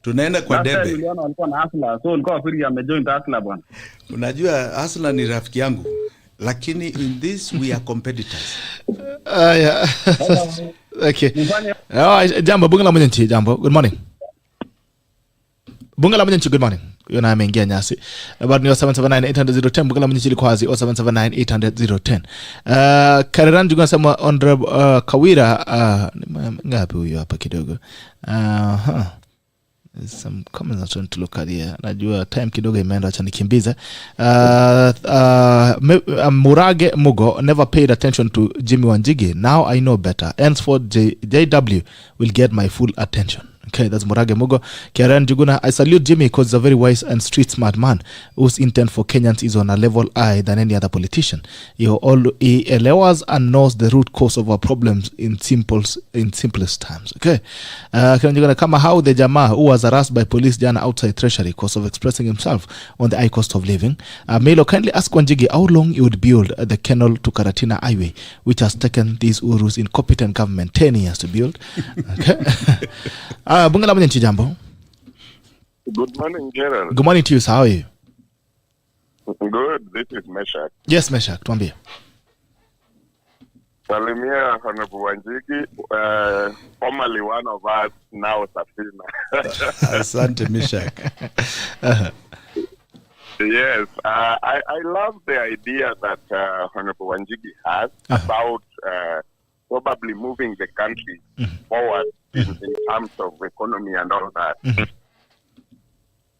Tunaenda kwa debe. Niliona walikuwa na Asla. So walikuwa free amejoin Asla bwana. Unajua Asla ni rafiki yangu. Lakini in this we are competitors. Yeah. Okay. Jambo bunga la mwenye jambo. Good morning. Bunga la mwenye good morning. Yona ameingia nyasi. About ni 0779-800-010 bunga la mwenye ilikuwa hazi 0779-800-010. Kariran juga sama Honorable Kawira ngapi huyo hapa kidogo. Some comments I'm trying to look at here. Najua time kidogo imeenda, acha nikimbize. Murage Mugo never paid attention to Jimi Wanjigi. Now I know better. Henceforth JW will get my full attention. Okay, that's Murage Mugo. Karen Juguna, I salute Jimmy because he's a very wise and street smart man whose intent for Kenyans is on a level higher than any other politician. He allows and knows the root cause of our problems in simplest terms. Okay. Karen Juguna, kama how the Jama who was harassed by police jana outside Treasury because of expressing himself on the high cost of living. Melo, kindly ask Wanjigi how long he would build the Kenol to Karatina highway, which has taken these Urus incompetent government 10 years to build. Okay. Bunga la mwenye jambo. Good morning, Gerald. Good morning to you, sir. How are you? Good. This is Meshak. Yes, Meshak. Tuambie. Salimia Honorable Wanjigi, formerly one of us, now Safina. Asante, Meshak. Yes, I love the idea that Honorable Wanjigi has about probably moving the country forward in terms of economy and all that.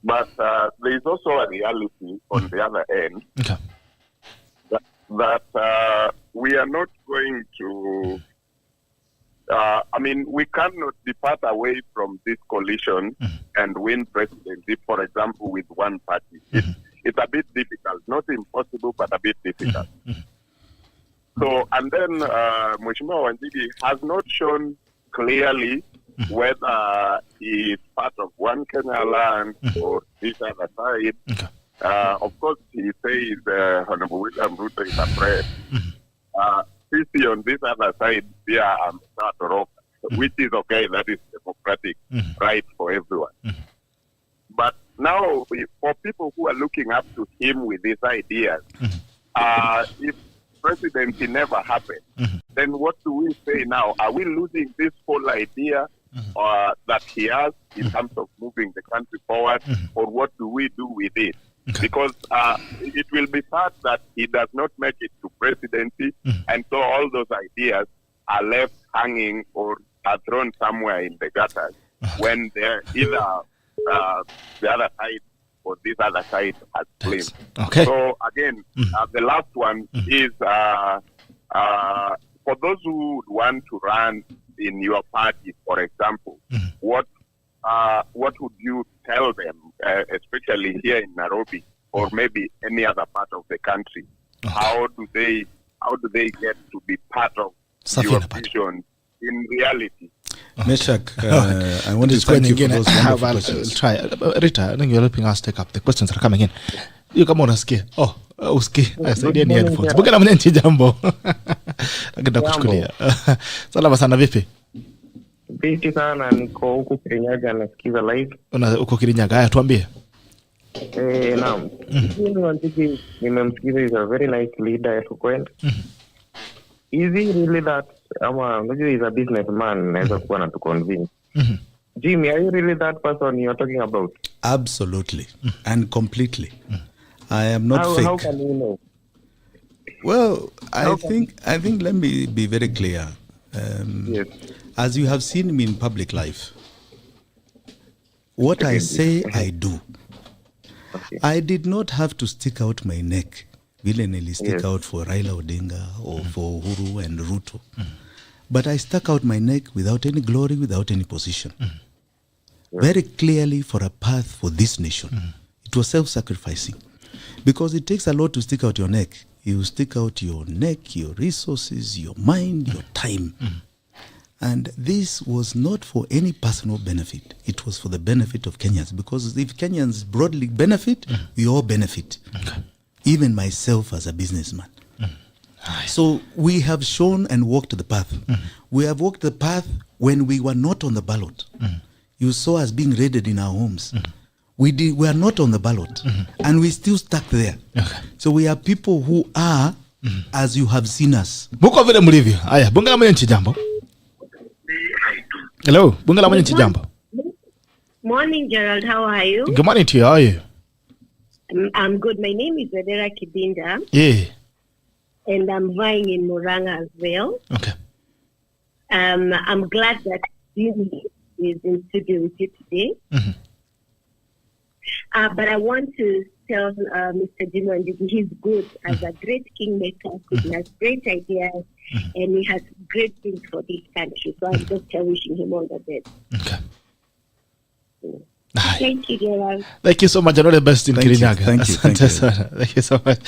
But there is also a reality on the other end that we are not going to, we cannot depart away from this coalition and win presidency, for example, with one party. It's a bit difficult, not impossible, but a bit difficult. So, and then Mheshimiwa Wanjigi has not shown clearly whether he is part of One Kenya land or this other side. Of course, he says Honorable William Ruto is afraid. CC on this other side, which is okay, that is democratic right for everyone. But now, for people who are looking up to him with these ideas, if presidency never happened, then what do we say now? Are we losing this whole idea that he has in terms of moving the country forward, or what do we do with it? Because it will be sad that he does not make it to presidency, and so all those ideas are left hanging or are thrown somewhere in the gutters when they're either the other side or this other side has claimed. Okay. So again, the last one is for those who would want to run in your party, for example, what would you tell them, especially here in Nairobi or maybe any other part of the country? How do they get to be part of your vision in reality? Meshak, I want to thank you for those wonderful questions. Try. Rita, I think you're helping us take up. The questions are coming in. You come on, unasikia. Usikie. Saidia ni headphones. Bunga la mwenye jambo. Nakenda kuchukulia. Salama sana vipi? Vipi sana, niko huku Kirinyaga nasikiza live. Uko Kirinyaga, haya tuambie. Naam. Jimi Wanjigi nimemsikiza, is a very nice leader at Ukwenda. Is he really that, unajua is a businessman, naweza kuwa na to convince. Jimmy, are you really that person you're talking about? Absolutely. And completely. I am not fake. How can you know? Well, I think let me be very clear. Yes. As you have seen me in public life, what I say, I do. Okay. I did not have to stick out my neck. Willingly stick out for Raila Odinga or for Uhuru and Ruto. But I stuck out my neck without any glory, without any position. very clearly for a path for this nation. It was self-sacrificing because it takes a lot to stick out your neck. You stick out your neck, your resources, your mind, your time. And this was not for any personal benefit. It was for the benefit of Kenyans, because if Kenyans broadly benefit, we all benefit. Okay. Even myself as a businessman. So we have shown and walked the path. We have walked the path when we were not on the ballot. You saw us being raided in our homes. We are not on the ballot, and we still stuck there. Okay. So we are people who are as you have seen us. Muko vile mlivyo. Haya, bunge la mwenye jambo. Hello, bunge la mwenye jambo. Morning, Gerald. How are you? Good morning to you. How are you? I'm good. My name is Adera Kibinda. Yeah. And I'm vying in Muranga as well. Okay. I'm glad that Jimi is in studio with you today. But I want to tell Mr. Jimi Wanjigi he's good as a great kingmaker. He has great ideas and he has great things for this country. So I'm just wishing him all the best. Okay. Thank you, Gerald. Thank you so much. All the best in Kirinyaga. Thank you. Thank you so much.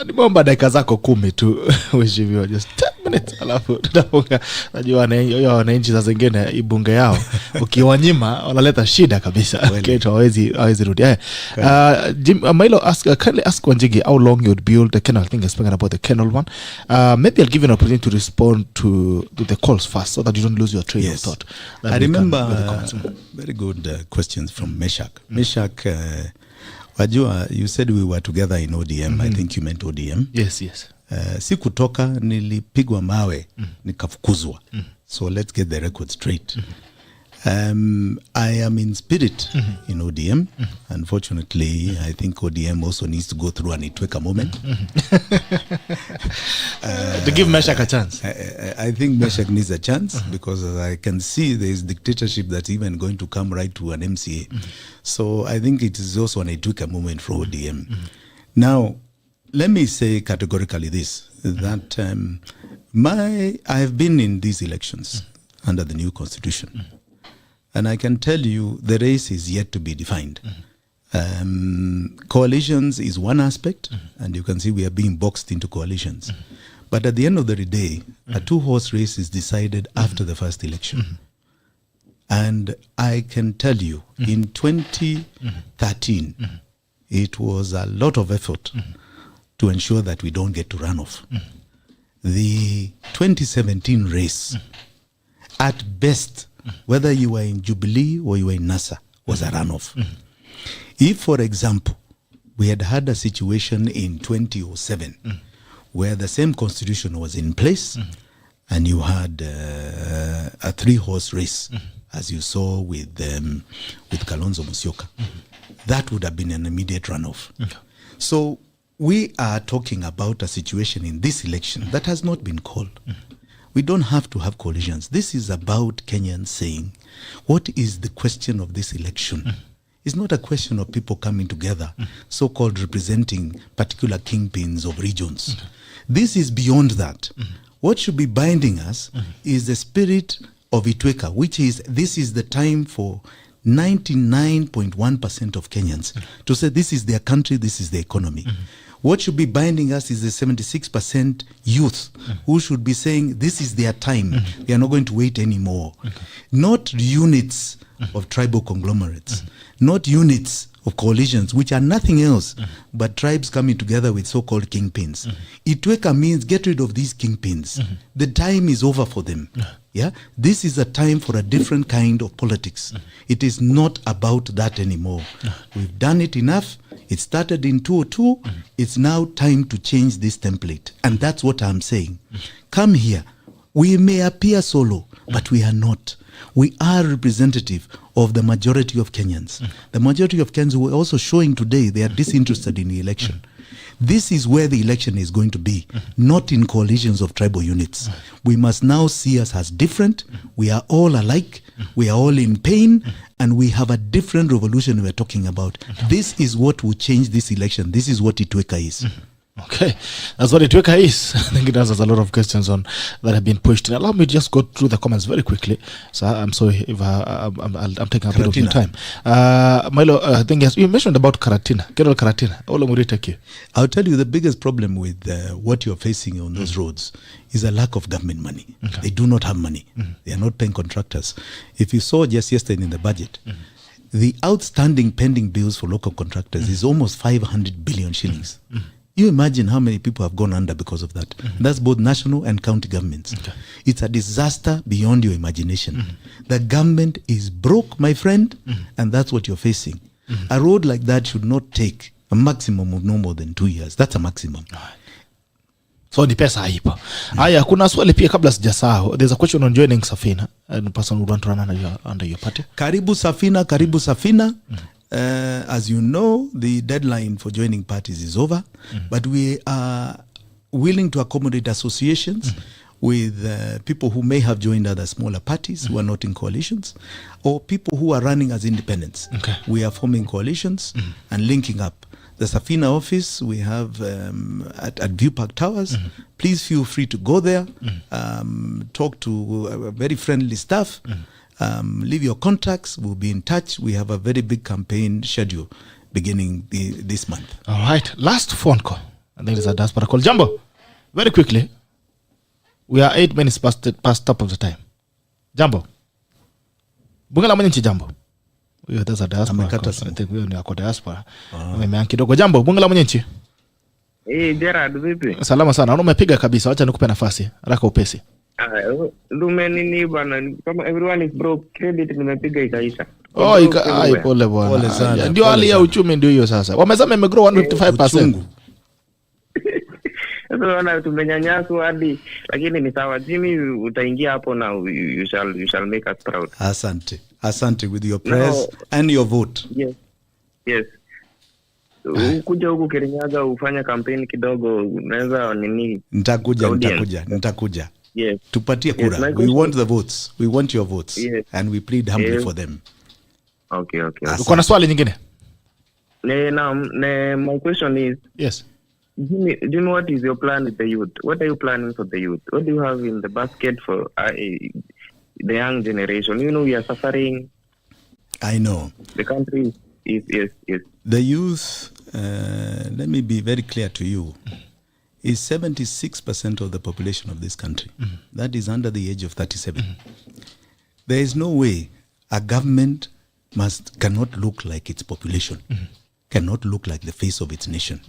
Nimeomba dakika zako 10 tu mheshimiwa, just 10 minutes alafu tutafunga. Najua wananchi za zingine ibunge yao ukiwanyima wanaleta shida kabisa. Okay, hawezi rudi. Mailo kindly ask Wanjigi how long you would build the kennel. I think you're speaking about the kennel one. Maybe I'll give you an opportunity to respond to the calls first so that you don't lose your train of thought. I remember very good questions from Meshach. Meshach, wajua, you said we were together in ODM. I think you meant ODM. Yes. Si kutoka, nilipigwa mawe, nikafukuzwa. So let's get the record straight. I am in spirit in ODM. Unfortunately, I think ODM also needs to go through an Itweka moment. To give Meshach a chance. I think Meshach needs a chance because as I can see there is dictatorship that's even going to come right to an MCA. So I think it is also an Itweka moment for ODM. Now, let me say categorically this, that I have been in these elections under the new constitution. And I can tell you the race is yet to be defined. Coalitions is one aspect, and you can see we are being boxed into coalitions. But at the end of the day, a two-horse race is decided after the first election. And I can tell you, in 2013, it was a lot of effort to ensure that we don't get to runoff. The 2017 race, at best, whether you were in Jubilee or you were in NASA, was a runoff. If, for example, we had a situation in 2007 where the same constitution was in place and you had a three-horse race, as you saw with Kalonzo Musyoka, that would have been an immediate runoff. So we are talking about a situation in this election that has not been called. We don't have to have coalitions. This is about Kenyans saying, what is the question of this election? It's not a question of people coming together, so-called representing particular kingpins of regions. This is beyond that. What should be binding us is the spirit of Itweka, which is, this is the time for 99.1% of Kenyans to say this is their country, this is their economy. What should be binding us is the 76% youth who should be saying this is their time. They are not going to wait anymore. Not units of tribal conglomerates, not units of coalitions, which are nothing else but tribes coming together with so-called kingpins. Itweka means get rid of these kingpins. The time is over for them. Yeah, this is a time for a different kind of politics. It is not about that anymore. We've done it enough. It started in 2002. It's now time to change this template. And that's what I'm saying. Come here. We may appear solo, but we are not. We are representative of the majority of Kenyans. The majority of Kenyans who are also showing today they are disinterested in the election. This is where the election is going to be, not in coalitions of tribal units. We must now see us as different. We are all alike. We are all in pain. And we have a different revolution we're talking about. This is what will change this election. This is what Itweka is. Okay, that's what it is. I think it answers a lot of questions on that have been pushed. And allow me to just go through the comments very quickly. So I'm sorry if I'm taking a bit of your time. Milo, I think yes, you mentioned about Karatina, Gerald Karatina. I'll tell you the biggest problem with what you're facing on those roads is a lack of government money. Okay. They do not have money. They are not paying contractors. If you saw just yesterday in the budget, the outstanding pending bills for local contractors is almost 500 billion shillings. You imagine how many people have gone under because of that. That's both national and county governments. Okay. It's a disaster beyond your imagination. The government is broke, my friend, and that's what you're facing. A road like that should not take a maximum of no more than 2 years. That's a maximum. So ni pesa haipo. Haya, kuna swali pia kabla sijasahau. There's a question on joining Safina. And person who want to run under your party. Karibu Safina, karibu Safina. As you know, the deadline for joining parties is over, but we are willing to accommodate associations with people who may have joined other smaller parties who are not in coalitions, or people who are running as independents. Okay. We are forming coalitions and linking up. The Safina office we have at View Park Towers. Please feel free to go there, talk to a very friendly staff, leave your contacts. We'll be in touch. We have a very big campaign schedule beginning this month. All right. Last phone call. I think it's a diaspora call. Jambo, very quickly. We are 8 minutes past top of the time. Jambo. Bunga la mwenye Jambo. Huyo that's a diaspora. I think huyo ni ako diaspora. Mimi kidogo. Jambo, bunga la mwenye nchi. Gerald vipi? Salama sana. Umepiga kabisa. Acha nikupe nafasi. Haraka upesi. Lumeni bana, kama everyone is broke, credit nimepiga ikaisha. Pole bwana. Ndio hali ya uchumi ndio hiyo sasa. Wamesema imegrow 155%. Sasa wana tumenyanyaswa hadi, lakini ni sawa. Jimmy, utaingia hapo na you shall make us proud. Asante with your prayers and your vote. Yes. Ukuja huku Kirinyaga ufanya campaign kidogo, unaweza nini? Nitakuja. Yes. Tupatie kura. Yes, we want the votes. We want your votes. Yes. And we plead humbly for them. Okay. Uko na swali nyingine? My question is, yes. Jimmy, what is your plan with the youth? What are you planning for the youth? What do you have in the basket for the young generation? You know, we are suffering. I know. The country is yes. The youth, let me be very clear to you, is 76% of the population of this country. That is under the age of 37. There is no way a government cannot look like its population, cannot look like the face of its nation.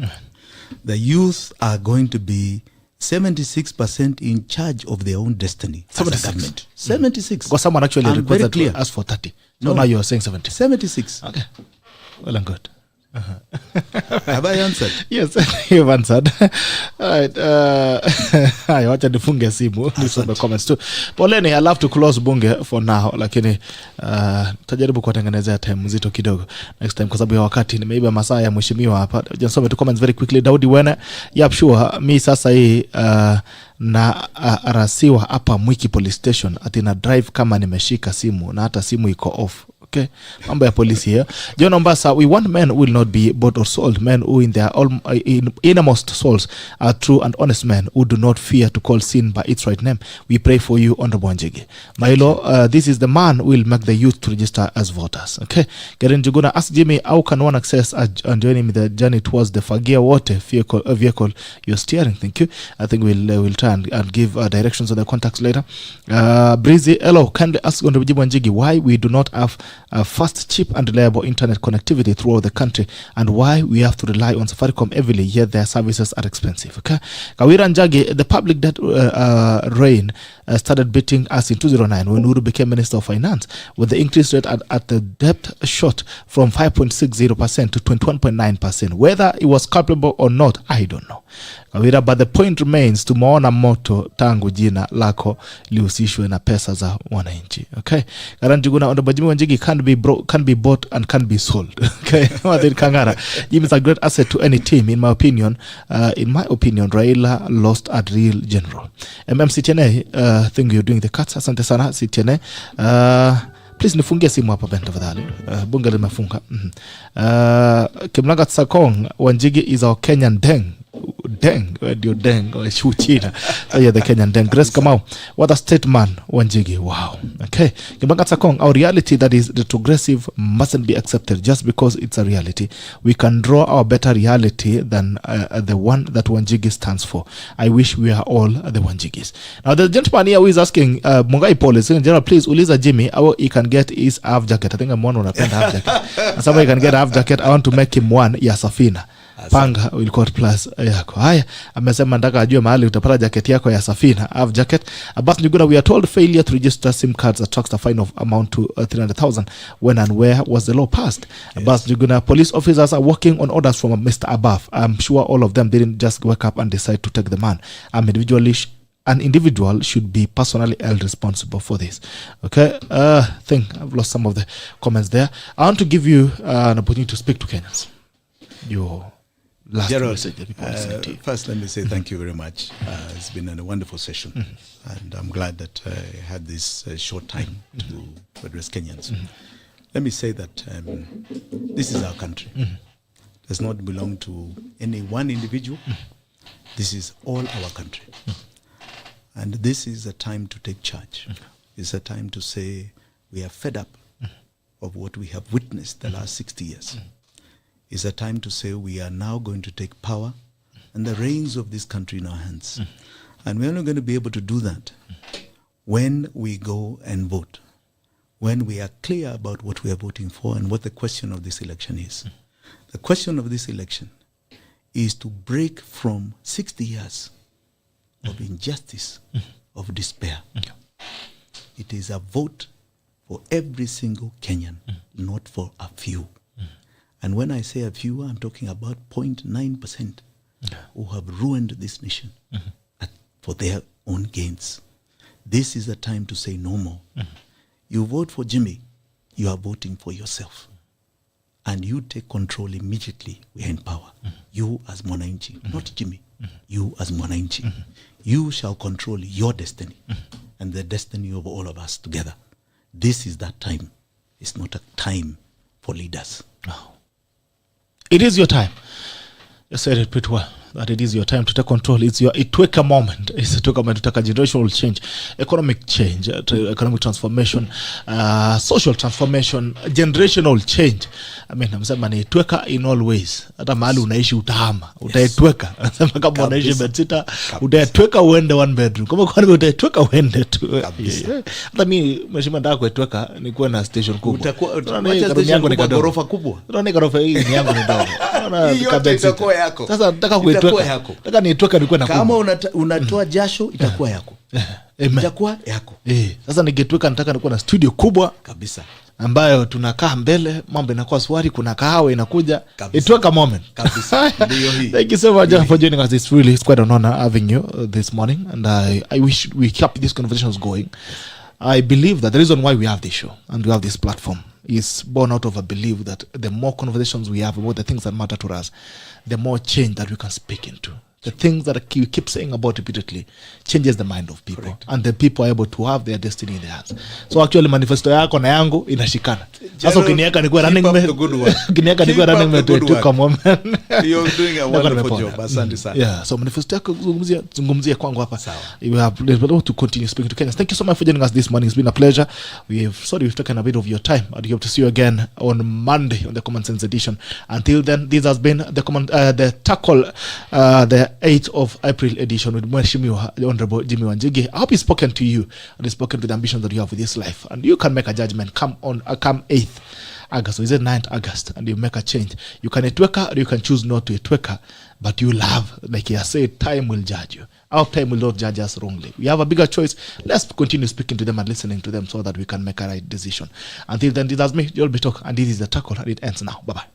The youth are going to be 76% in charge of their own destiny as a government. 76. Because someone actually requested to ask for 30. So now you're saying 70. 76. Okay. Well and good. Have I answered? Yes, you've answered. Alright. Wacha nifunge simu. Nisome comments too. Poleni, I love to close bunge for now. Lakini tajaribu kuwatengenezea time mzito kidogo next time kwa sababu ya wakati nimeiba masaa ya mheshimiwa hapa. Nisome tu comments very quickly. Daudi Wene, yep sure. Mi sasa hii na arasiwa hapa Mwiki police station ati na drive kama nimeshika simu na hata simu iko off. Okay, mambo ya polisi here. John Ombasa, we want men who will not be bought or sold, men who in their innermost souls are true and honest men who do not fear to call sin by its right name. We pray for you, Honorable Wanjigi. Milo, this is the man who will make the youth to register as voters. Okay, Garen Juguna, ask Jimmy, how can one access and join him in the journey towards the Fagia water vehicle you're steering? Thank you. I think we'll try and give directions on the contacts later. Breezy, hello, kindly ask Honorable Jimmy Wanjigi why we do not have fast, cheap and reliable internet connectivity throughout the country and why we have to rely on Safaricom heavily, yet their services are expensive. Okay, Kawira Njagi, the public debt reign started beating us in 2009 when Uhuru became Minister of Finance, with the increased rate at the debt shot from 5.60% to 21.9%. Whether it was culpable or not, I don't know. Kawira, but the point remains, tumeona moto tangu jina lako lihusishwe na pesa za wananchi. Okay, Karanjuguna, Honorable Jimi Wanjigi can be bought and can be sold. Okay, Kangara, Jim is a great asset to any team. In my opinion, Raila lost a real general. CTNA, think you're doing the cuts. Asante sana CTNA. Please nifungie simu hapa benda tafadhali. Bunge limefunga. Kimlanga Tsakong, Wanjigi is our Kenyan deng. Deng, ndio Deng, Shu China. Yeah, the Kenyan Deng. Grace Kamau, what a statement, Wanjigi. Wow. Okay. Kimbanga Tsakong, our reality that is retrogressive mustn't be accepted just because it's a reality. We can draw our better reality than the one that Wanjigi stands for. I wish we are all the Wanjigis. Now, the gentleman here who is asking, Mungai Paul is saying, General, please, uliza Jimmy, how he can get his half jacket. I think I'm one on a half jacket. And somebody can get a half jacket. I want to make him one ya Safina. Panga will call plus yako. Haya, amesema ndaka ajue mahali utapata jacket yako ya Safina, half jacket. Abbas Njuguna, we are told failure to register SIM cards attracts a fine of amount to 300,000. When and where was the law passed? Yes. Abbas Njuguna, police officers are working on orders from Mr. Above. I'm sure all of them didn't just wake up and decide to take the man. An individual should be personally held responsible for this. Okay, I think I've lost some of the comments there. I want to give you an opportunity to speak to Kenyans. Your last Gerald, message that people listen to you. First, let me say thank you very much. It's been a wonderful session, and I'm glad that I had this short time to address Kenyans. Let me say that this is our country. Does not belong to any one individual. This is all our country. And this is a time to take charge. It's a time to say we are fed up of what we have witnessed the last 60 years. It's a time to say we are now going to take power and the reins of this country in our hands. And we're not going to be able to do that when we go and vote, when we are clear about what we are voting for and what the question of this election is. The question of this election is to break from 60 years of injustice, of despair. It is a vote for every single Kenyan, not for a few. And when I say a few, I'm talking about 0.9% who have ruined this nation for their own gains. This is the time to say no more. You vote for Jimmy, you are voting for yourself. And you take control immediately. We are in power. You as Mwananchi, not Jimmy. You as Mwananchi. You shall control your destiny and the destiny of all of us together. This is that time. It's not a time for leaders. Oh. It is your time. You said it pretty well. That it is your time to take control. It took a moment. It's a moment to take a generational change, economic change, economic transformation, social transformation, generational change. I mean, namsema ni itweka in all ways. Hata mahali unaishi utahama, utaitweka. Nasema kama unaishi bedsita, utaitweka uende one bedroom. Kama kwa nini utaitweka uende tu. Hata mimi mheshimiwa nataka kuitweka ni kuwa na station kubwa. Utakuwa yangu ni ghorofa kubwa. Unaona ghorofa hii ni yangu ni ndogo. Hii yote itakuwa yako. Sasa nataka kuitweka yako. Nataka niitweka nilikuwa na kama unatoa jasho itakuwa yako. Itakuwa yako. Sasa ningetweka nataka nilikuwa na studio kubwa kabisa ambayo tunakaa mbele, mambo inakuwa swali, kuna kahawa inakuja. Itweka moment. Kabisa. Ndio hii. Thank you so much for joining us. It's quite an honor having you this morning, and I wish we kept these conversations going. I believe that the reason why we have this show and we have this platform is born out of a belief that the more conversations we have about the things that matter to us, the more change that we can speak into. The things that we keep saying about repeatedly changes the mind of people. Correct. And the people are able to have their destiny in their hands. So actually manifesto yako na yangu inashikana. Sasa ukiniweka nikuwa running mate. Ukiniweka nikuwa running mate to come on. You're doing a wonderful job. Asante sana. Yeah, so manifesto yako zungumzia kwangu hapa. You have to continue speaking to Kenyans. Thank you so much for joining us this morning. It's been a pleasure. We've taken a bit of your time. I hope to see you again on Monday on the Common Sense edition. Until then, this has been the tackle the 8th of April edition with Mheshimiwa the Honorable Jimi Wanjigi. I hope he's spoken to you and he's spoken to the ambitions that you have with this life. And you can make a judgment. Come 8th August, or is it 9th August? And you make a change. You can etweka or you can choose not to etweka, but you love, like he has said, time will judge you. Our time will not judge us wrongly. We have a bigger choice. Let's continue speaking to them and listening to them so that we can make a right decision. Until then, this is me, Gerald Bitok, and this is the tackle, and it ends now. Bye-bye.